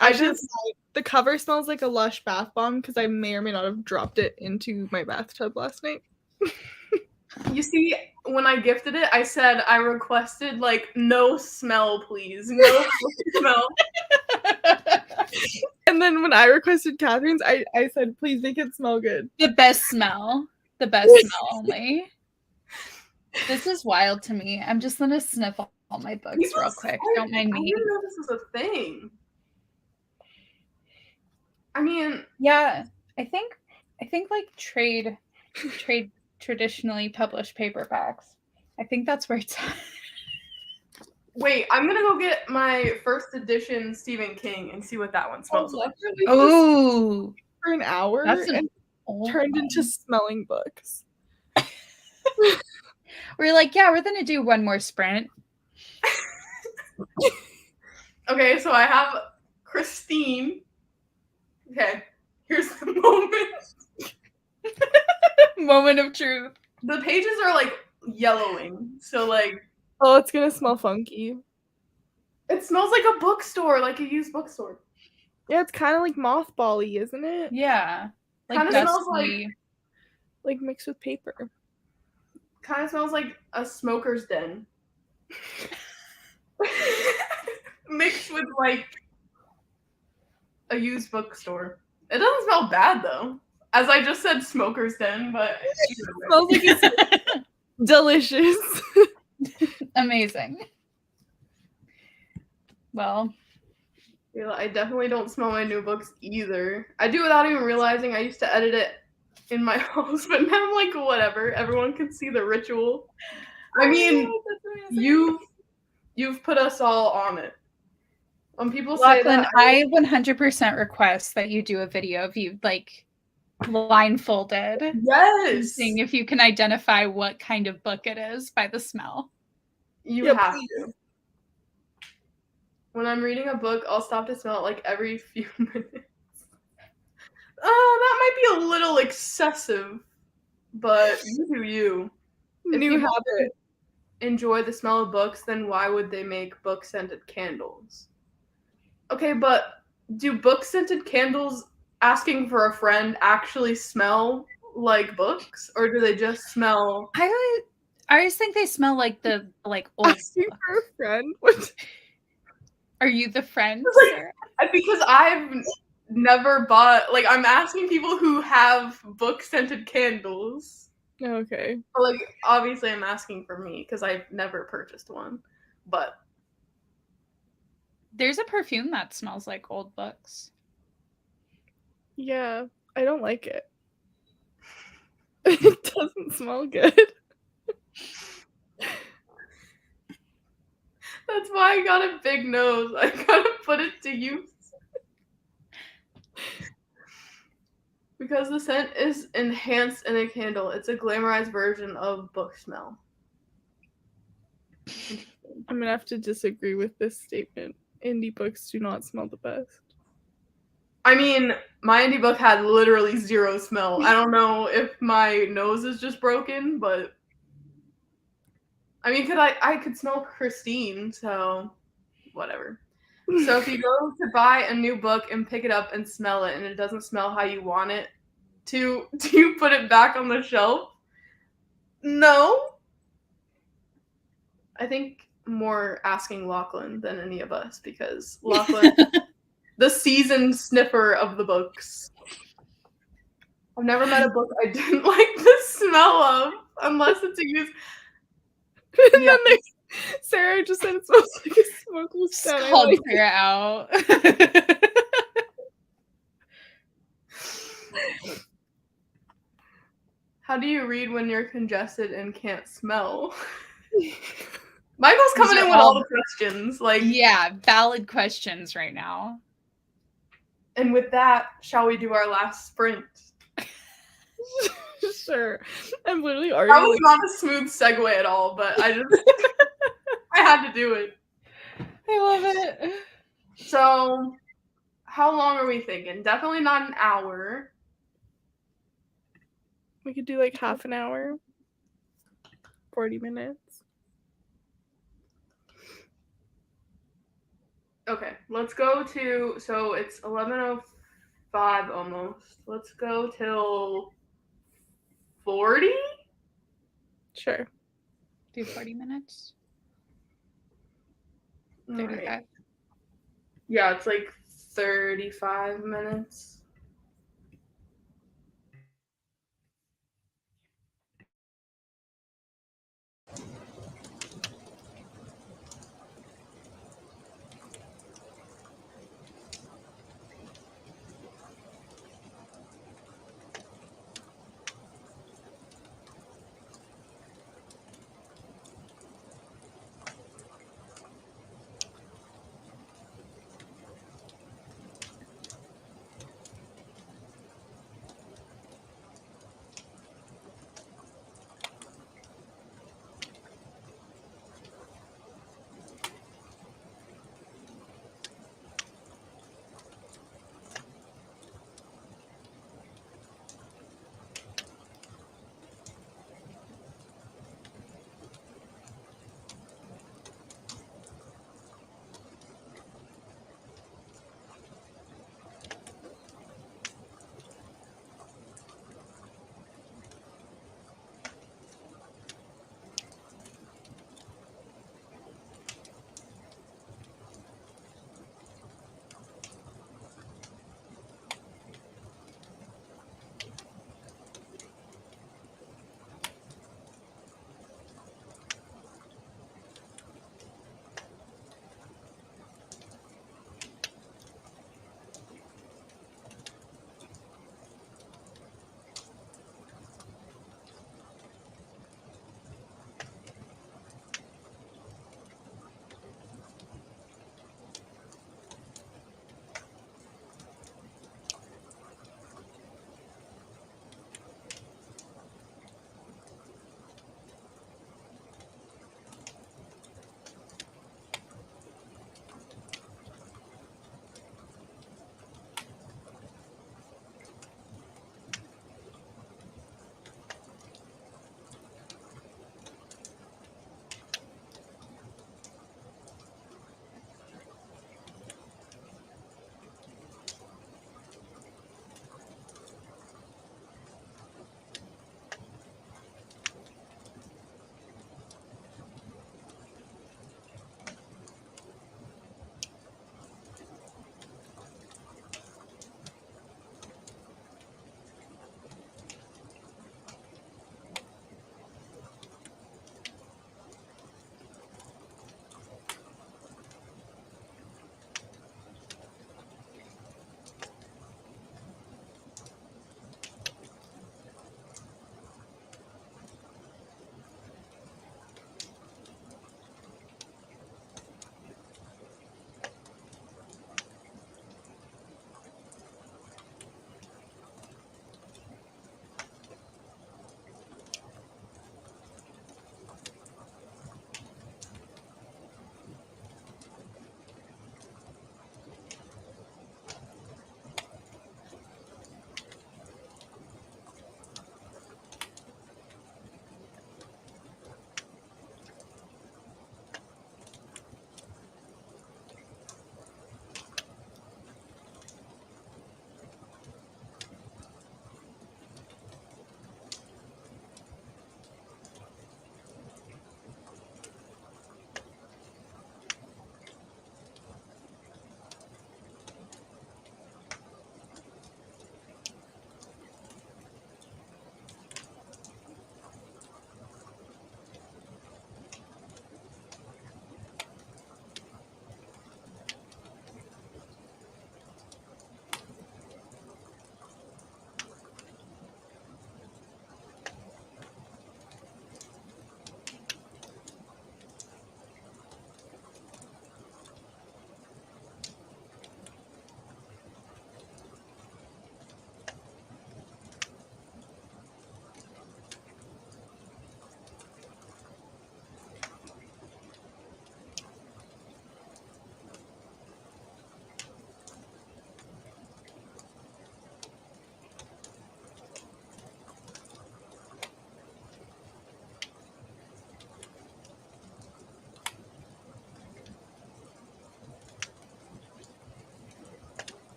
The cover smells like a Lush bath bomb because I may or may not have dropped it into my bathtub last night. You see, when I gifted it, I said I requested like no smell, please, no smell. And then when I requested Catherine's, I said, please make it smell good. The best smell. The best smell only. This is wild to me. I'm just gonna sniff all my books real quick. Don't mind me. I didn't know this was a thing. I mean, yeah, I think like trade traditionally published paperbacks. I think that's where it's at. Wait, I'm gonna go get my first edition Stephen King and see what that one smells like. Oh, for an hour that's and turned into smelling books. We're like, yeah, we're gonna do one more sprint. Okay, so I have Christine. Okay, here's the moment. Moment of truth. The pages are like yellowing, so like Oh, it's gonna smell funky. it smells like a bookstore, like a used bookstore. Yeah, it's kind of like mothball-y, isn't it? Yeah, like Kind of smells like mixed with paper. Kind of smells like a smoker's den. Mixed with like a used bookstore. It doesn't smell bad though. As I just said, smoker's den, but it smells like it's delicious. Amazing. Well, yeah, I definitely don't smell my new books either. I do without even realizing. I used to edit it in my house, but now I'm like, whatever. Everyone can see the ritual. I mean, you've put us all on it. When people say that, I 100% request that you do a video of you like blindfolded. Yes. Seeing if you can identify what kind of book it is by the smell. You have to. When I'm reading a book, I'll stop to smell it like every few minutes. That might be a little excessive, but you do you. If New people habit. enjoy the smell of books, then why would they make book-scented candles? Okay, but do book-scented candles asking for a friend actually smell like books, or do they just smell? I always think they smell like the old. Asking for a friend. What? Are you the friend, Sarah? Because I've never bought. Like, I'm asking people who have book-scented candles. Okay. But, like, obviously, I'm asking for me because I've never purchased one. But there's a perfume that smells like old books. Yeah, I don't like it. It doesn't smell good. That's why I got a big nose. I gotta put it to use. Because the scent is enhanced in a candle. It's a glamorized version of book smell. I'm gonna have to disagree with this statement. Indie books do not smell the best. I mean, my indie book had literally zero smell. I don't know if my nose is just broken, but I mean, I could smell Christine, so whatever. So if you go to buy a new book and pick it up and smell it and it doesn't smell how you want it to, do you put it back on the shelf? No. I think more asking Lachlan than any of us because Lachlan the seasoned sniffer of the books. I've never met a book I didn't like the smell of unless it's a used. And then Sarah just said it smells like a smokeless den. I called Sarah out. How do you read when you're congested and can't smell? Michael's coming in with all the questions. Like, yeah, valid questions right now. And with that, shall we do our last sprint? Sure. I'm literally already. That was not a smooth segue at all, but I had to do it. I love it. So, how long are we thinking? Definitely not an hour. We could do like half an hour. 40 minutes. Okay, let's go to, so it's 11:05 almost. Let's go till 40? Sure. Do 40 minutes? 35. Right. Yeah, it's like 35 minutes.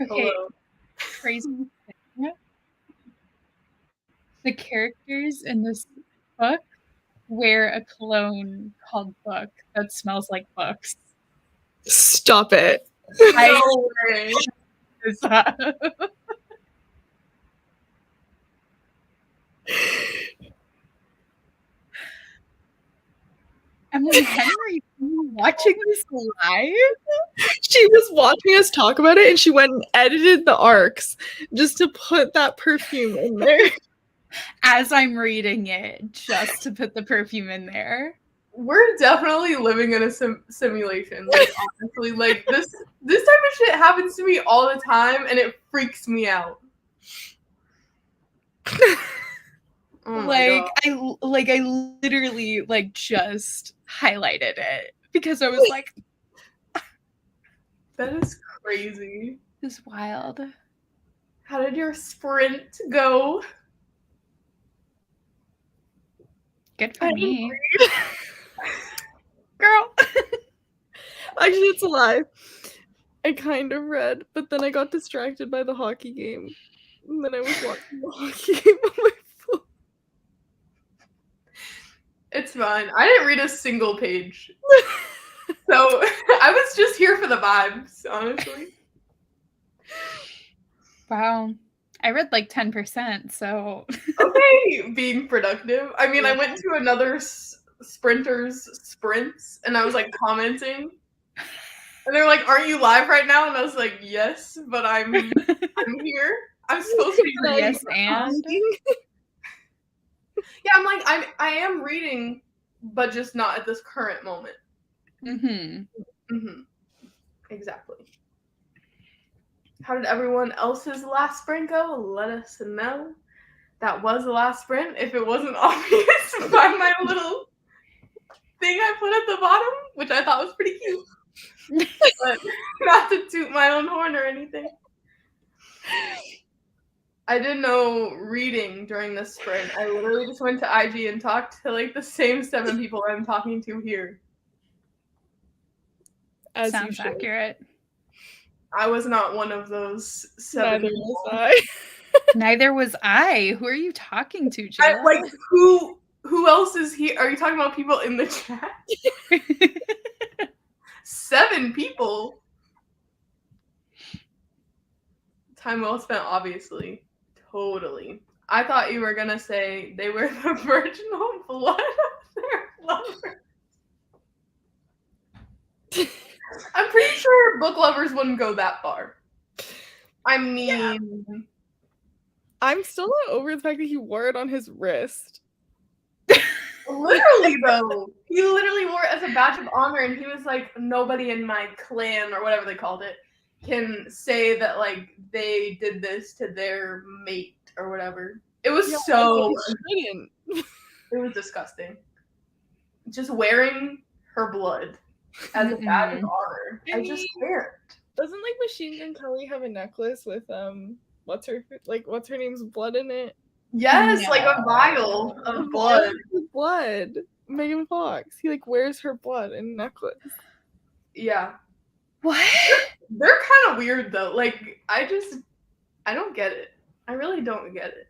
Okay, Hello. crazy thing. The characters in this book wear a cologne called Book that smells like books. Stop it. No way. Emily Henry, are you watching this live? She was watching us talk about it and she went and edited the arcs just to put that perfume in there. As I'm reading it, just to put the perfume in there. We're definitely living in a simulation. Like honestly, like this type of shit happens to me all the time, and it freaks me out. Oh my God. I literally like just highlighted it because I was like, That is crazy. this is wild. How did your sprint go? Good for me. Girl. Actually, it's a lie. I kind of read, but then I got distracted by the hockey game. And then I was watching the hockey game on my phone. It's fine. I didn't read a single page. So I was just here for the vibes, honestly. Wow. I read like 10%, so. Okay, being productive. I mean, I went to another sprinter's sprints, and I was like commenting. And they're like, "Aren't you live right now?" And I was like, "Yes, but I'm here. I'm supposed to be reading." Yes, and yeah, I'm like, I am reading, but just not at this current moment. Exactly. How did everyone else's last sprint go? Let us know. That was the last sprint. If it wasn't obvious by my little thing I put at the bottom, which I thought was pretty cute. But not to toot my own horn or anything. I didn't know reading during this sprint. I literally just went to IG and talked to like the same 7 people I'm talking to here. As sounds accurate. I was not one of those 7 Neither people. was I. Neither was I. Who are you talking to, Jill? Like who else is here? Are you talking about people in the chat? 7 people. Time well spent, obviously. Totally. I thought you were gonna say they were the virginal blood of their lovers. I'm pretty sure book lovers wouldn't go that far. I mean, I'm still not over the fact that he wore it on his wrist. literally though, he literally wore it as a badge of honor, and he was like, nobody in my clan or whatever they called it can say that like they did this to their mate or whatever. It was it was disgusting. Just wearing her blood as a badge of honor. I just can't. Doesn't like Machine Gun Kelly have a necklace with what's her name's blood in it? Yes, like a vial of blood. Blood. Megan Fox. He like wears her blood in a necklace. Yeah. What? They're kind of weird though. Like I don't get it. I really don't get it.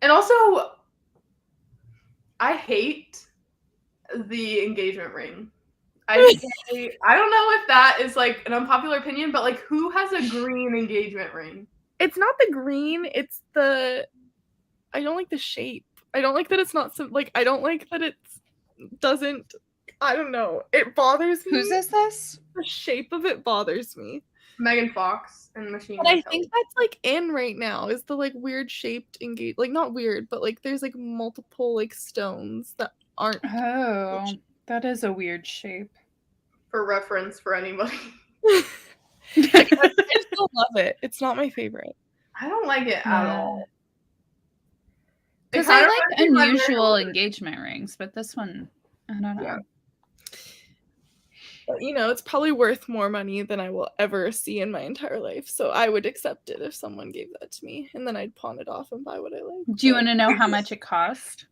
And also, I hate the engagement ring. I don't know if that is like an unpopular opinion, but like who has a green engagement ring? It's not the green, it's the I don't like the shape. I don't like that it's not I don't like that doesn't I don't know. It bothers me. Whose is this? The shape of it bothers me. Megan Fox and Machine Gun Kelly. I Kelly. think that's like in right now is the like weird shaped like not weird, but like there's like multiple like stones that aren't. Oh, that is a weird shape. For reference for anybody. I still love it. It's not my favorite. I don't like it at all. Because I like unusual engagement rings, but this one, I don't know. Yeah. But it's probably worth more money than I will ever see in my entire life. So I would accept it if someone gave that to me, and then I'd pawn it off and buy what I like. Do you want to know how much it cost?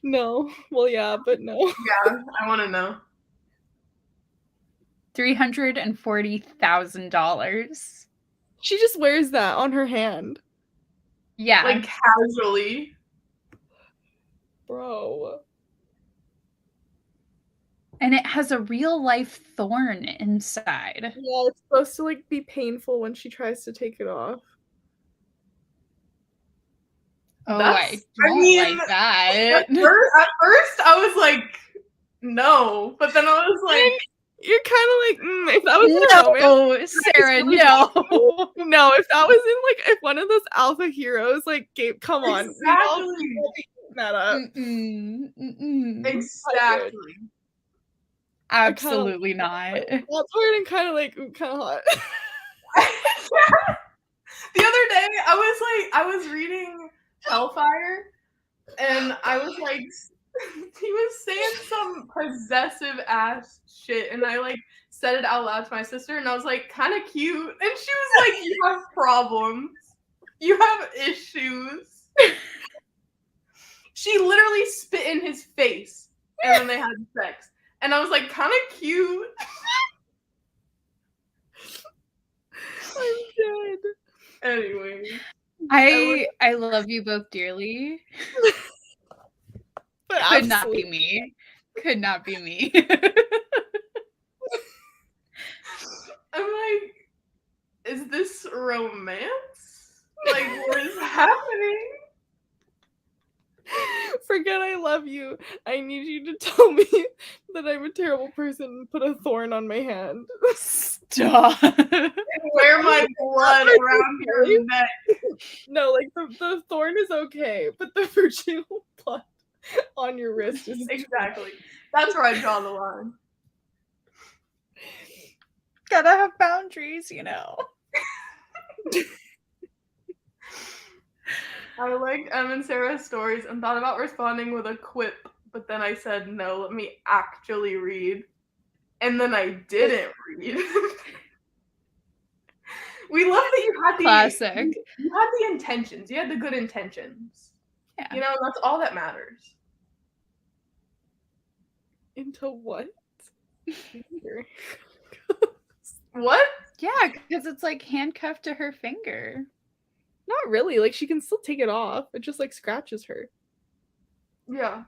No. Well, yeah, but no. Yeah, I want to know. $340,000. She just wears that on her hand. Yeah. Like casually. Bro. And it has a real life thorn inside. Yeah, it's supposed to like be painful when she tries to take it off. Oh, That's, I don't mean, like that. At first, I was like, no. But then I was like, you're kind of like, if that was in a romance. No, Sarah, no. No, if that was in like if one of those alpha heroes like gave, come on, exactly. that up. Exactly. Absolutely not. That's hard and kind of like kind of hot. The other day, I was reading Hellfire, and I was like, he was saying some possessive ass shit, and I like said it out loud to my sister, and I was like, kind of cute, and she was like, you have problems, you have issues. She literally spit in his face, and then they had sex, and I was like, kind of cute. I'm dead. Anyway, I love you both dearly. But Could not be me. Could not be me. I'm like, is this romance? Like, what is happening? Forget I love you. I need you to tell me that I'm a terrible person and put a thorn on my hand. Stop. Wear my blood around your neck. No, like the thorn is okay, but the virginal blood on your wrist is Exactly. That's where I draw the line. Gotta have boundaries, you know. I liked Em and Sarah's stories and thought about responding with a quip, but then I said, no, let me actually read. And then I didn't read. We love that you had the classic. You had the intentions. You had the good intentions. Yeah. You know, that's all that matters. Into what? What? Yeah, because it's like handcuffed to her finger. Not really. Like she can still take it off. It just like scratches her. Yeah.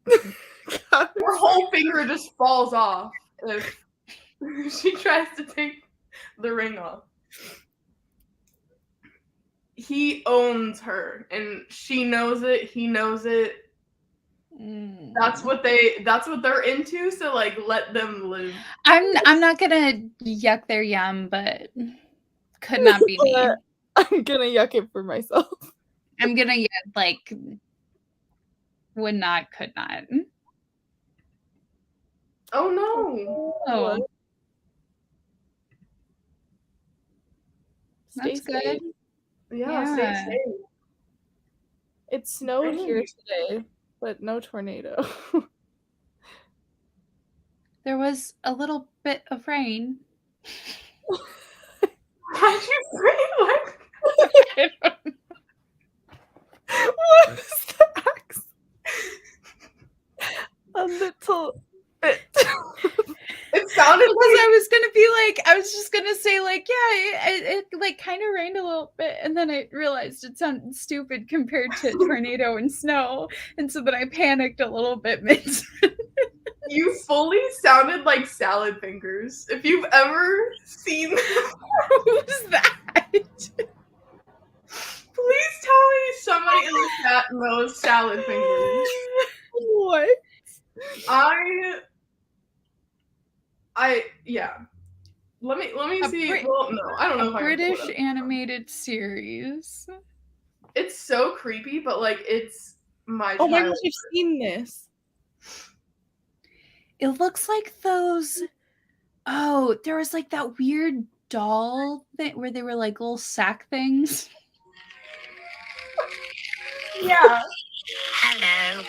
Her whole finger just falls off if she tries to take the ring off. He owns her, and she knows it. He knows it. That's what they're into. So like, let them live. I'm not gonna yuck their yum, but could not be me. I'm gonna yuck it for myself. I'm gonna like would not, could not. Oh no! Oh, Stay that's good. safe. Yeah, stay safe. It snowed here today, but no tornado. There was a little bit of rain. How'd you say what? What was the accent? A little bit. It sounded Because I was just gonna say like, yeah, it like kind of rained a little bit, and then I realized it sounded stupid compared to tornado and snow, and so then I panicked a little bit. You fully sounded like Salad Fingers. If you've ever seen Who's that? Please tell me somebody in the chat knows Salad Fingers. What? Yeah. Let me see. Brit- Well, no, I don't know if I can pull British it up. animated series. It's so creepy, but like it's my Oh my childhood. gosh, I've seen this. It looks like those. Oh, there was like that weird doll thing where they were like little sack things. Yeah. Hello.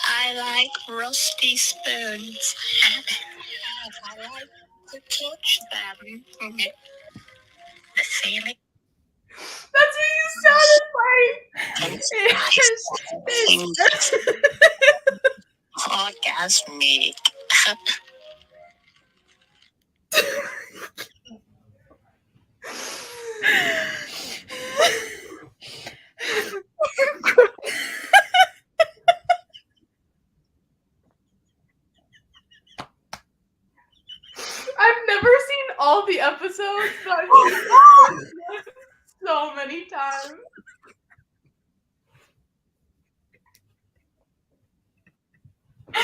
I like rusty spoons. I like to touch them. The feeling. That's what you sounded Orgasmic. the episodes, but I've seen it so many times. Why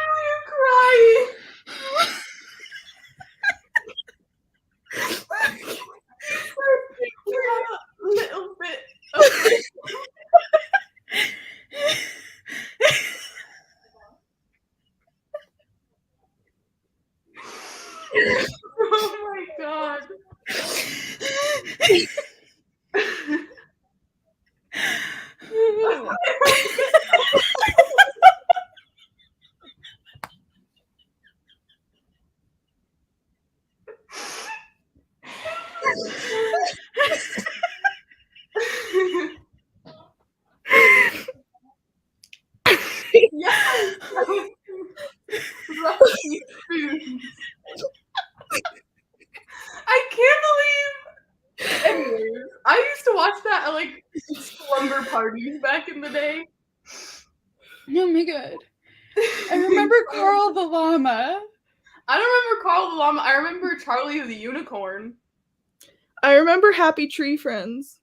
are you crying? You had a little bit of oh my god. Yes. Rusty spoons. I can't believe. Anyways, I used to watch that at like slumber parties back in the day. Oh my god. I remember Carl the llama. I don't remember Carl the llama. I remember Charlie the unicorn. I remember Happy Tree Friends.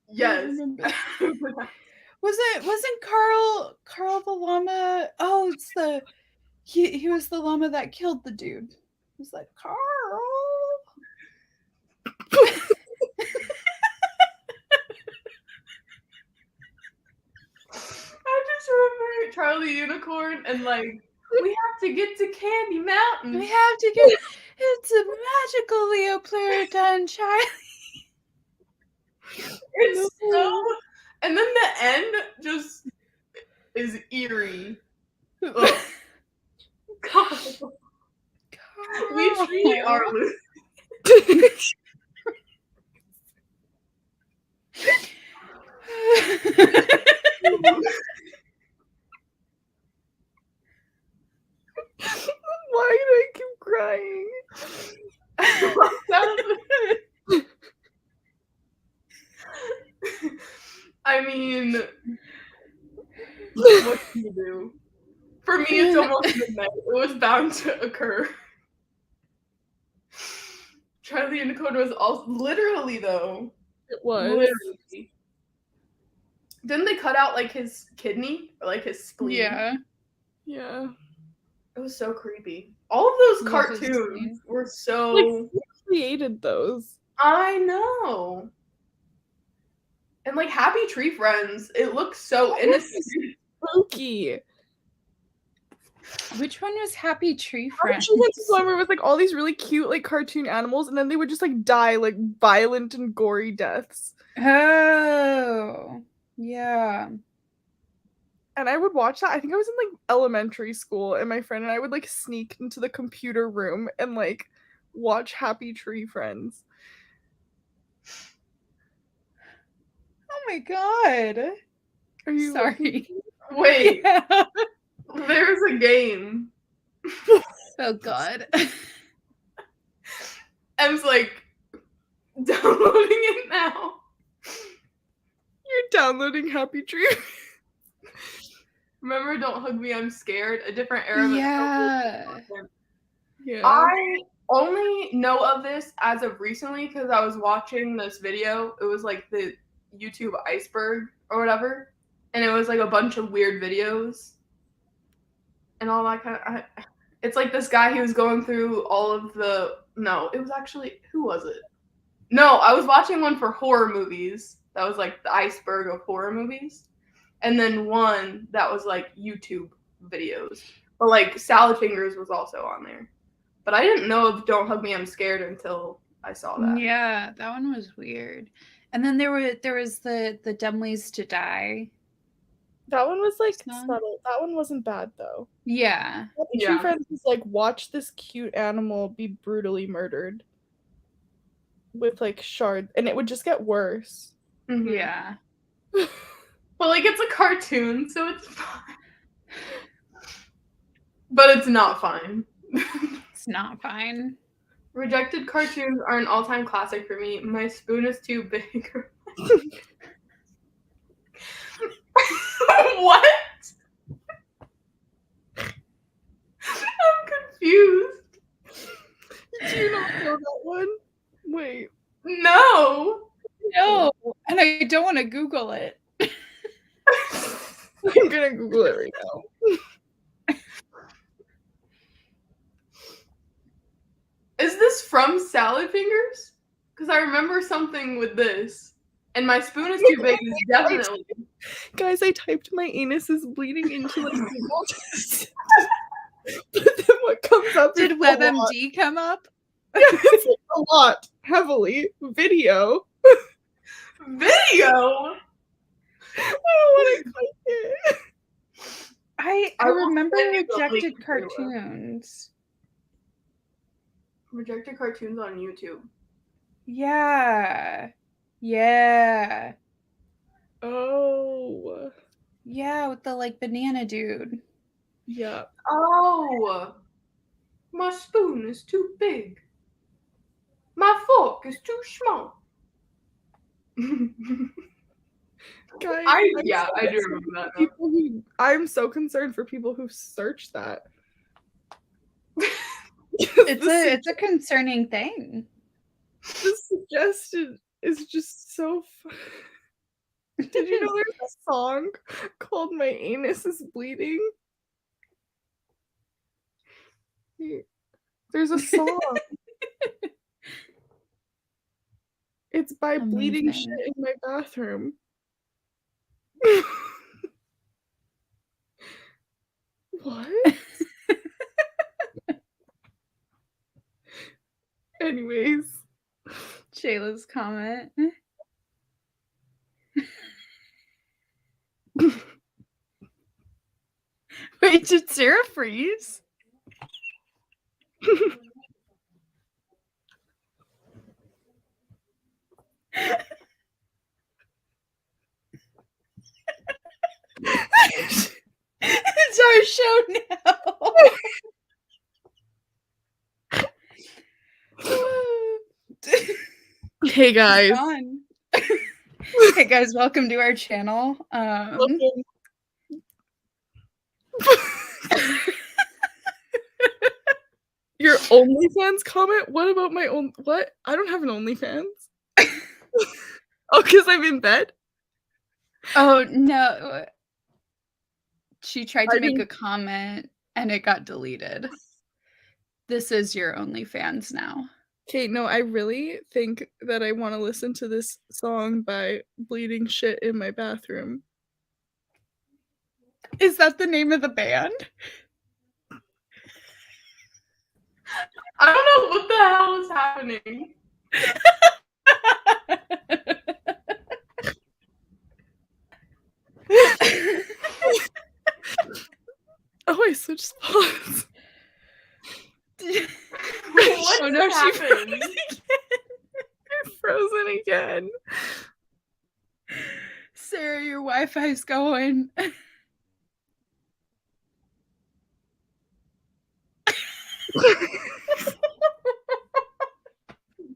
Yes. Wasn't Carl the llama? Oh, it's he was the llama that killed the dude. It was like Carl. I just remember Charlie Unicorn and like we have to get to Candy Mountain. We have to get it's a magical Leo player done, Charlie. It's so and then the end just is eerie. Ugh. God. We truly are losing. Why do I keep crying? I mean, what can you do? For me, it's almost midnight. It was bound to occur. Charlie Unicorn was also literally though. It was. Literally. Didn't they cut out like his kidney or like his spleen? Yeah. Yeah. It was so creepy. All of those cartoons were so. Like, who created those? I know. And like Happy Tree Friends, it looks so innocent. Spooky. Which one was Happy Tree Friends? Happy Tree Friends was one where it was like all these really cute like cartoon animals, and then they would just like die like violent and gory deaths. Oh, yeah. And I would watch that. I think I was in like elementary school, and my friend and I would like sneak into the computer room and like watch Happy Tree Friends. Oh my god. Are you sorry? Wait, there's a game. Oh god. Em's like downloading it now. You're downloading Happy Tree. Remember Don't Hug Me, I'm Scared? A different era. Yeah. Yeah. I only know of this as of recently because I was watching this video. It was like the YouTube iceberg or whatever. And it was like a bunch of weird videos. And all that kind of... It's like this guy, he was going through all of the... No, it was actually... Who was it? No, I was watching one for horror movies. That was like the iceberg of horror movies. And then one that was like YouTube videos. But like Salad Fingers was also on there. But I didn't know of Don't Hug Me, I'm Scared until I saw that. Yeah, that one was weird. And then there was the Dumb Ways to Die. That one was like subtle. That one wasn't bad though. Yeah. Happy Tree Friends was like, watch this cute animal be brutally murdered with like shards, and it would just get worse. Mm-hmm. Yeah. But like it's a cartoon, so it's fine. But it's not fine. It's not fine. Rejected cartoons are an all-time classic for me. My spoon is too big. What? I'm confused. Do you know And I don't want to Google it. I'm gonna Google it right now. Is this from Salad Fingers? Because I remember something with this. And my spoon is too big is definitely. Guys, I typed my anus is bleeding into like Google. But then what comes up Did is a lot. WebMD come up? Yeah, it's like a lot. Heavily. Video. Video? I don't want to click it. I I will remember send you the link rejected to it. cartoons. Rejected cartoons on YouTube. Yeah. Yeah. Oh. Yeah, with the like banana dude. Yeah. Oh. My spoon is too big. My fork is too small. Guys, I I'm do so remember that. now. people who, I'm so concerned for people who search that. It's a concerning thing. The suggestion is just so fun. Did you know there's a song called My Anus is Bleeding? There's a song. It's by Bleeding Amazing. Shit in My Bathroom. What? Anyways. Shayla's comment. Wait, did Sarah freeze? It's our show now. Hey guys. Hey guys, welcome to our channel. Your OnlyFans comment? What about my own? What? I don't have an OnlyFans. Oh, because I'm in bed? Oh no. She tried to I make mean- a comment and it got deleted. This is your OnlyFans now. Okay, no, I really think that I want to listen to this song by Bleeding Shit in My Bathroom. Is that the name of the band? I don't know what the hell is happening. Oh, I switched spots. What Oh no, she happened? You're frozen again. Sarah, your Wi-Fi's going.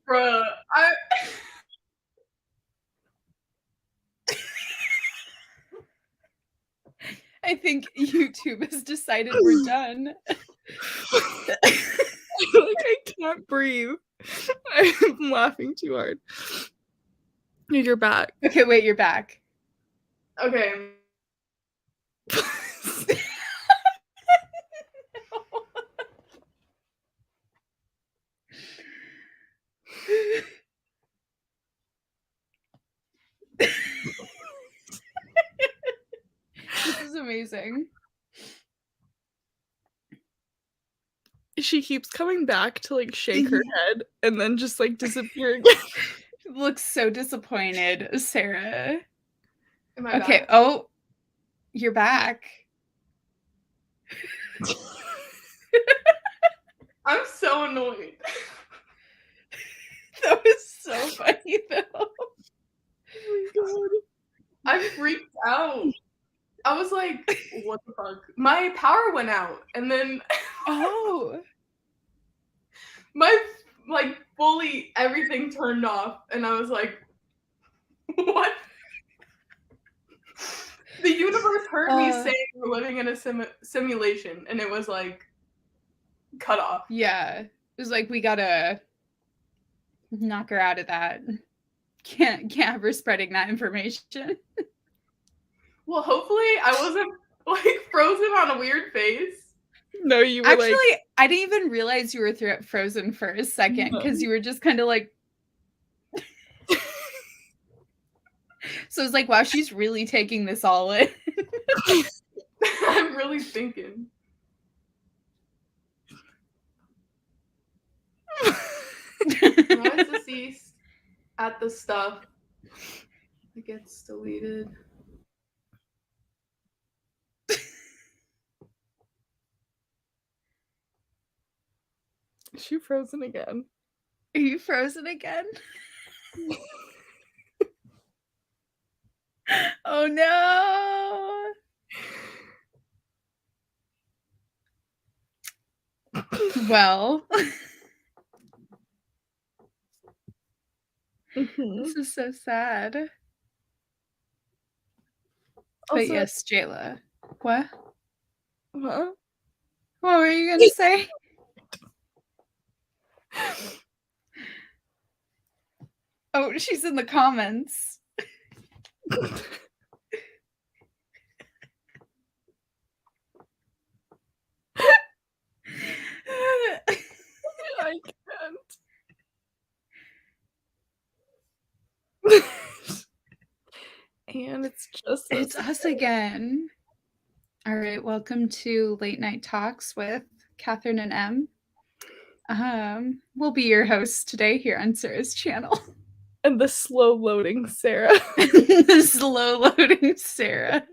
Bruh, I think YouTube has decided we're done. I can't breathe. I'm laughing too hard. You're back. Okay, wait, you're back. Okay. This is amazing. She keeps coming back to like shake her head and then just like disappear again. Looks so disappointed, Sarah. Am I Okay, back? oh, you're back. I'm so annoyed. That was so funny though. Oh my god. I freaked out. I was like, what the fuck? My power went out, and then Oh. my like fully everything turned off, and I was like, what? The universe heard me saying we're living in a simulation, and it was like cut off. Yeah. It was like we gotta knock her out of that. can't have her spreading that information. Well, hopefully I wasn't like frozen on a weird face. No, you were Actually, like, I didn't even realize you were frozen for a second because you were just kind of like. So it's like, wow, she's really taking this all in. I'm really thinking. I'm always deceased at the stuff that gets deleted. is she frozen again? Are you frozen again? Oh no. Well, this is so sad. But Also- yes, Jayla. What? Huh? What were you gonna say? Oh, she's in the comments. I can't. And it's just It's us again. All right, welcome to Late Night Talks with Catherine and M. We'll be your hosts today here on Sarah's channel. And the slow loading Sarah. The slow loading Sarah.